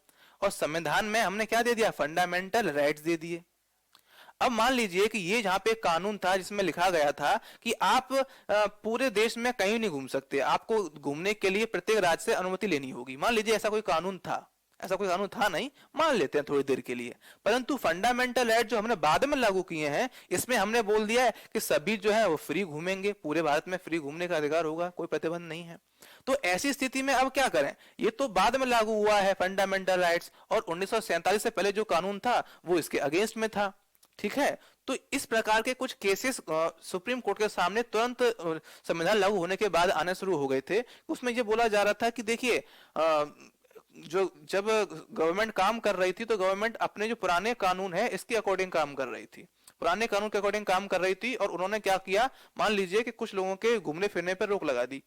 और संविधान में हमने क्या दे दिया, फंडामेंटल राइट्स दे दिए। अब मान लीजिए कि ये जहां पे कानून था जिसमें लिखा गया था कि आप पूरे देश में कहीं नहीं घूम सकते, आपको घूमने के लिए प्रत्येक राज्य से अनुमति लेनी होगी। मान लीजिए ऐसा कोई कानून था, ऐसा कोई कानून था नहीं, मान लेते हैं थोड़ी देर के लिए। परंतु फंडामेंटल राइट जो हमने बाद में लागू किए हैं, इसमें हमने बोल दिया है कि सभी जो है वो फ्री घूमेंगे, पूरे भारत में फ्री घूमने का अधिकार होगा, कोई प्रतिबंध नहीं है। तो ऐसी स्थिति में अब क्या करें, ये तो बाद में लागू हुआ है फंडामेंटल राइट्स, और 1947 से पहले जो कानून था वो इसके अगेंस्ट में था। ठीक है, तो इस प्रकार के कुछ केसेस सुप्रीम कोर्ट के सामने तुरंत संविधान लागू होने के बाद आने शुरू हो गए थे। उसमें ये बोला जा रहा था कि देखिए जो जब गवर्नमेंट काम कर रही थी तो गवर्नमेंट अपने जो पुराने कानून है इसके अकॉर्डिंग काम कर रही थी, पुराने कानून के अकॉर्डिंग काम कर रही थी, और उन्होंने क्या किया, मान लीजिए कि कुछ लोगों के घूमने फिरने पर रोक लगा दी।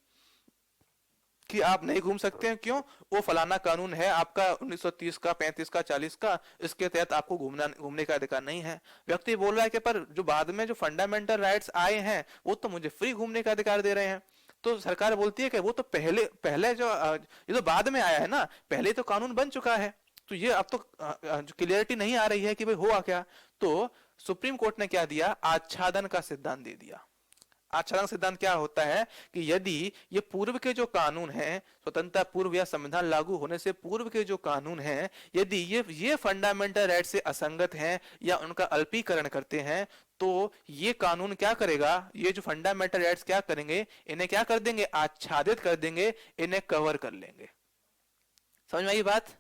कि आप नहीं घूम सकते हैं। क्यों? वो फलाना कानून है आपका 1930 का, 35 का, 40 का, इसके तहत आपको घूमने का अधिकार नहीं है। व्यक्ति बोल रहा है कि पर जो बाद में जो फंडामेंटल राइट्स आए हैं वो तो मुझे फ्री घूमने का अधिकार दे रहे हैं। तो सरकार बोलती है कि वो तो पहले पहले जो ये तो बाद में आया है ना, पहले तो कानून बन चुका है। तो ये अब तो जो क्लियरिटी नहीं आ रही है कि भाई हुआ क्या। तो सुप्रीम कोर्ट ने क्या दिया? आच्छादन का सिद्धांत दे दिया। आचरण सिद्धांत क्या होता है कि यदि ये पूर्व के जो कानून हैं, स्वतंत्रता पूर्व या संविधान लागू होने से पूर्व के जो कानून हैं, यदि ये फंडामेंटल राइट से असंगत हैं या उनका अल्पीकरण करते हैं, तो ये कानून क्या करेगा? ये जो फंडामेंटल राइट्स क्या करेंगे? इन्हें क्या कर देंगे? आच्छादित कर देंगे, इन्हें कवर कर लेंगे। समझ में आई बात?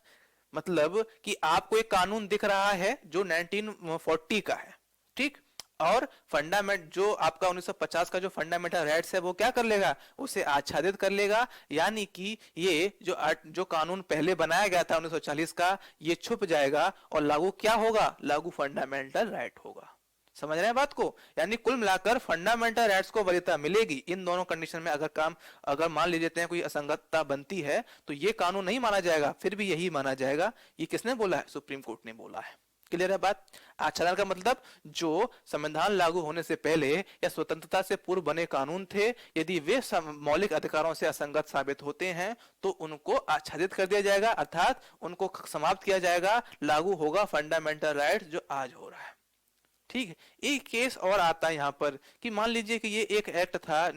मतलब कि आपको एक कानून दिख रहा है जो 1940 का है, ठीक, और फंडामेंट जो आपका 1950 का जो फंडामेंटल राइट्स है वो क्या कर लेगा? उसे आच्छादित कर लेगा। यानी कि ये जो कानून पहले बनाया गया था 1940 का, ये छुप जाएगा और लागू क्या होगा? लागू फंडामेंटल राइट होगा। समझ रहे हैं बात को? यानी कुल मिलाकर फंडामेंटल राइट्स को वरीयता मिलेगी इन दोनों कंडीशन में। अगर मान लीजिए कोई असंगतता बनती है तो ये कानून नहीं माना जाएगा, फिर भी यही माना जाएगा। ये किसने बोला है? सुप्रीम कोर्ट ने बोला है। क्लियर है बात? आच्छादन का मतलब जो संविधान लागू होने से पहले या स्वतंत्रता से पूर्व बने कानून थे, यदि वे मौलिक अधिकारों से असंगत साबित होते हैं तो उनको आच्छादित कर दिया जाएगा, अर्थात उनको समाप्त किया जाएगा। लागू होगा फंडामेंटल राइट जो आज हो रहा है। ठीक है। एक केस और आता है यहाँ पर कि मान लीजिए कि ये एक एक्ट था,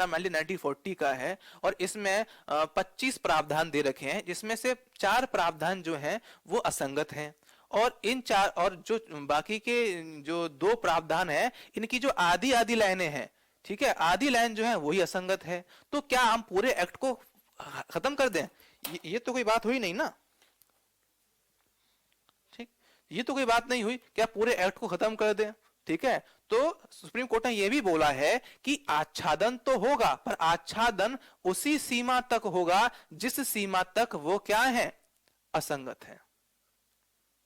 मान लीजिए 1940 का है, और इसमें 25 प्रावधान दे रखे हैं, जिसमें से 4 प्रावधान जो हैं वो असंगत हैं, और इन 4 और जो बाकी के जो 2 प्रावधान हैं, इनकी जो आधी आधी लाइनें हैं, ठीक है, आधी लाइन जो है वही असंगत है। तो क्या हम पूरे एक्ट को खत्म कर दें? ये तो कोई बात हुई नहीं ना। ठीक, ये तो कोई बात नहीं हुई। क्या पूरे एक्ट को खत्म कर दें? ठीक है। तो सुप्रीम कोर्ट ने यह भी बोला है कि आच्छादन तो होगा, पर आच्छादन उसी सीमा तक होगा जिस सीमा तक वो क्या है? असंगत है।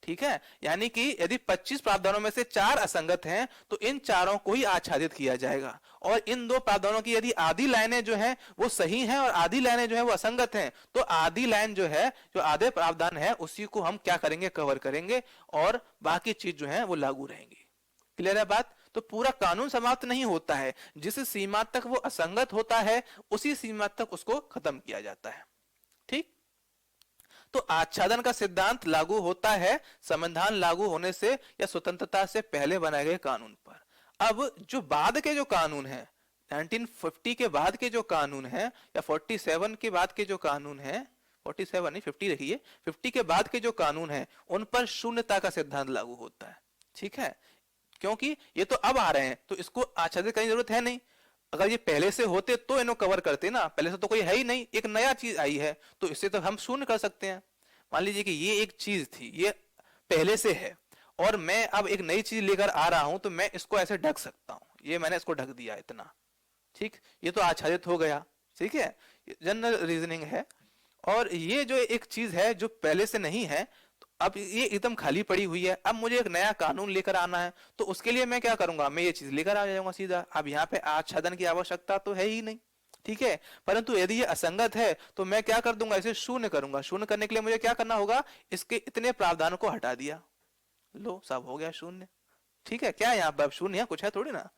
ठीक है। यानी कि यदि 25 प्रावधानों में से 4 असंगत हैं तो इन चारों को ही आच्छादित किया जाएगा, और इन 2 प्रावधानों की यदि आधी लाइनें जो हैं वो सही हैं और आधी लाइनें जो है वो असंगत हैं, तो आधी लाइन जो है, जो आधे प्रावधान है, उसी को हम क्या करेंगे? कवर करेंगे, और बाकी चीज जो है वो लागू रहेंगी। क्लियर है बात? तो पूरा कानून समाप्त नहीं होता है, जिस सीमा तक वो असंगत होता है उसी सीमा तक उसको खत्म किया जाता है। ठीक। तो आच्छादन का सिद्धांत लागू होता है संविधान लागू होने से या स्वतंत्रता से पहले बनाए गए कानून पर। अब जो बाद के जो कानून है, 1950 के बाद के जो कानून है या 47 के बाद के जो कानून है, 47 नहीं 50 रखिए, 50 के बाद के जो कानून है उन पर शून्यता का सिद्धांत लागू होता है। ठीक है। क्योंकि ये तो अब आ रहे हैं तो इसको आच्छादित करने की जरूरत है नहीं। अगर ये पहले से होते तो इन्हें कवर करते ना, पहले से तो कोई है ही नहीं, एक नया चीज आई है तो इससे तो हम शून्य कर सकते हैं। मान लीजिए कि ये एक चीज थी, ये पहले से है, और मैं अब एक नई चीज लेकर आ रहा हूं तो मैं इसको ऐसे ढक सकता हूं, ये मैंने इसको ढक दिया इतना। ठीक, ये तो आच्छादित हो गया। ठीक है, जनरल रीजनिंग है। और ये जो एक चीज है जो पहले से नहीं है, तो अब ये एकदम खाली पड़ी हुई है, अब मुझे एक नया कानून लेकर आना है, तो उसके लिए मैं क्या करूंगा? मैं ये चीज लेकर आ जाऊंगा सीधा। अब यहाँ पे आच्छादन की आवश्यकता तो है ही नहीं। ठीक है। परंतु यदि ये असंगत है तो मैं क्या कर दूंगा? इसे शून्य करूंगा। शून्य करने के लिए मुझे क्या करना होगा? इसके इतने प्रावधानों को हटा दिया, लो सब हो गया शून्य। ठीक है। क्या यहाँ पर शून्य है? कुछ है थोड़ी ना।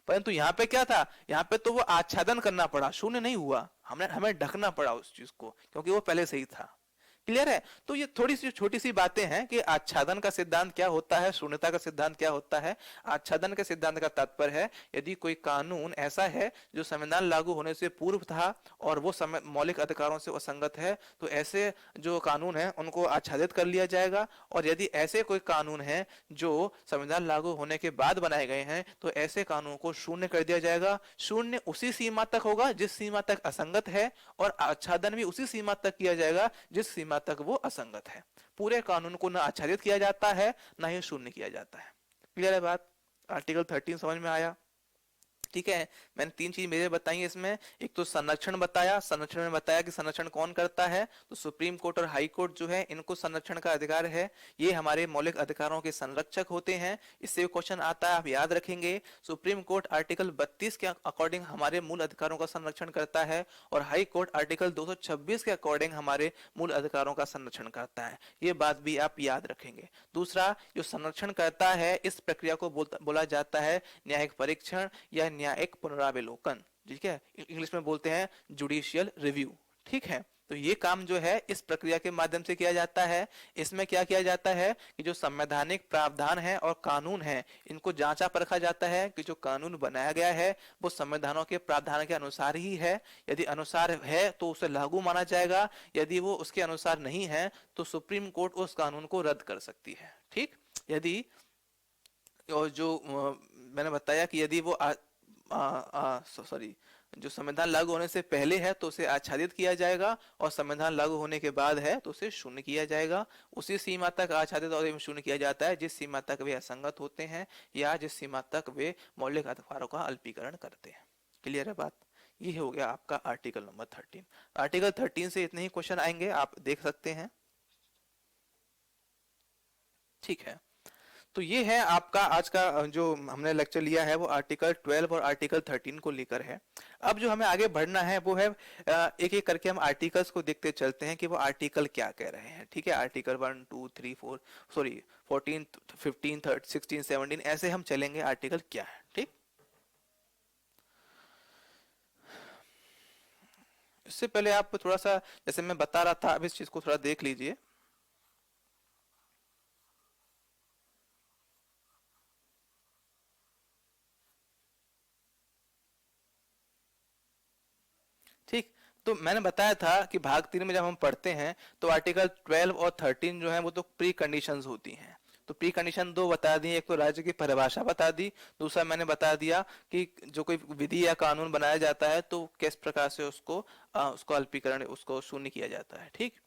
परंतु यहाँ पे क्या था? यहाँ पे तो वो आच्छादन करना पड़ा, शून्य नहीं हुआ, हमें ढकना पड़ा उस चीज को, क्योंकि वो पहले से ही था। क्लियर है? तो ये थोड़ी सी छोटी सी बातें हैं कि आच्छादन का सिद्धांत क्या होता है, शून्यता का सिद्धांत क्या होता है। आच्छादन के सिद्धांत का तात्पर्य है यदि कोई कानून ऐसा है जो संविधान लागू होने से पूर्व था और वो मौलिक अधिकारों से असंगत है, तो ऐसे जो कानून है उनको आच्छादित कर लिया जाएगा। और यदि ऐसे कोई कानून है जो संविधान लागू होने के बाद बनाए गए हैं तो ऐसे कानून को शून्य कर दिया जाएगा। शून्य उसी सीमा तक होगा जिस सीमा तक असंगत है, और आच्छादन भी उसी सीमा तक किया जाएगा जिस सीमा तक वो असंगत है। पूरे कानून को ना आच्छादित किया जाता है ना ही शून्य किया जाता है। क्लियर है बात? आर्टिकल 13 समझ में आया? ठीक है। मैंने तीन चीज मेरे बताई है इसमें। एक तो संरक्षण बताया, संरक्षण में बताया कि संरक्षण कौन करता है, तो सुप्रीम कोर्ट और हाई कोर्ट जो है इनको संरक्षण का अधिकार है, ये हमारे मौलिक अधिकारों के संरक्षक होते हैं। इससे क्वेश्चन आता है, आप याद रखेंगे, सुप्रीम कोर्ट आर्टिकल 32 के अकॉर्डिंग हमारे मूल अधिकारों का संरक्षण करता है और हाई कोर्ट आर्टिकल 226 के अकॉर्डिंग हमारे मूल अधिकारों का संरक्षण करता है। ये बात भी आप याद रखेंगे। दूसरा, जो संरक्षण करता है इस प्रक्रिया को बोला जाता है न्यायिक परीक्षण या न्यायिक पुनरावलोकन, ठीक है, इंग्लिश में बोलते हैं जुडिशियल रिव्यू। ठीक है, तो ये काम जो है इस प्रक्रिया के माध्यम से किया जाता है। इसमें क्या किया जाता है कि जो संवैधानिक प्रावधान है और कानून है इनको जांचा परखा जाता है कि जो कानून बनाया गया है वो संविधानों के प्रावधान के अनुसार ही है। यदि अनुसार है तो उसे लागू माना जाएगा, यदि वो उसके अनुसार नहीं है तो सुप्रीम कोर्ट उस कानून को रद्द कर सकती है। ठीक, यदि और जो मैंने बताया कि यदि वो सॉरी जो संविधान लागू होने से पहले है तो उसे आच्छादित किया जाएगा और संविधान लागू होने के बाद है तो उसे शून्य किया जाएगा। उसी सीमा तक आच्छादित और शून्य किया जाता है जिस सीमा तक वे असंगत होते हैं या जिस सीमा तक वे मौलिक अधिकारों का अल्पीकरण करते हैं। क्लियर है बात? ये हो गया आपका आर्टिकल नंबर 13। आर्टिकल 13 से इतने ही क्वेश्चन आएंगे, आप देख सकते हैं। ठीक है, तो ये है आपका आज का जो हमने लेक्चर लिया है वो आर्टिकल 12 और आर्टिकल 13 को लेकर है। अब जो हमें आगे बढ़ना है वो है एक एक करके हम आर्टिकल्स को देखते चलते हैं कि वो आर्टिकल क्या कह रहे हैं। ठीक है, आर्टिकल 1 2 3 4 सॉरी 14 15 16 17 ऐसे हम चलेंगे, आर्टिकल क्या है। ठीक, इससे पहले आप थोड़ा सा, जैसे मैं बता रहा था, अब इस चीज को थोड़ा देख लीजिए। ठीक, तो मैंने बताया था कि भाग 3 में जब हम पढ़ते हैं तो आर्टिकल 12 और 13 जो है वो तो प्री कंडीशंस होती हैं। तो प्री कंडीशन दो बता दी, एक तो राज्य की परिभाषा बता दी, दूसरा मैंने बता दिया कि जो कोई विधि या कानून बनाया जाता है तो किस प्रकार से उसको अल्पीकरण, उसको शून्य किया जाता है। ठीक,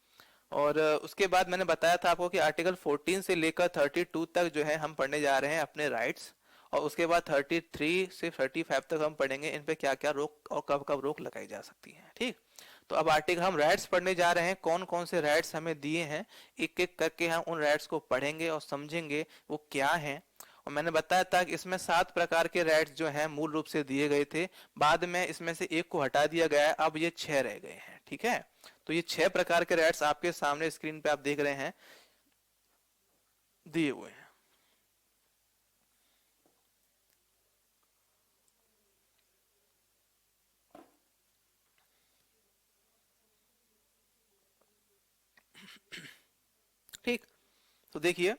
और उसके बाद मैंने बताया था आपको कि आर्टिकल 14 से लेकर 32 तक जो है हम पढ़ने जा रहे हैं अपने राइट्स, और उसके बाद 33 से 35 तक हम पढ़ेंगे इन पे क्या क्या रोक और कब कब रोक लगाई जा सकती है। ठीक, तो अब आर्टिकल हम राइट्स पढ़ने जा रहे हैं, कौन कौन से राइट्स हमें दिए हैं, एक एक करके हम उन राइट्स को पढ़ेंगे और समझेंगे वो क्या हैं। और मैंने बताया था कि इसमें 7 प्रकार के राइट्स जो हैं मूल रूप से दिए गए थे, बाद में इसमें से एक को हटा दिया गया है, अब ये 6 रह गए हैं। ठीक है, तो ये 6 प्रकार के राइट्स आपके सामने स्क्रीन पे आप देख रहे हैं, दिए हुए हैं। ठीक, तो देखिए,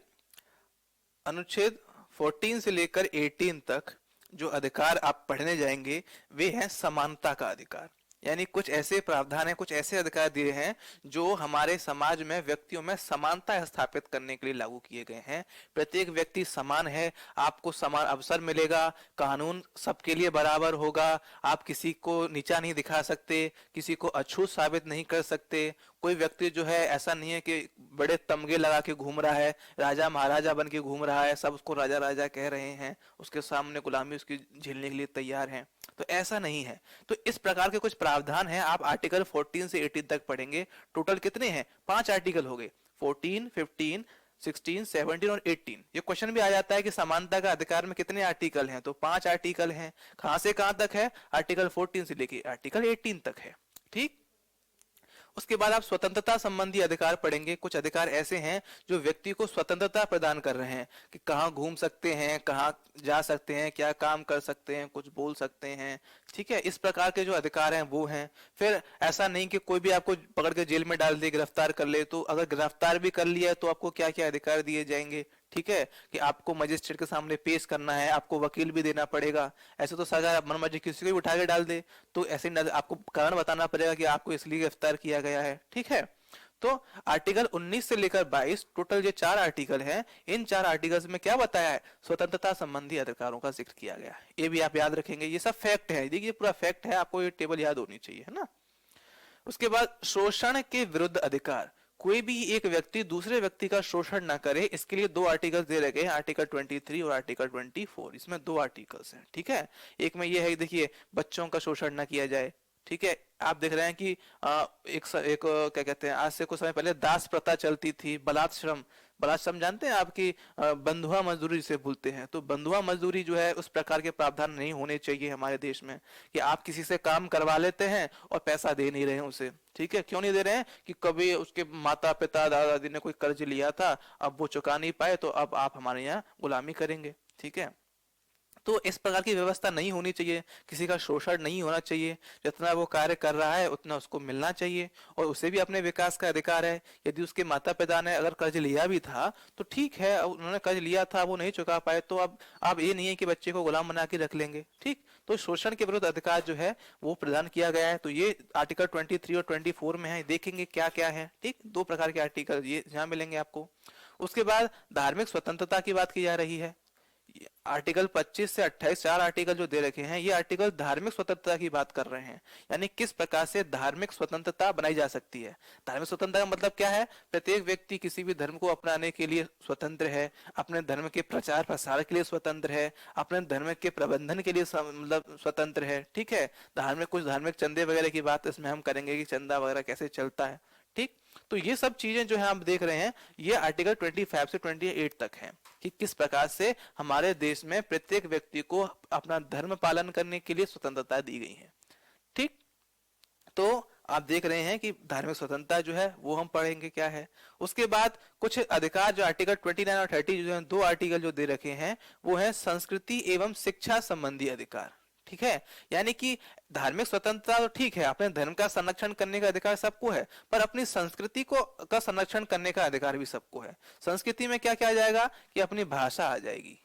अनुच्छेद 14 से लेकर 18 तक जो अधिकार आप पढ़ने जाएंगे वे हैं समानता का अधिकार। यानी कुछ ऐसे प्रावधान है, कुछ ऐसे अधिकार दिए हैं जो हमारे समाज में व्यक्तियों में समानता स्थापित करने के लिए लागू किए गए हैं। प्रत्येक व्यक्ति समान है, आपको समान अवसर मिलेगा, कानून सबके लिए बराबर होगा, आप किसी को नीचा नहीं दिखा सकते, किसी को अछूत साबित नहीं कर सकते। कोई व्यक्ति जो है ऐसा नहीं है कि बड़े तमगे लगा के घूम रहा है, राजा महाराजा बन के घूम रहा है, सब उसको राजा राजा कह रहे हैं, उसके सामने गुलामी उसकी झेलने के लिए तैयार हैं, तो ऐसा नहीं है। तो इस प्रकार के कुछ प्रावधान हैं, आप आर्टिकल 14 से 18 तक पढ़ेंगे। टोटल कितने हैं? 5 आर्टिकल हो गए, 14 15 16 17 और 18। ये क्वेश्चन भी आ जाता है कि समानता का अधिकार में कितने आर्टिकल हैं, तो 5 आर्टिकल हैं। कहां से कहां तक है? आर्टिकल 14 से लेके आर्टिकल 18 तक है। ठीक, उसके बाद आप स्वतंत्रता संबंधी अधिकार पढ़ेंगे। कुछ अधिकार ऐसे हैं जो व्यक्ति को स्वतंत्रता प्रदान कर रहे हैं कि कहाँ घूम सकते हैं, कहाँ जा सकते हैं, क्या काम कर सकते हैं, कुछ बोल सकते हैं। ठीक है, इस प्रकार के जो अधिकार हैं वो हैं। फिर ऐसा नहीं कि कोई भी आपको पकड़ के जेल में डाल दे, गिरफ्तार कर ले, तो अगर गिरफ्तार भी कर लिया तो आपको क्या क्या अधिकार दिए जाएंगे। ठीक है, कि आपको मजिस्ट्रेट के सामने पेश करना है, आपको वकील भी देना पड़ेगा। ऐसे तो सरकार मन मर्जी किसी को भी उठा के डाल दे, तो ऐसे आपको कारण बताना पड़ेगा कि आपको इसलिए गिरफ्तार किया गया है। ठीक है, तो आर्टिकल 19 से लेकर 22 टोटल ये 4 आर्टिकल हैं। इन 4 आर्टिकल्स में क्या बताया है? स्वतंत्रता संबंधी अधिकारों का जिक्र किया गया है। ये भी आप याद रखेंगे, ये सब फैक्ट है, देखिए पूरा फैक्ट है, आपको ये टेबल याद होनी चाहिए, है ना। उसके बाद शोषण के विरुद्ध अधिकार, कोई भी एक व्यक्ति दूसरे व्यक्ति का शोषण ना करे, इसके लिए दो आर्टिकल दे रखे हैं, आर्टिकल 23 और आर्टिकल 24। इसमें दो आर्टिकल्स हैं, ठीक है। एक में ये है, देखिए, बच्चों का शोषण ना किया जाए, ठीक है। आप देख रहे हैं कि क्या कहते हैं, आज से कुछ समय पहले दास प्रथा चलती थी, बलात् श्रम। बलात् श्रम जानते हैं आपकी, बंधुआ मजदूरी जिसे बोलते हैं। तो बंधुआ मजदूरी जो है, उस प्रकार के प्रावधान नहीं होने चाहिए हमारे देश में, कि आप किसी से काम करवा लेते हैं और पैसा दे नहीं रहे हैं उसे, ठीक है। क्यों नहीं दे रहे हैं? कि कभी उसके माता पिता दादा दादी ने कोई कर्ज लिया था, अब वो चुका नहीं पाए, तो अब आप हमारे यहाँ गुलामी करेंगे, ठीक है। तो इस प्रकार की व्यवस्था नहीं होनी चाहिए, किसी का शोषण नहीं होना चाहिए। जितना वो कार्य कर रहा है उतना उसको मिलना चाहिए, और उसे भी अपने विकास का अधिकार है। यदि उसके माता पिता ने अगर कर्ज लिया भी था तो ठीक है, अब उन्होंने कर्ज लिया था, वो नहीं चुका पाए, तो अब ये नहीं है कि बच्चे को गुलाम बना के रख लेंगे, ठीक। तो शोषण के विरुद्ध अधिकार जो है वो प्रदान किया गया है। तो ये आर्टिकल 23 और 24 में है, देखेंगे क्या क्या है, ठीक। दो प्रकार के आर्टिकल ये यहाँ मिलेंगे आपको। उसके बाद धार्मिक स्वतंत्रता की बात की जा रही है। आर्टिकल 25 से 28 चार आर्टिकल जो दे रखे हैं, ये आर्टिकल धार्मिक स्वतंत्रता की बात कर रहे हैं, यानी किस प्रकार से धार्मिक स्वतंत्रता बनाई जा सकती है। धार्मिक स्वतंत्रता का मतलब क्या है? प्रत्येक व्यक्ति किसी भी धर्म को अपनाने के लिए स्वतंत्र है, अपने धर्म के प्रचार प्रसार के लिए स्वतंत्र है, अपने धर्म के प्रबंधन के लिए मतलब स्वतंत्र है, ठीक है। कुछ धार्मिक चंदे वगैरह की बात इसमें हम करेंगे कि चंदा वगैरह कैसे चलता है, ठीक। तो ये सब चीजें जो है आप देख रहे हैं, ये आर्टिकल 25 से 28 तक है, कि किस प्रकार से हमारे देश में प्रत्येक व्यक्ति को अपना धर्म पालन करने के लिए स्वतंत्रता दी गई है, ठीक। तो आप देख रहे हैं कि धार्मिक स्वतंत्रता जो है वो हम पढ़ेंगे क्या है। उसके बाद कुछ अधिकार जो आर्टिकल 29 और 30 जो है, दो आर्टिकल जो दे रखे हैं, वो है संस्कृति एवं शिक्षा संबंधी अधिकार, ठीक है। यानी कि धार्मिक स्वतंत्रता तो ठीक है, अपने धर्म का संरक्षण करने का अधिकार सबको है, पर अपनी संस्कृति को का संरक्षण करने का अधिकार भी सबको है। संस्कृति में क्या क्या आ जाएगा? कि अपनी भाषा आ जाएगी,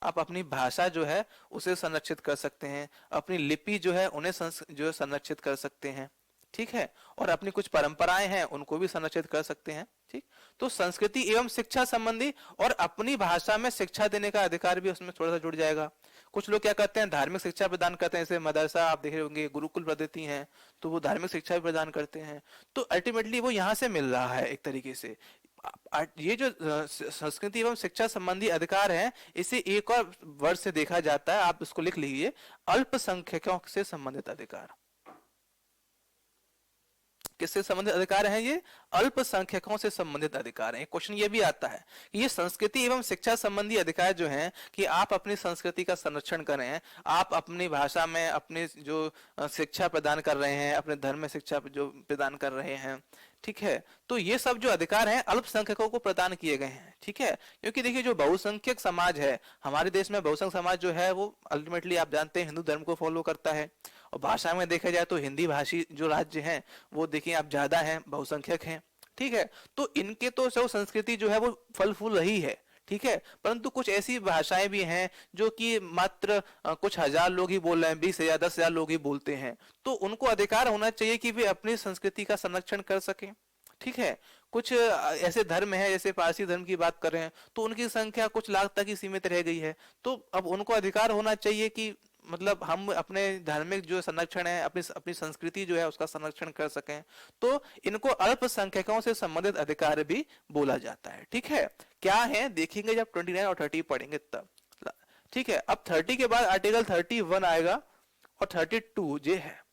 आप अपनी भाषा जो है उसे संरक्षित कर सकते हैं, अपनी लिपि जो है उन्हें जो संरक्षित कर सकते हैं, ठीक है। और अपनी कुछ परंपराएं हैं उनको भी संरक्षित कर सकते हैं, ठीक। तो संस्कृति एवं शिक्षा संबंधी और अपनी भाषा में शिक्षा देने का अधिकार भी उसमें थोड़ा सा जुड़ जाएगा। कुछ लोग क्या करते हैं, धार्मिक शिक्षा प्रदान करते हैं, जैसे मदरसा आप देख रहे होंगे, गुरुकुल पद्धति है, तो वो धार्मिक शिक्षा भी प्रदान करते हैं। तो अल्टीमेटली वो यहाँ से मिल रहा है एक तरीके से। ये जो संस्कृति एवं शिक्षा संबंधी अधिकार है, इसे एक और वर्ड से देखा जाता है, आप इसको लिख लीजिए, अल्पसंख्यकों से संबंधित अधिकार। किससे संबंधित अधिकार हैं ये? अल्पसंख्यकों से संबंधित अधिकार हैं। क्वेश्चन ये भी आता है कि ये संस्कृति एवं शिक्षा संबंधी अधिकार जो हैं, कि आप अपनी संस्कृति का संरक्षण करें, आप अपनी भाषा में अपनी जो शिक्षा प्रदान कर रहे हैं, अपने धर्म में शिक्षा जो प्रदान कर रहे हैं, ठीक है। तो ये सब जो अधिकार हैं अल्पसंख्यकों को प्रदान किए गए हैं, ठीक है। क्योंकि देखिए, जो बहुसंख्यक समाज है हमारे देश में, बहुसंख्यक समाज जो है वो अल्टीमेटली आप जानते हैं हिंदू धर्म को फॉलो करता है। और भाषा में देखा जाए तो हिंदी भाषी जो राज्य हैं वो देखिए आप ज्यादा हैं, बहुसंख्यक हैं, ठीक है। तो इनके तो सब संस्कृति जो है वो फल फूल रही है, ठीक है। परंतु कुछ ऐसी भाषाएं भी हैं जो कि मात्र कुछ हजार लोग ही बोल रहे हैं, 20,000 10,000 लोग ही बोलते हैं। तो उनको अधिकार होना चाहिए कि वे अपनी संस्कृति का संरक्षण कर सकें, ठीक है। कुछ ऐसे धर्म है, जैसे पारसी धर्म की बात कर रहे हैं, तो उनकी संख्या कुछ लाख तक ही सीमित रह गई है। तो अब उनको अधिकार होना चाहिए कि मतलब हम अपने धार्मिक जो संरक्षण है, अपनी संस्कृति जो है उसका संरक्षण कर सकें। तो इनको अल्पसंख्यकों से संबंधित अधिकार भी बोला जाता है, ठीक है। क्या है देखेंगे जब 29 और 30 पढ़ेंगे तब, ठीक है। अब 30 के बाद आर्टिकल 31 आएगा और 32 ये है,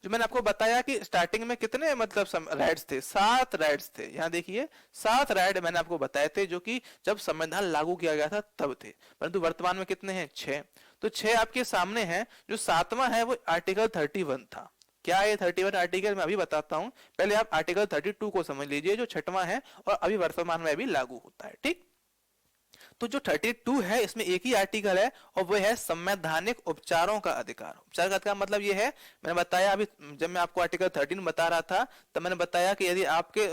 जो मैंने आपको बताया कि स्टार्टिंग में कितने मतलब राइट्स थे, 7 राइट्स थे। यहाँ देखिए 7 राइट मैंने आपको बताए थे, जो कि जब संविधान लागू किया गया था तब थे, परंतु वर्तमान में कितने हैं? 6। तो 6 आपके सामने हैं। जो 7वां है वो आर्टिकल 31 था। क्या है 31 आर्टिकल? मैं अभी बताता हूँ, पहले आप आर्टिकल 32 को समझ लीजिए, जो 6वां है और अभी वर्तमान में अभी लागू होता है, ठीक। तो जो 32 है इसमें एक ही आर्टिकल है और वो है संवैधानिक उपचारों का अधिकार। उपचार का अधिकार मतलब ये है, मैंने बताया अभी जब मैं आपको आर्टिकल 13 बता रहा था, तब मैंने बताया कि यदि आपके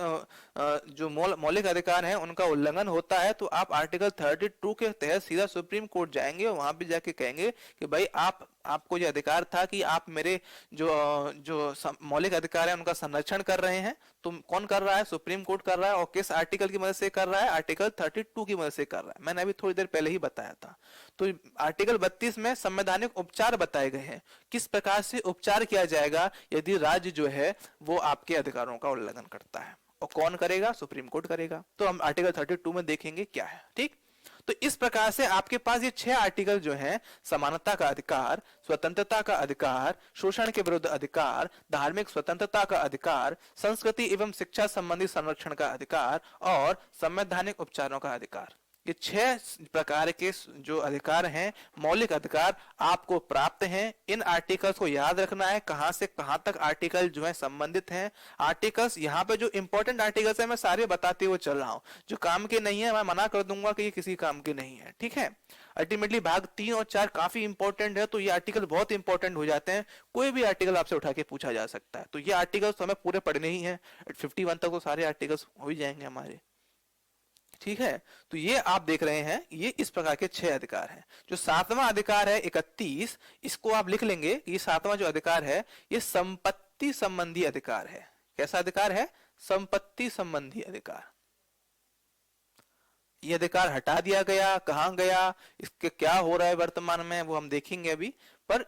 जो मौलिक अधिकार हैं उनका उल्लंघन होता है तो आप आर्टिकल 32 के तहत सीधा सुप्रीम कोर्ट जाएंगे और वहां भी जाके कहेंगे कि भाई आपको ये अधिकार था कि आप मेरे जो जो मौलिक अधिकार है उनका संरक्षण कर रहे हैं। तुम कौन कर रहा है? सुप्रीम कोर्ट कर रहा है। और किस आर्टिकल की मदद से कर रहा है? आर्टिकल 32 की मदद से कर रहा है। मैंने अभी थोड़ी देर पहले ही बताया था। तो आर्टिकल 32 में संवैधानिक उपचार बताए गए हैं, किस प्रकार से उपचार किया जाएगा यदि राज्य जो है वो आपके अधिकारों का उल्लंघन करता है। और कौन करेगा? सुप्रीम कोर्ट करेगा। तो हम आर्टिकल 32 में देखेंगे क्या है। ठीक, तो इस प्रकार से आपके पास ये 6 आर्टिकल जो हैं, समानता का अधिकार, स्वतंत्रता का अधिकार, शोषण के विरुद्ध अधिकार, धार्मिक स्वतंत्रता का अधिकार, संस्कृति एवं शिक्षा संबंधी संरक्षण का अधिकार और संवैधानिक उपचारों का अधिकार, ये 6 प्रकार के जो अधिकार हैं, मौलिक अधिकार आपको प्राप्त हैं। इन आर्टिकल्स को याद रखना है, कहां से कहां तक आर्टिकल जो है संबंधित हैं। आर्टिकल्स यहाँ पे जो इंपॉर्टेंट आर्टिकल्स है मैं सारे बताते हुए चल रहा हूं, जो काम के नहीं है मैं मना कर दूंगा कि ये किसी काम के नहीं है। ठीक है, अल्टीमेटली भाग 3 और 4 काफी इंपॉर्टेंट है, तो ये आर्टिकल बहुत इंपॉर्टेंट हो जाते हैं। कोई भी आर्टिकल आपसे उठा के पूछा जा सकता है, तो ये आर्टिकल्स तो हमें पूरे पढ़ने ही है। 51 तक तो सारे आर्टिकल्स हो ही जाएंगे हमारे। ठीक है, तो ये आप देख रहे हैं, ये इस प्रकार के 6 अधिकार हैं। जो 7वां अधिकार है 31, इसको आप लिख लेंगे। ये 7वां जो अधिकार है ये संपत्ति संबंधी अधिकार है। कैसा अधिकार है? संपत्ति संबंधी अधिकार। ये अधिकार हटा दिया गया, कहां गया, इसके क्या हो रहा है वर्तमान में, वो हम देखेंगे अभी। पर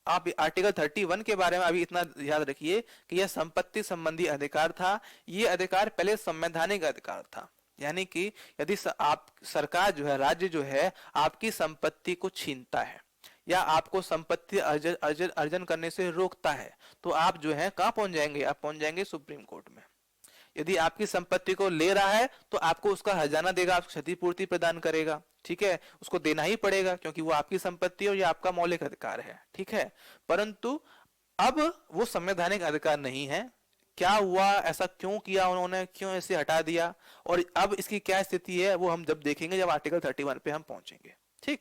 आप आर्टिकल 31 के बारे में अभी इतना याद रखिए कि यह संपत्ति संबंधी अधिकार था। ये अधिकार पहले संवैधानिक अधिकार था, यानी कि यदि आप सरकार जो है, राज्य जो है, आपकी संपत्ति को छीनता है या आपको संपत्ति अर्जन करने से रोकता है, तो आप जो है कहां पहुंच जाएंगे? आप पहुंच जाएंगे सुप्रीम कोर्ट में। यदि आपकी संपत्ति को ले रहा है तो आपको उसका हर्जाना देगा, आपको क्षतिपूर्ति प्रदान करेगा। ठीक है, उसको देना ही पड़ेगा क्योंकि वो आपकी संपत्ति है और ये आपका मौलिक अधिकार है। ठीक है, परंतु अब वो संवैधानिक अधिकार नहीं है। क्या हुआ, ऐसा क्यों किया उन्होंने, क्यों इसे हटा दिया, और अब इसकी क्या स्थिति है, वो हम जब देखेंगे, जब आर्टिकल 31 पे हम पहुंचेंगे। ठीक,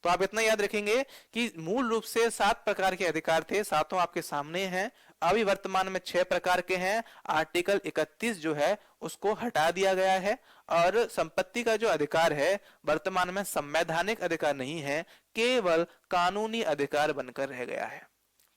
तो आप इतना याद रखेंगे कि मूल रूप से 7 प्रकार के अधिकार थे, सातों आपके सामने हैं। अभी वर्तमान में 6 प्रकार के हैं। आर्टिकल 31 जो है उसको हटा दिया गया है, और संपत्ति का जो अधिकार है वर्तमान में संवैधानिक अधिकार नहीं है, केवल कानूनी अधिकार बनकर रह गया है।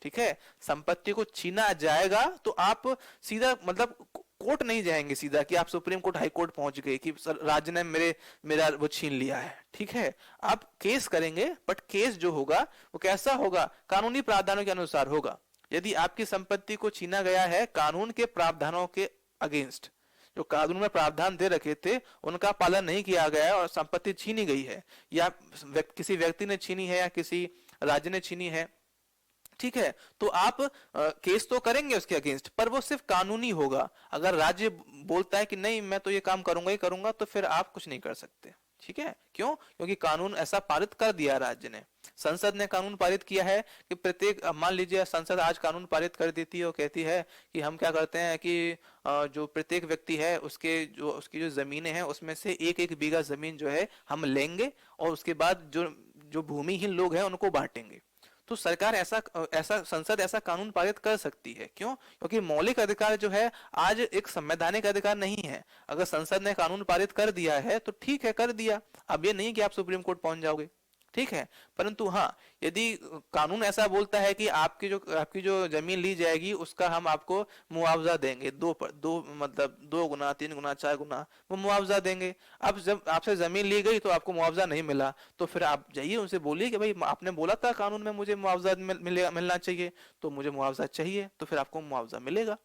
ठीक है, संपत्ति को छीना जाएगा तो आप सीधा मतलब कोर्ट नहीं जाएंगे सीधा कि आप सुप्रीम कोर्ट, हाई कोर्ट पहुंच गए कि राज्य ने मेरा वो छीन लिया है। ठीक है, आप केस करेंगे, बट केस जो होगा वो कैसा होगा? कानूनी प्रावधानों के अनुसार होगा। यदि आपकी संपत्ति को छीना गया है कानून के प्रावधानों के अगेंस्ट, जो कानून में प्रावधान दे रखे थे उनका पालन नहीं किया गया है और संपत्ति छीनी गई है, या किसी व्यक्ति ने छीनी है या किसी राज्य ने छीनी है, ठीक है, तो आप केस तो करेंगे उसके अगेंस्ट, पर वो सिर्फ कानूनी होगा। अगर राज्य बोलता है कि नहीं मैं तो ये काम करूंगा ही करूंगा, तो फिर आप कुछ नहीं कर सकते। ठीक है, क्यों? क्योंकि कानून ऐसा पारित कर दिया राज्य ने, संसद ने कानून पारित किया है कि प्रत्येक, मान लीजिए संसद आज कानून पारित कर देती है और कहती है कि हम क्या करते हैं कि जो प्रत्येक व्यक्ति है उसकी जो जमीनें हैं उसमें से 1-1 बीघा जमीन जो है हम लेंगे और उसके बाद जो भूमिहीन लोग हैं उनको बांटेंगे। तो सरकार ऐसा संसद ऐसा कानून पारित कर सकती है। क्यों? क्योंकि मौलिक अधिकार जो है आज एक संवैधानिक अधिकार नहीं है। अगर संसद ने कानून पारित कर दिया है तो ठीक है, कर दिया, अब ये नहीं कि आप सुप्रीम कोर्ट पहुंच जाओगे। ठीक है, परंतु हाँ, यदि कानून ऐसा बोलता है कि आपकी जो जमीन ली जाएगी उसका हम आपको मुआवजा देंगे, मतलब 2 गुना, 3 गुना, 4 गुना वो मुआवजा देंगे। अब जब आपसे जमीन ली गई तो आपको मुआवजा नहीं मिला, तो फिर आप जाइए उनसे बोलिए कि भाई आपने बोला था कानून में मुझे मुआवजा मिलना चाहिए, तो मुझे मुआवजा चाहिए, तो फिर आपको मुआवजा मिलेगा।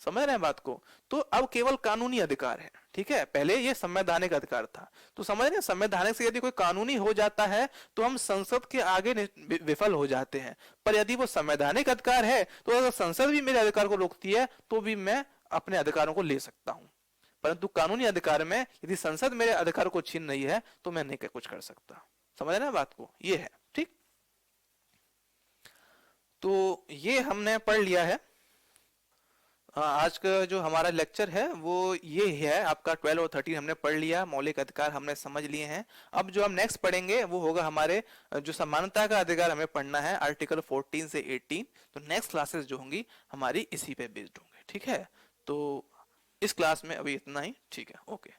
समझ रहे हैं बात को? तो अब केवल कानूनी अधिकार है। ठीक है, पहले ये संवैधानिक अधिकार था। तो समझ रहे हैं, संवैधानिक से यदि कोई कानूनी हो जाता है तो हम संसद के आगे विफल हो जाते हैं। पर यदि वो संवैधानिक अधिकार है तो अगर संसद भी मेरे अधिकार को रोकती है तो भी मैं अपने अधिकारों को ले सकता हूं। परंतु कानूनी अधिकार में यदि संसद मेरे अधिकार को छीन रही है तो मैं नहीं कुछ कर सकता। समझ रहे हैं बात को? ये है। ठीक, तो ये हमने पढ़ लिया है। आज का जो हमारा लेक्चर है वो ये है, आपका 12 और 13 हमने पढ़ लिया, मौलिक अधिकार हमने समझ लिए हैं। अब जो हम नेक्स्ट पढ़ेंगे वो होगा हमारे जो समानता का अधिकार हमें पढ़ना है, आर्टिकल 14 से 18। तो नेक्स्ट क्लासेस जो होंगी हमारी इसी पे बेस्ड होंगे। ठीक है, तो इस क्लास में अभी इतना ही। ठीक है, ओके।